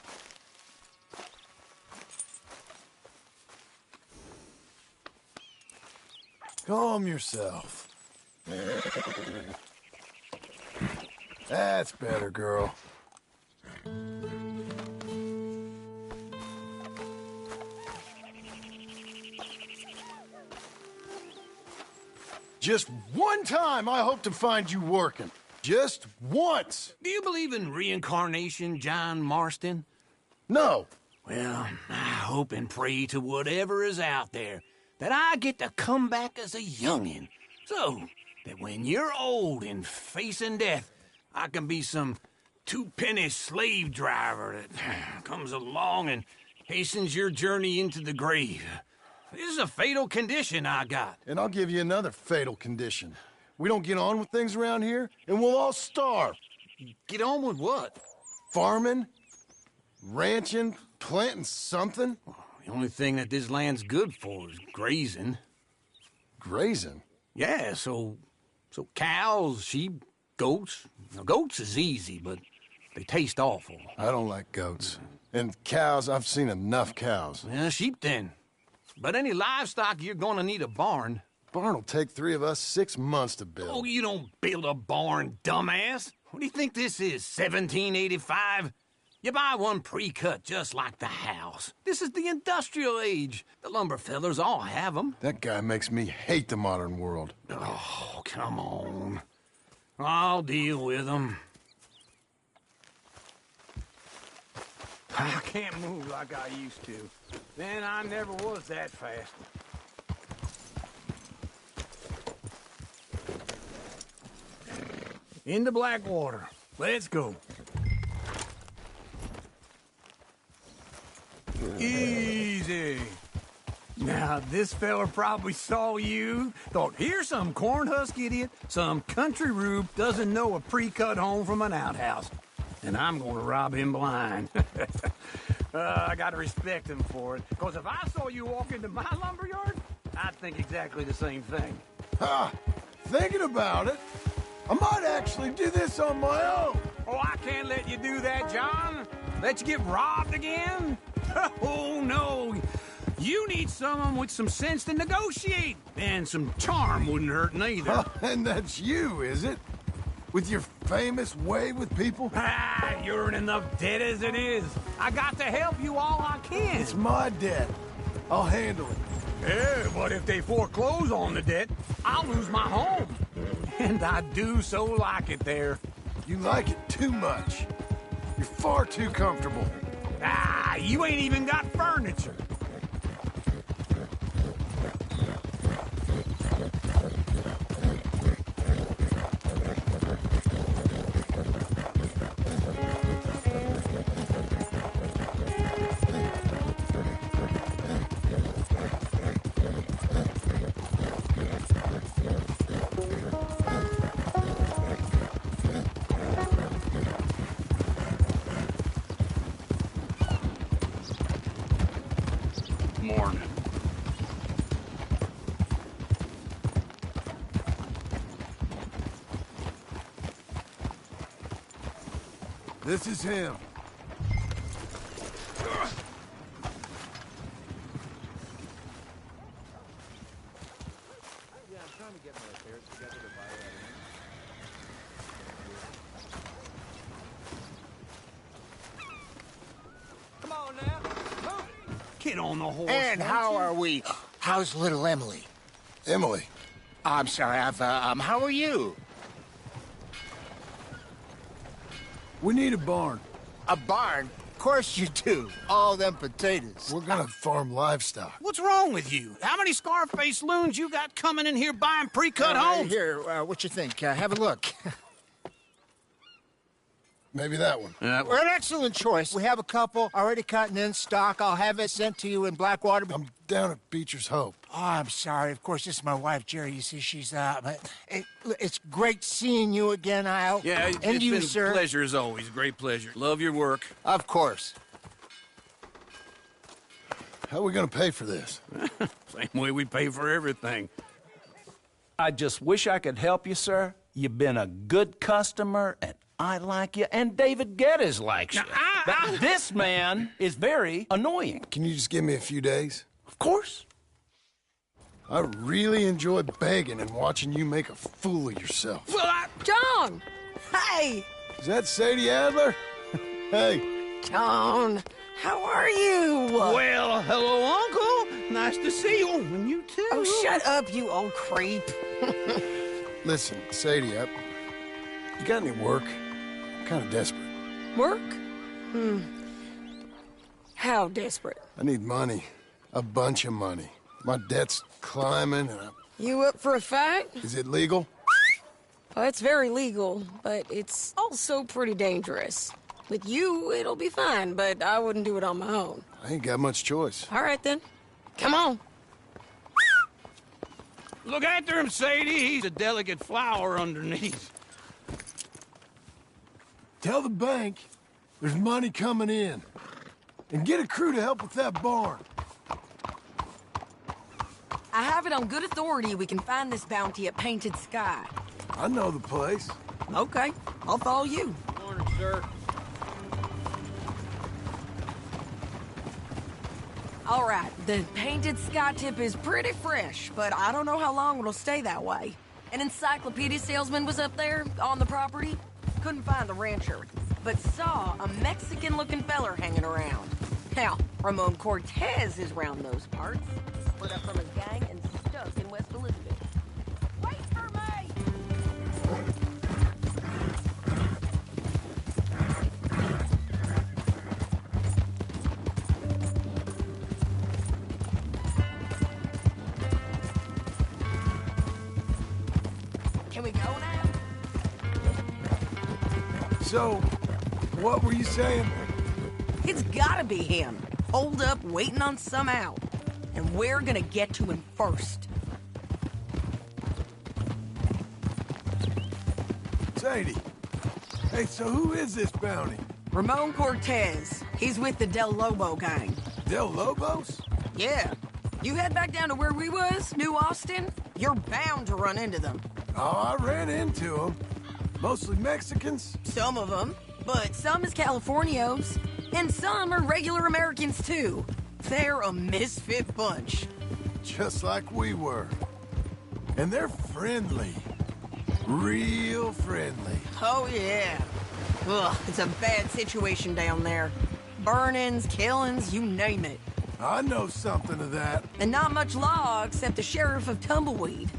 Calm yourself. That's better, girl. Just one time I hope to find you working. Just once. Do you believe in reincarnation, John Marston? No. Well, I hope and pray to whatever is out there that I get to come back as a youngin', so that when you're old and facing death, I can be some two-penny slave driver that comes along and hastens your journey into the grave. This is a fatal condition I got. And I'll give you another fatal condition. We don't get on with things around here, and we'll all starve. Get on with what? Farming, ranching, planting something. The only thing that this land's good for is grazing. Grazing? Yeah, so cows, sheep, goats. Now, goats is easy, but they taste awful. I don't like goats. And cows, I've seen enough cows. Yeah, sheep then. But any livestock, you're gonna need a barn. Barn will take 3 of us 6 months to build. Oh, you don't build a barn, dumbass. What do you think this is, 1785? You buy one pre-cut just like the house. This is the industrial age. The lumber fellers all have them. That guy makes me hate the modern world. Oh, come on. I'll deal with them. I can't move like I used to. Man, I never was that fast. Into Blackwater. Let's go. Easy. Now, this fella probably saw you, thought, here's some cornhusk idiot, some country rube doesn't know a pre-cut home from an outhouse. And I'm gonna rob him blind. I gotta respect him for it, because if I saw you walk into my lumberyard, I'd think exactly the same thing. Ha! Thinking about it, I might actually do this on my own. Oh, I can't let you do that, John. Let you get robbed again? Oh, no. You need someone with some sense to negotiate. And some charm wouldn't hurt neither. Oh, and that's you, is it? With your famous way with people? Ah, you're in enough debt as it is. I got to help you all I can. It's my debt. I'll handle it. Yeah, but if they foreclose on the debt, I'll lose my home. And I do so like it there. You like it too much. You're far too comfortable. Ah, you ain't even got furniture. Morning. This is him. Come on now. Get on the horse. And how are we? How's little Emily? Emily. I'm sorry, how are you? We need a barn. A barn? Of course you do. All them potatoes. We're gonna farm livestock. What's wrong with you? How many Scarface loons you got coming in here buying pre-cut homes? Here, what you think? Have a look. Maybe that one. We're an excellent choice. We have a couple already cut and in stock. I'll have it sent to you in Blackwater. I'm down at Beecher's Hope. Oh, I'm sorry. Of course, this is my wife, Jerry. You see, she's but it's great seeing you again, Al. Yeah, and it's you, been sir. a pleasure as always. Great pleasure. Love your work. Of course. How are we gonna pay for this? Same way we pay for everything. I just wish I could help you, sir. You've been a good customer, and I like you, and David Geddes likes you. But this man is very annoying. Can you just give me a few days? Of course. I really enjoy begging and watching you make a fool of yourself. Well, John! Hey! Is that Sadie Adler? Hey. John, how are you? Well, hello, Uncle. Nice to see you. And you too. Oh, shut up, you old creep. Listen, Sadie, you got any work? I'm kind of desperate. Work? How desperate? I need money. A bunch of money. My debt's climbing and You up for a fight? Is it legal? Well, it's very legal, but it's also pretty dangerous. With you, it'll be fine, but I wouldn't do it on my own. I ain't got much choice. All right, then. Come on. Look after him, Sadie. He's a delicate flower underneath. Tell the bank there's money coming in. And get a crew to help with that barn. I have it on good authority we can find this bounty at Painted Sky. I know the place. Okay, I'll follow you. Morning, sir. All right, the Painted Sky tip is pretty fresh, but I don't know how long it'll stay that way. An encyclopedia salesman was up there on the property. Couldn't find the rancher, but saw a Mexican-looking feller hanging around. Now, Ramon Cortez is round those parts. Split up from his gang and stuck in West Elizabeth. Wait for me! Can we go now? So, what were you saying? It's gotta be him. Holed up, waiting on some out. And we're gonna get to him first. Sadie. Hey, so who is this bounty? Ramon Cortez. He's with the Del Lobo gang. Del Lobos? Yeah. You head back down to where we was, New Austin, you're bound to run into them. Oh, I ran into them. Mostly Mexicans? Some of them, but some is Californios. And some are regular Americans, too. They're a misfit bunch. Just like we were. And they're friendly. Real friendly. Oh, yeah. Ugh, it's a bad situation down there. Burnings, killings, you name it. I know something of that. And not much law except the sheriff of Tumbleweed.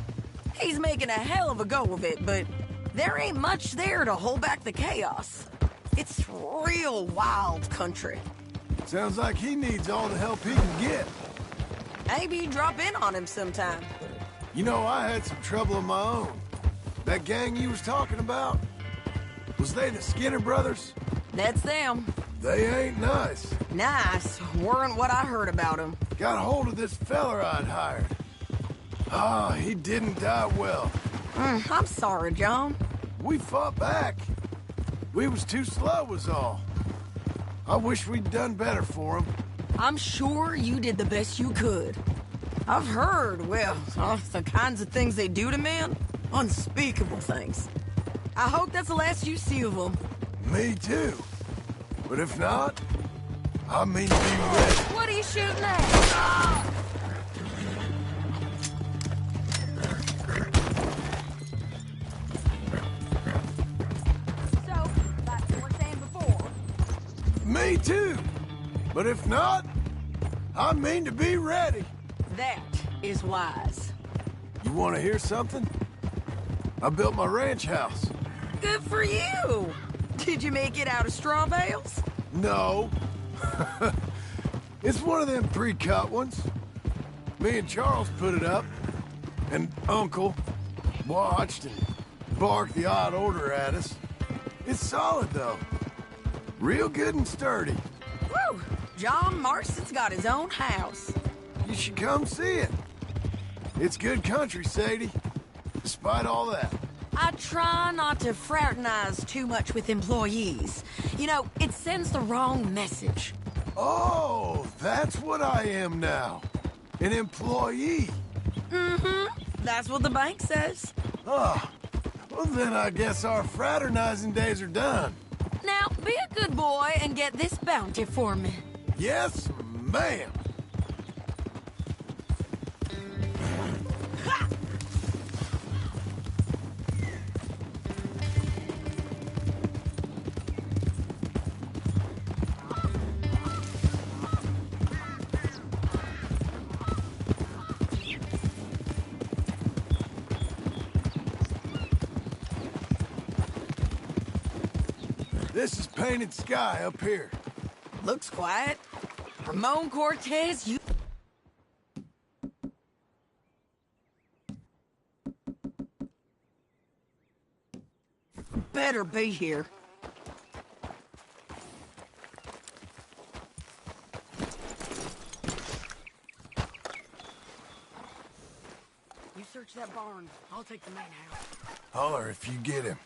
He's making a hell of a go of it, but there ain't much there to hold back the chaos. It's real wild country. Sounds like he needs all the help he can get. Maybe drop in on him sometime. You know, I had some trouble of my own. That gang you was talking about, was they the Skinner brothers? That's them. They ain't nice. Nice weren't what I heard about them. Got a hold of this feller I'd hired. Ah, he didn't die well. I'm sorry, John. We fought back. We was too slow was all. I wish we'd done better for him. I'm sure you did the best you could. I've heard, well, the kinds of things they do to men. Unspeakable things. I hope that's the last you see of them. Me too. But if not, I mean to be ready. What are you shooting at? So, like you were saying before. Me too. But if not, I mean to be ready. That is wise. You want to hear something? I built my ranch house. Good for you. Did you make it out of straw bales? No. It's one of them pre-cut ones. Me and Charles put it up, and Uncle watched and barked the odd order at us. It's solid, though. Real good and sturdy. Woo! John Marston's got his own house. You should come see it. It's good country, Sadie. Despite all that. I try not to fraternize too much with employees. You know, it sends the wrong message. Oh, that's what I am now. An employee. Mm-hmm. That's what the bank says. Oh, well then I guess our fraternizing days are done. Now, be a good boy and get this bounty for me. Yes, ma'am. This is Painted Sky up here. Looks quiet. Ramon Cortez, you... better be here. You search that barn. I'll take the main house. Holler if you get him.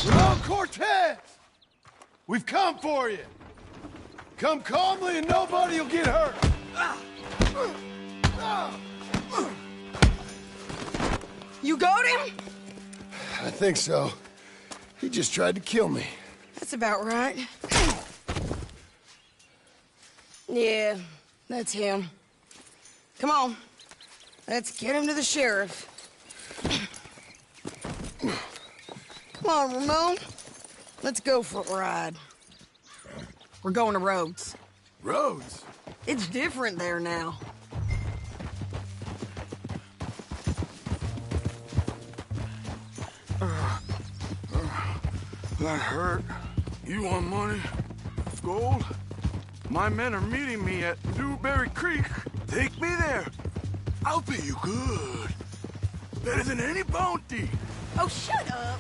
Ramon Cortez! We've come for you. Come calmly and nobody will get hurt. You got him? I think so. He just tried to kill me. That's about right. Yeah, that's him. Come on. Let's get him to the sheriff. Come on, Ramon. Let's go for a ride. We're going to Rhodes. Rhodes? It's different there now. That hurt. You want money? Gold? My men are meeting me at Newberry Creek. Take me there. I'll pay you good. Better than any bounty. Oh, shut up.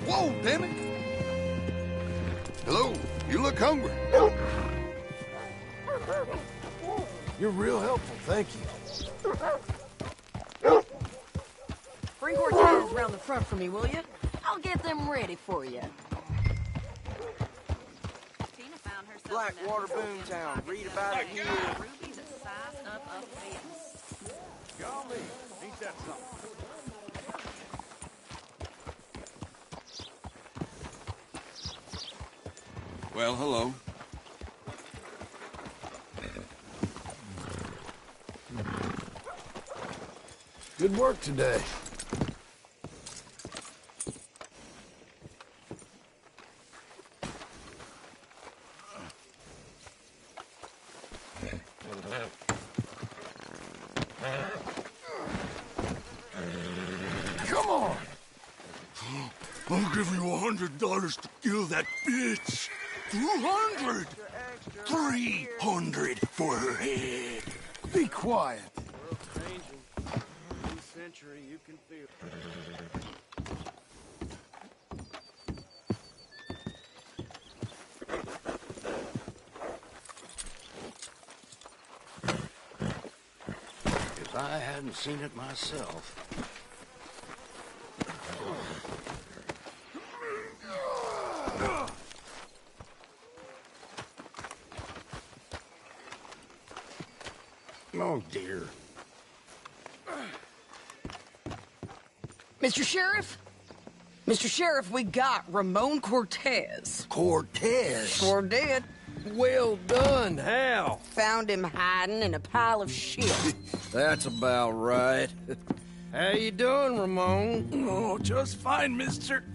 Whoa, damn it! Hello, you look hungry. You're real helpful, thank you. Bring Cortez around the front for me, will you? I'll get them ready for you. Blackwater Boomtown. Read about it here. Ruby the size of a fence. Golly, ain't that something? Well, hello. Good work today. Come on! I'll give you $100 to kill that bitch. 200! 300 for her head. Be quiet. Century, you can feel. If I hadn't seen it myself. Oh, dear. Mr. Sheriff? Mr. Sheriff, we got Ramon Cortez. Cortez? Sure did. Well done. How? Found him hiding in a pile of shit. That's about right. How you doing, Ramon? Oh, just fine, mister.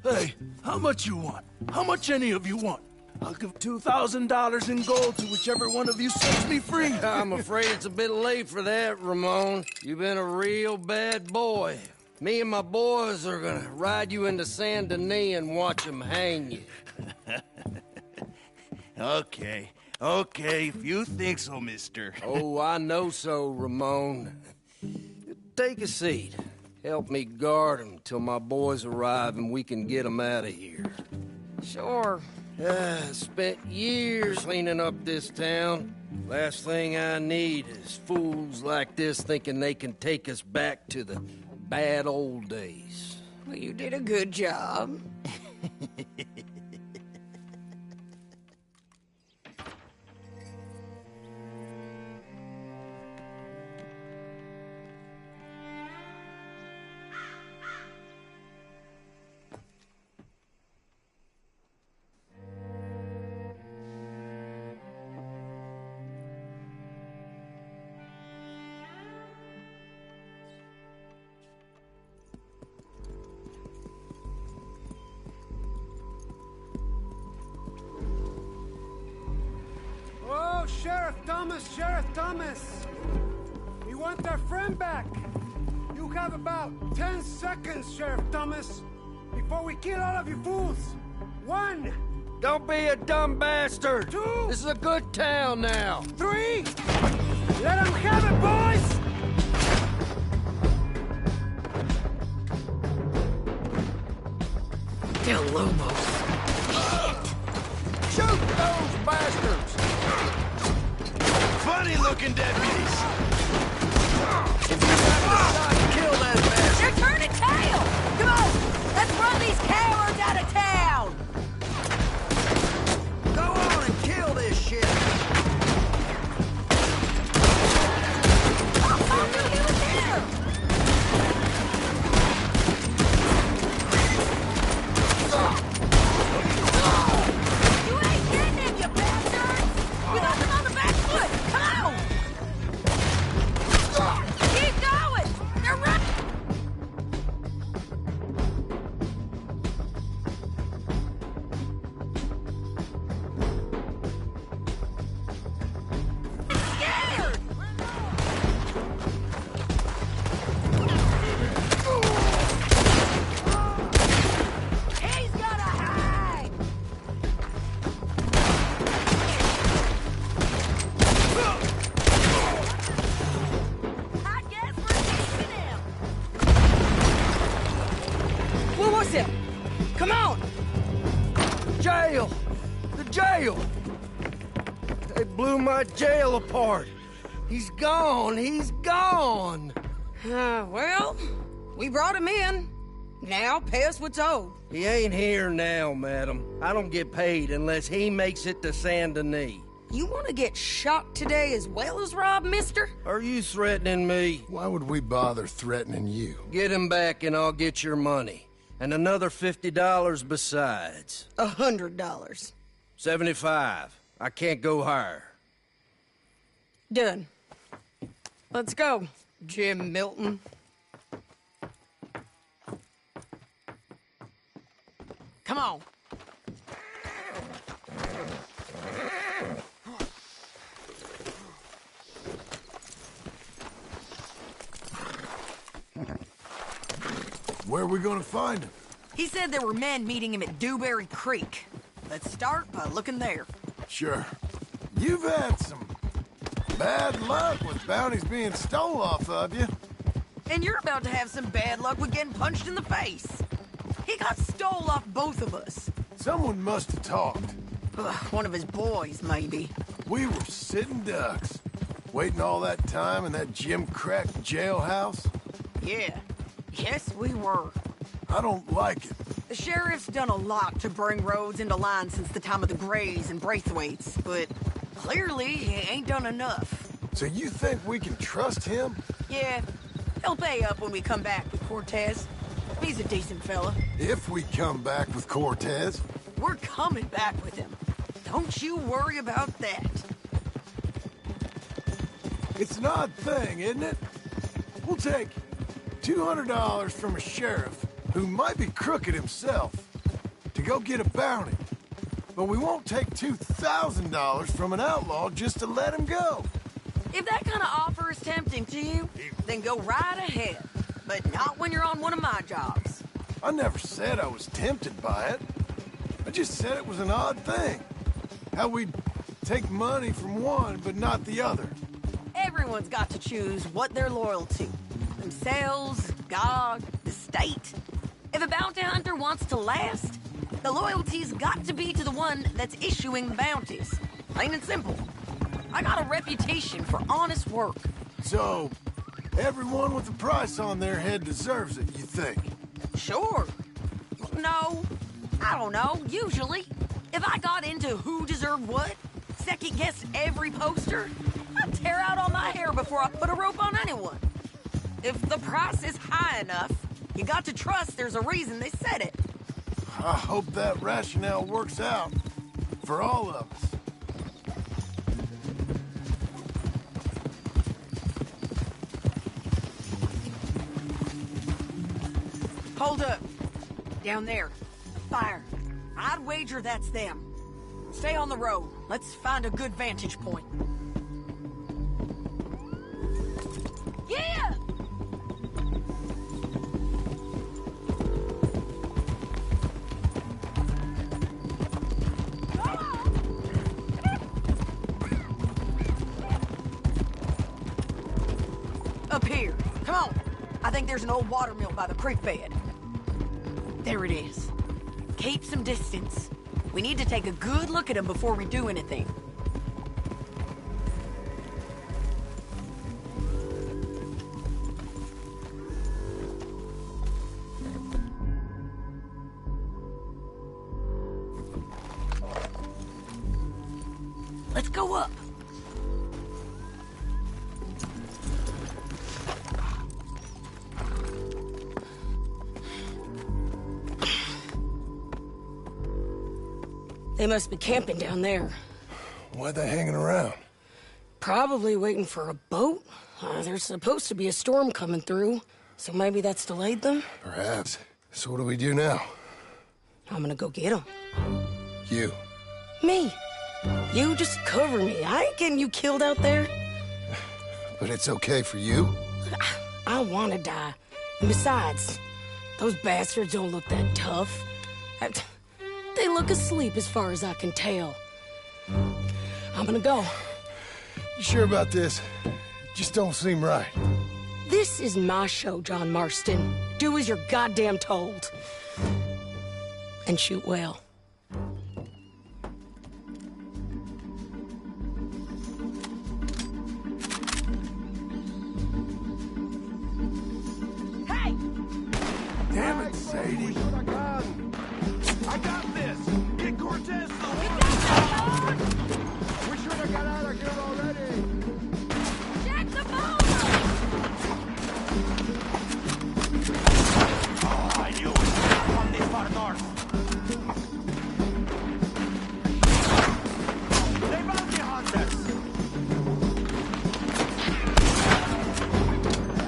Hey, how much you want? How much any of you want? I'll give $2,000 in gold to whichever one of you sets me free. I'm afraid it's a bit late for that, Ramon. You've been a real bad boy. Me and my boys are gonna ride you into Saint Denis and watch them hang you. Okay, if you think so, mister. Oh, I know so, Ramon. Take a seat. Help me guard them till my boys arrive and we can get them out of here. Sure. Spent years cleaning up this town. Last thing I need is fools like this thinking they can take us back to the bad old days. Well, you did a good job. Sheriff Thomas! We want our friend back! You have about 10 seconds, Sheriff Thomas, before we kill all of you fools! 1! Don't be a dumb bastard! 2! This is a good town now! 3! Let them have it, boys! Del Lobos. Shoot those bastards! Funny-looking deputies! If you got the shot, kill that bastard! They're turning tail! Come on! Let's run these cowards out of town! Go on and kill this shit! I knew he was there! You ain't getting him, you bastards! We left him on the back foot! Come on! Keep going! They're running! Scared! He's gonna hang! I guess we're taking him! What was it? Come on! Jail! The jail! They blew my jail apart! He's gone! He's gone! Well, we brought him in. Now pay us what's owed. He ain't here now, madam. I don't get paid unless he makes it to Saint Denis. You want to get shot today as well as Rob, mister? Are you threatening me? Why would we bother threatening you? Get him back and I'll get your money. And another $50 besides. $100. 75. I can't go higher. Done. Let's go, Jim Milton. Come on. Where are we gonna find him? He said there were men meeting him at Dewberry Creek. Let's start by looking there. Sure. You've had some bad luck with bounties being stole off of you. And you're about to have some bad luck with getting punched in the face. He got stole off both of us. Someone must have talked. One of his boys, maybe. We were sitting ducks, waiting all that time in that gim-crack jailhouse. Yeah. Yes, we were. I don't like it. The sheriff's done a lot to bring roads into line since the time of the Grays and Braithwaites, but clearly he ain't done enough. So you think we can trust him? Yeah, he'll pay up when we come back with Cortez. He's a decent fella. If we come back with Cortez. We're coming back with him. Don't you worry about that. It's an odd thing, isn't it? We'll take $200 from a sheriff who might be crooked himself to go get a bounty. But we won't take $2,000 from an outlaw just to let him go. If that kind of offer is tempting to you, then go right ahead. But not when you're on one of my jobs. I never said I was tempted by it. I just said it was an odd thing. How we'd take money from one but not the other. Everyone's got to choose what they're loyal to. Themselves, God, the state. If a bounty hunter wants to last, the loyalty's got to be to the one that's issuing the bounties. Plain and simple. I got a reputation for honest work. So, everyone with a price on their head deserves it, you think? Sure. No, I don't know, usually. If I got into who deserved what, second-guessed every poster, I'd tear out all my hair before I put a rope on anyone. If the price is high enough, you got to trust there's a reason they said it. I hope that rationale works out for all of us. Hold up. Down there. Fire. I'd wager that's them. Stay on the road. Let's find a good vantage point. Up here. Come on. I think there's an old water mill by the creek bed. There it is. Keep some distance. We need to take a good look at them before we do anything. Let's go up. They must be camping down there. Why are they hanging around? Probably waiting for a boat. There's supposed to be a storm coming through, so maybe that's delayed them? Perhaps. So what do we do now? I'm gonna go get them. You. Me. You just cover me. I ain't getting you killed out there. But it's okay for you? I don't want to die. And besides, those bastards don't look that tough. They look asleep as far as I can tell. I'm gonna go. You sure about this? Just don't seem right. This is my show, John Marston. Do as you're goddamn told. And shoot well. Hey! Damn it, Sadie. I got this! Get Cortez to the water! We should have got out of here already! Check the boat! Oh, I knew it! From this far north! They bounty hunters!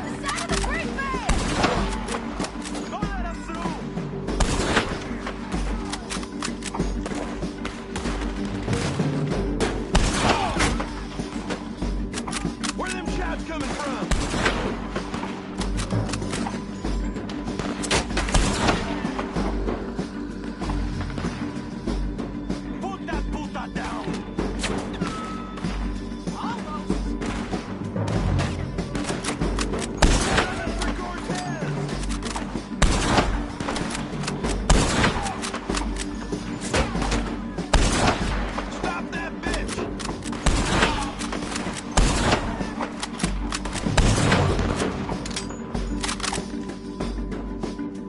The side of the creek bed! Don't let them through! Where them shots coming from? Put that puta down! Stop that bitch!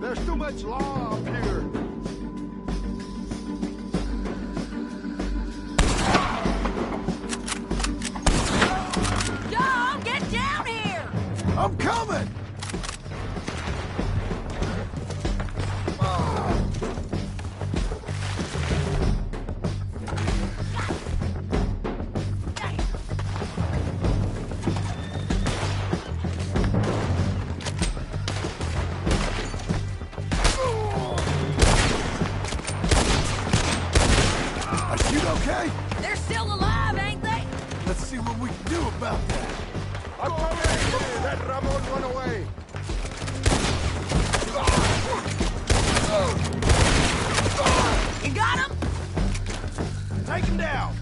There's too much law up here. John, get down here! I'm coming! Are you okay? They're still alive, ain't they? Let's see what we can do about that. Let Ramon run away. You got him? Take him down.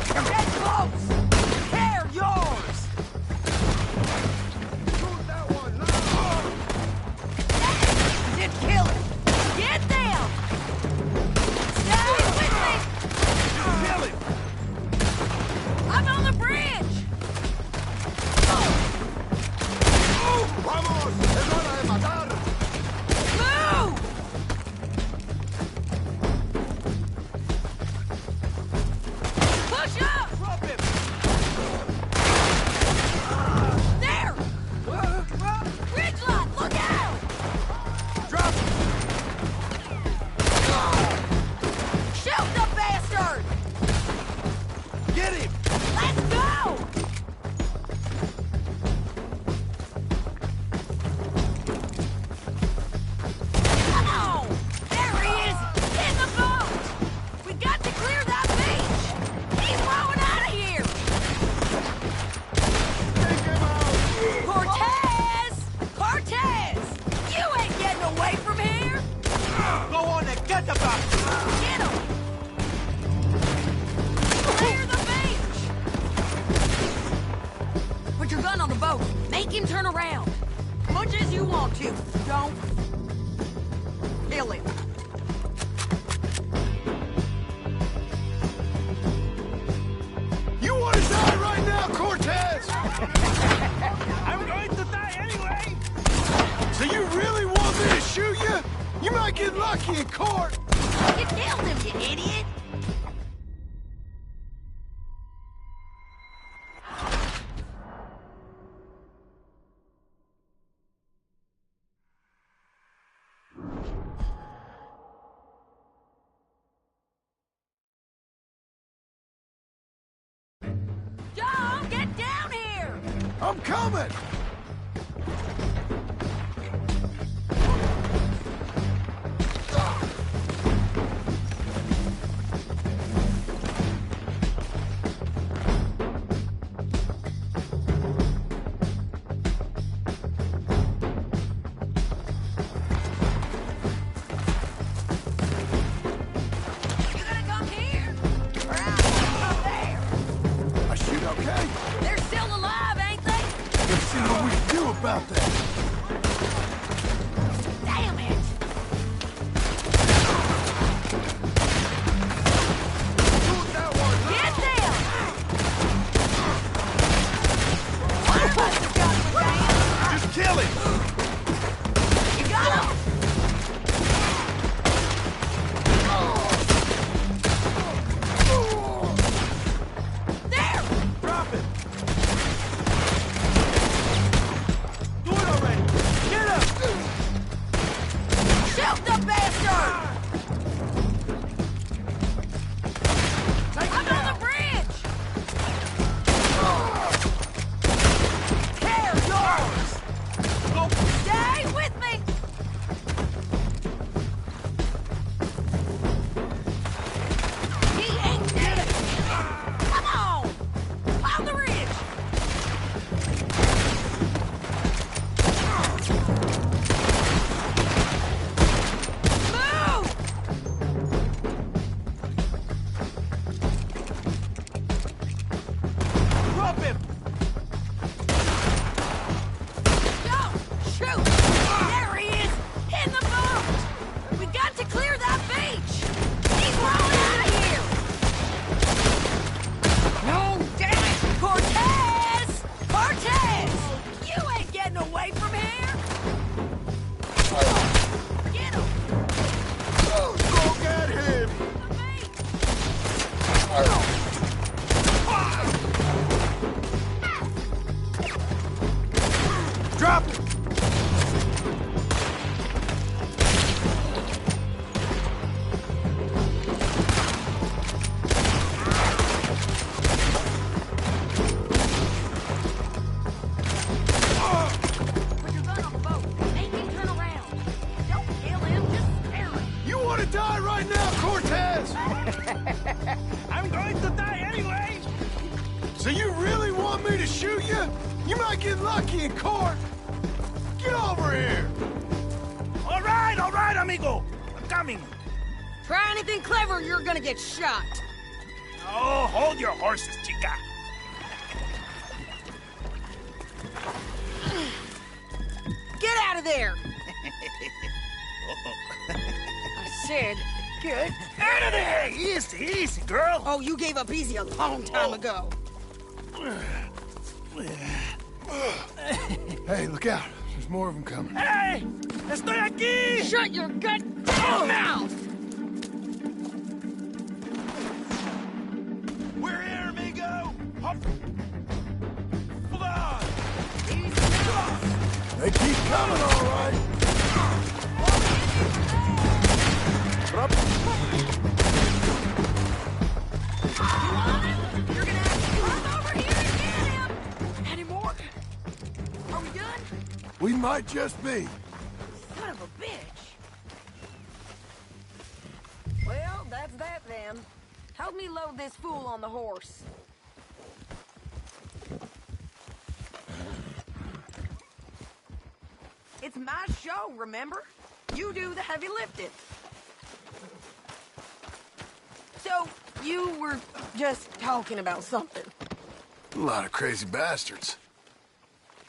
Get close! They're yours! Shoot that one now. Did kill him! Get them! Stay with me! Kill him. I'm on the bridge! Vamos, es hora de matar. Move! Push up! Drop him! There! Ridgeline, look out! Drop him. Shoot the bastard! Get him. Let's go! Come on! There he is! In the boat! We got to clear that beach! He's rowing out of here! Take him out. Cortez! Cortez! You ain't getting away from here! Go on and get the boat! Get him! Clear the beach! him turn around. Much as you want to. Don't kill him. You want to die right now, Cortez? I'm going to die anyway! So you really want me to shoot you? You might get lucky in court. You killed him, you idiot! John, get down here! I'm coming. You gonna come here? Or out there? I shoot okay? They're still alive, ain't they? Let's see what we can do about that. Damn it! Get them! One of us has got the damn! Just kill him. You got him! There! Drop it! Do it already! Get him! Shoot the bastard! I'm on the bridge! Care yours! Stay with me! He ain't dead! Come on! On the ridge! Move! Drop him! Don't shoot! There he is! In the boat! We got to clear that beach! He's rolling out of here! No, damn it! Cortez! Cortez! You ain't getting away from here! Get him! Go get him. Drop him! Put your gun on the boat. Make him turn around. Don't kill him, just scare him. You want to die right now, Cortez? I'm going to die anyway! So you really want me to shoot you? You might get lucky in court. Get over here. All right, amigo! I'm coming! Try anything clever, you're gonna get shot. Oh, hold your horses, chica! Get out of there! Uh-oh. I said, get Out of there! Easy, easy, girl! Oh, you gave up easy a long time ago. Hey, look out. There's more of them coming. Hey! Estoy aquí! Shut your gut mouth! We're here, amigo! Hold on! They keep coming, all right. You're gonna have to come over here and get him! Any more? Are we done? We might just be. Son of a bitch! Well, that's that then. Help me load this fool on the horse. It's my show, remember? You do the heavy lifting. So, you were just talking about something. A lot of crazy bastards.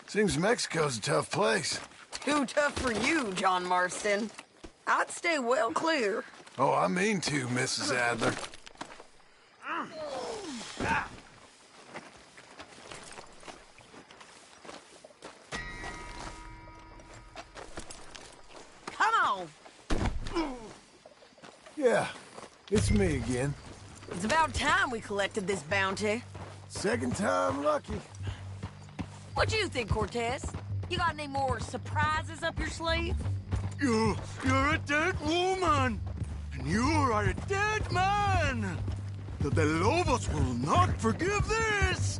Seems Mexico's a tough place. Too tough for you, John Marston. I'd stay well clear. Oh, I mean to, Mrs. Adler. Come on! Yeah, it's me again. It's about time we collected this bounty. Second time lucky. What do you think, Cortez? You got any more surprises up your sleeve? You're a dead woman, and you are a dead man. The Lobos will not forgive this.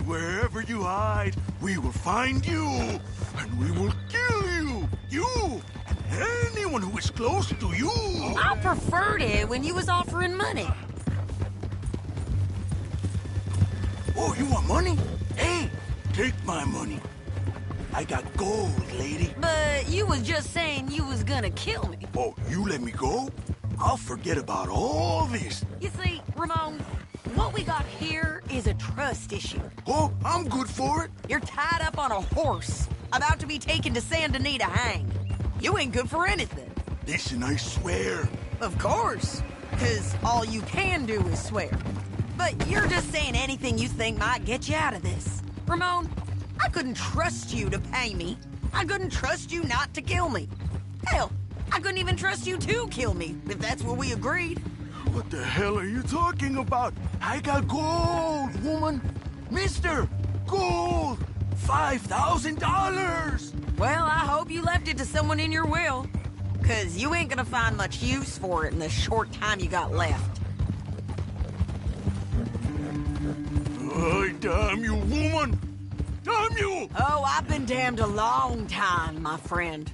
Wherever you hide, we will find you, and we will kill you. You and anyone who is close to you. I preferred it when you was offering money. Oh, you want money? Hey, take my money. I got gold, lady. But you was just saying you was gonna kill me. Oh, you let me go? I'll forget about all this. You see, Ramon, what we got here is a trust issue. Oh, I'm good for it. You're tied up on a horse, about to be taken to Saint Denis to hang. You ain't good for anything. Listen, I swear. Of course, because all you can do is swear. But you're just saying anything you think might get you out of this. Ramon, I couldn't trust you to pay me. I couldn't trust you not to kill me. Hell, I couldn't even trust you to kill me, if that's what we agreed. What the hell are you talking about? I got gold, woman. Mister, gold. $5,000. Well, I hope you left it to someone in your will. Because you ain't gonna find much use for it in the short time you got left. Oh, damn you, woman. Damn you! Oh, I've been damned a long time, my friend.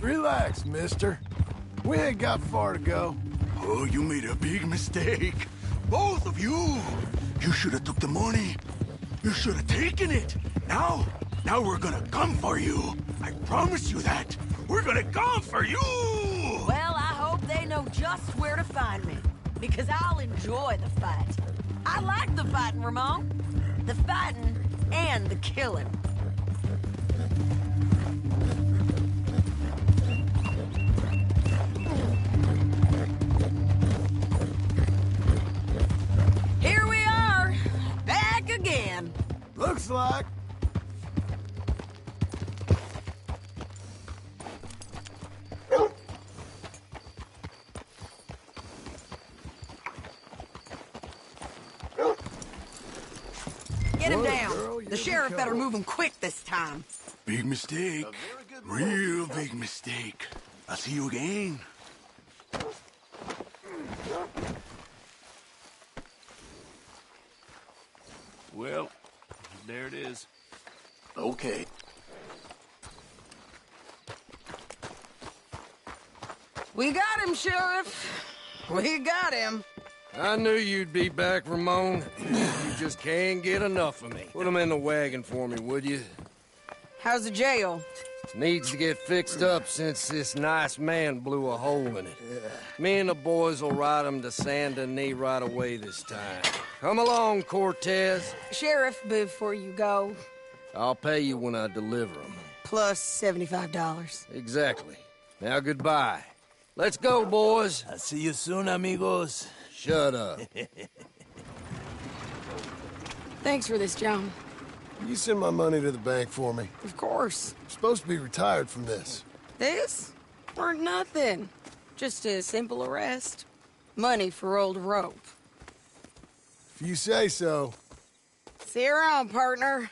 Relax, mister. We ain't got far to go. Oh, you made a big mistake. Both of you. You should have took the money. You should have taken it. Now we're gonna come for you. I promise you that. We're gonna come for you! Well, I hope they know just where to find me. Because I'll enjoy the fight. I like the fighting, Ramon. The fighting and the killing. Here we are, back again. Looks like. Get him down. The sheriff better move him quick this time. Big mistake. Real big mistake. I'll see you again. Well, there it is. Okay. We got him, Sheriff. We got him. I knew you'd be back, Ramon. You just can't get enough of me. Put him in the wagon for me, would you? How's the jail? Needs to get fixed up since this nice man blew a hole in it. Me and the boys will ride him to Saint Denis right away this time. Come along, Cortez. Sheriff, before you go, I'll pay you when I deliver him. plus $75. Exactly. Now, goodbye. Let's go, boys. I'll see you soon, amigos. Shut up. Thanks for this, John. You send my money to the bank for me. Of course. I'm supposed to be retired from this. This? Weren't nothing. Just a simple arrest. Money for old rope. If you say so. See you around, partner.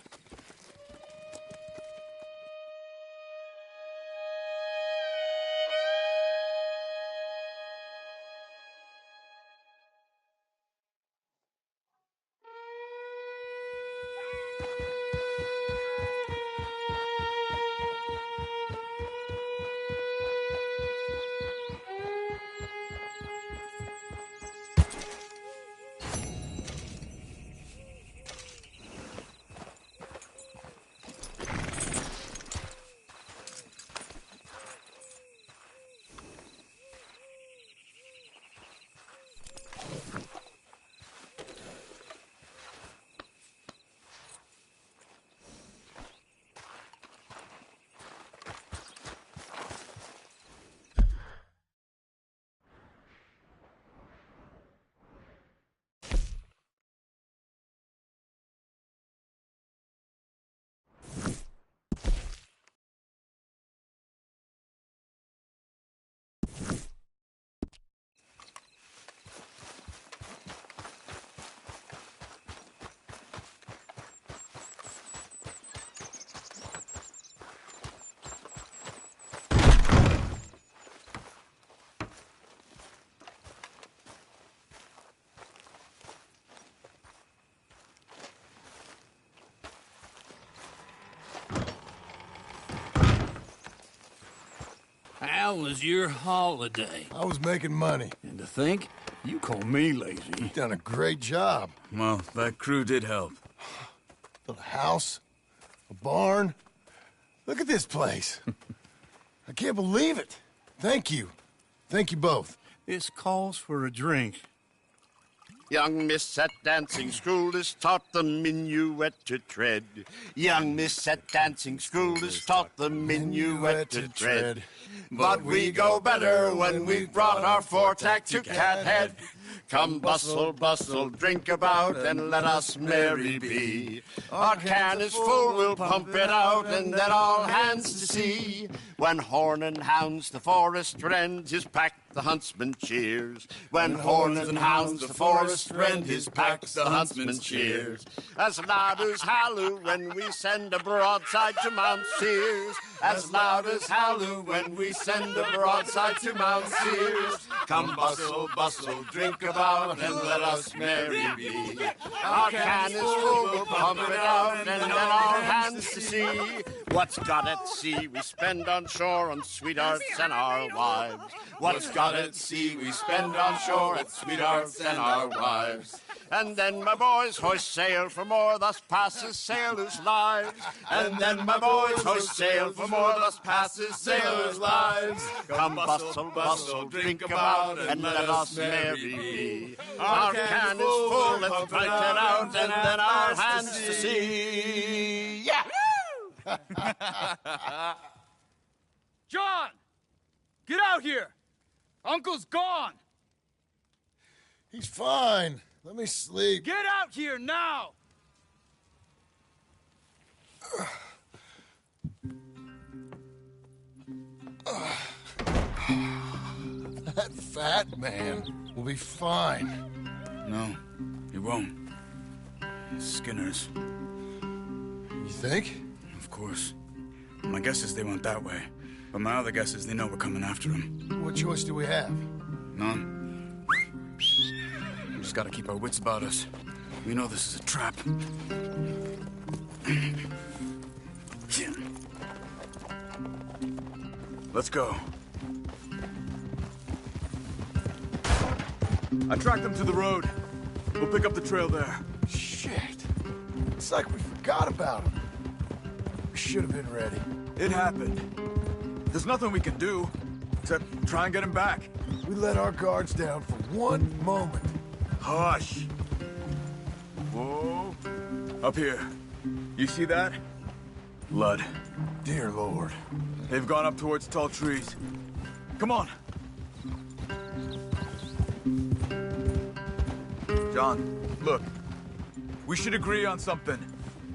How was your holiday? I was making money. And to think, you call me lazy. You've done a great job. Well, that crew did help. Built a house, a barn. Look at this place. I can't believe it. Thank you. Thank you both. This calls for a drink. Young miss at dancing school is taught the minuet to tread. Young miss at dancing school is taught the minuet to tread. But we go better when we've brought our four-tack to Cathead. Come bustle, bustle, drink about, and let us merry be. Our can is full, we'll pump it out, and then all hands to sea. When horn and hounds the forest rend, his pack the huntsman cheers. When horn and hounds the forest rend, his pack the huntsman cheers. As loud as halloo when we send a broadside to Mount Sears. As loud as halloo when we send a broadside to Mount Sears. Come bustle, bustle, drink about, and let us merry be. Our can is full, we'll pump it out, and then all hands to sea. What's got at sea we spend on shore on sweethearts and our wives. What's got at sea we spend on shore at sweethearts and our wives. And then my boys hoist sail for more, thus passes sailors' lives. And then my boys hoist sail for more, thus passes sailors' lives. Come bustle, bustle, drink about, and let us merry be. Our can is full, let's fight it out, and then our hands to sea. Yeah! John! Get out here! Uncle's gone! He's fine. Let me sleep. Get out here now! That fat man will be fine. No, he won't. Skinner's. You think? Of course. My guess is they went that way. But my other guess is they know we're coming after him. What choice do we have? None. We just gotta keep our wits about us. We know this is a trap. Let's go. I tracked them to the road. We'll pick up the trail there. Shit. It's like we forgot about him. We should have been ready. It happened. There's nothing we can do except try and get him back. We let our guards down for one moment. Hush. Whoa. Up here. You see that? Blood. Dear Lord. They've gone up towards tall trees. Come on. John, look. We should agree on something.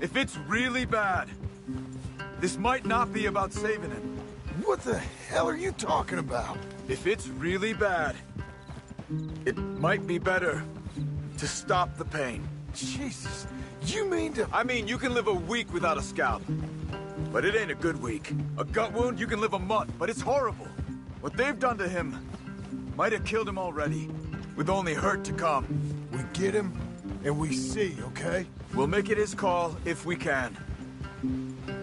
If it's really bad, this might not be about saving him. What the hell are you talking about? If it's really bad, it might be better to stop the pain. Jesus, you mean to... I mean, you can live a week without a scalp, but it ain't a good week. A gut wound, you can live a month, but it's horrible. What they've done to him might have killed him already, with only hurt to come. We get him, and we see, okay? We'll make it his call if we can.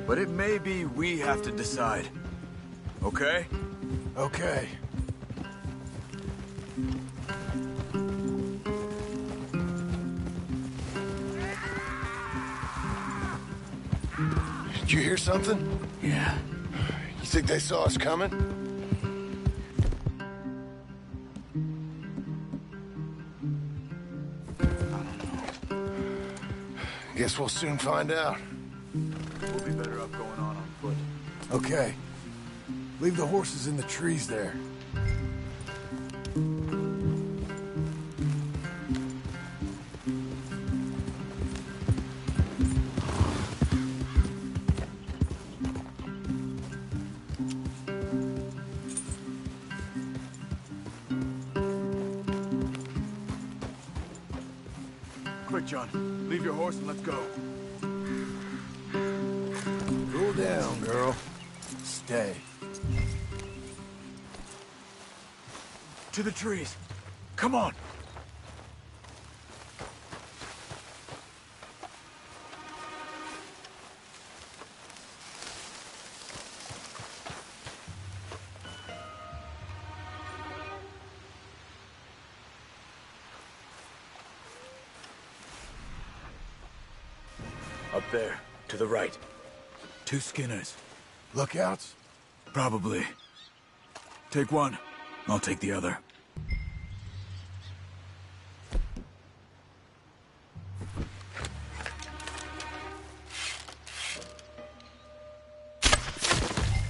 But it may be we have to decide. Okay? Okay. Did you hear something? Yeah. You think they saw us coming? Guess we'll soon find out. We'll be better off going on foot. Okay. Leave the horses in the trees there. Quick, John. Leave your horse and let's go. Cool down, girl. Stay. To the trees. Come on. There, to the right. 2 Skinners. Lookouts? Probably. Take one. I'll take the other.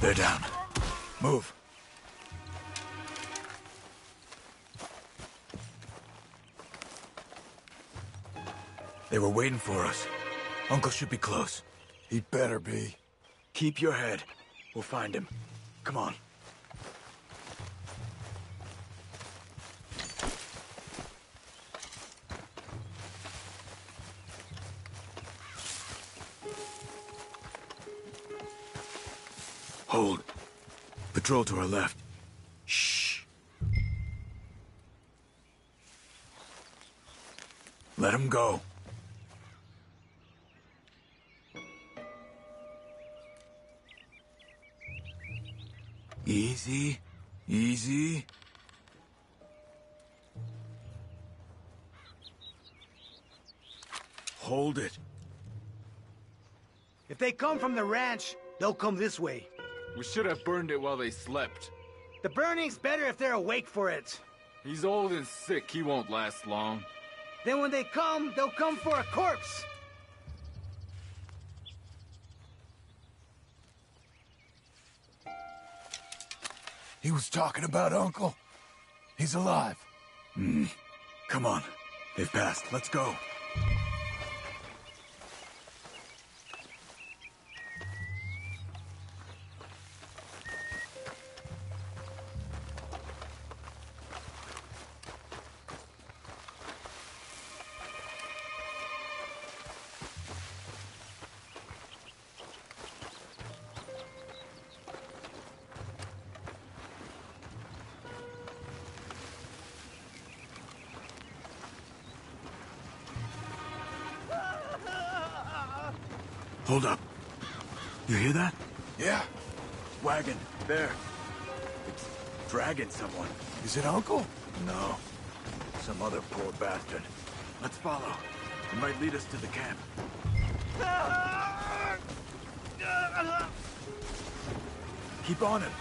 They're down. Move. They were waiting for us. Uncle should be close. He better be. Keep your head. We'll find him. Come on. Hold. Patrol to our left. Shh. Let him go. Easy. Easy. Hold it. If they come from the ranch, they'll come this way. We should have burned it while they slept. The burning's better if they're awake for it. He's old and sick. He won't last long. Then when they come, they'll come for a corpse. He was talking about Uncle. He's alive. Come on. They've passed. Let's go. Hold up. You hear that? Yeah. Wagon. There. It's dragging someone. Is it Uncle? No. Some other poor bastard. Let's follow. It might lead us to the camp. Keep on him.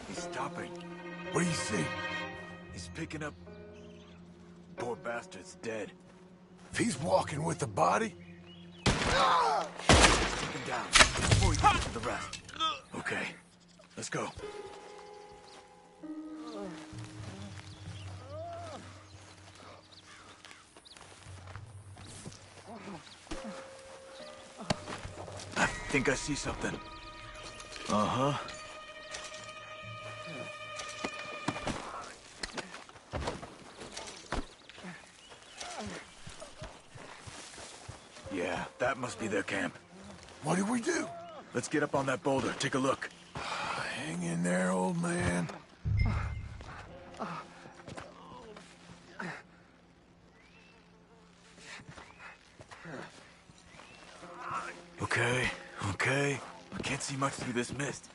He's stopping. What do you see? He's picking up... Poor bastard's dead. If he's walking with the body... Take him down before he gets to the rest. Okay, let's go. I think I see something. Uh-huh. Yeah, that must be their camp. What do we do? Let's get up on that boulder, take a look. Hang in there, old man. Okay, okay. I can't see much through this mist.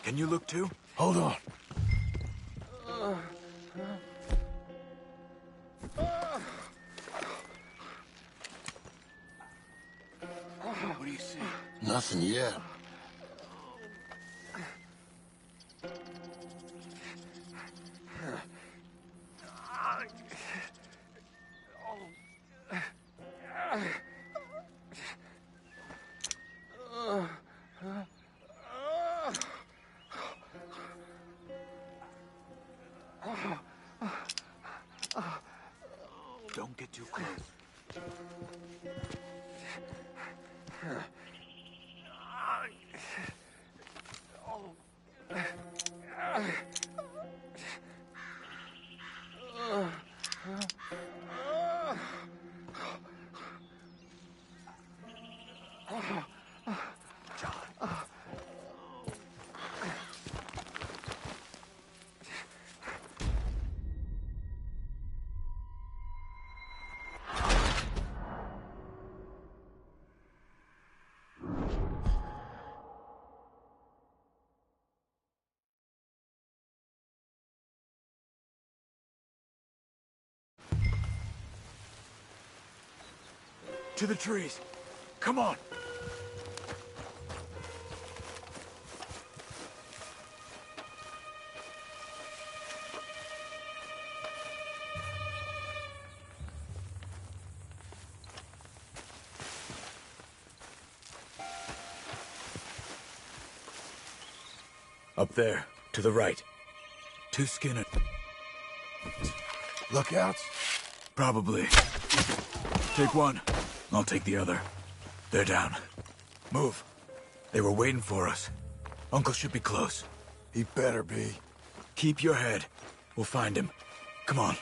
Can you look too? Hold on. What do you see? Nothing yet. Don't get too close. to the trees. Come on. Up there, to the right. 2 Skinner. Lookouts? Probably. Take one. I'll take the other. They're down. Move. They were waiting for us. Uncle should be close. He better be. Keep your head. We'll find him. Come on.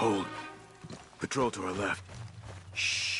Hold. Patrol to our left. Shh.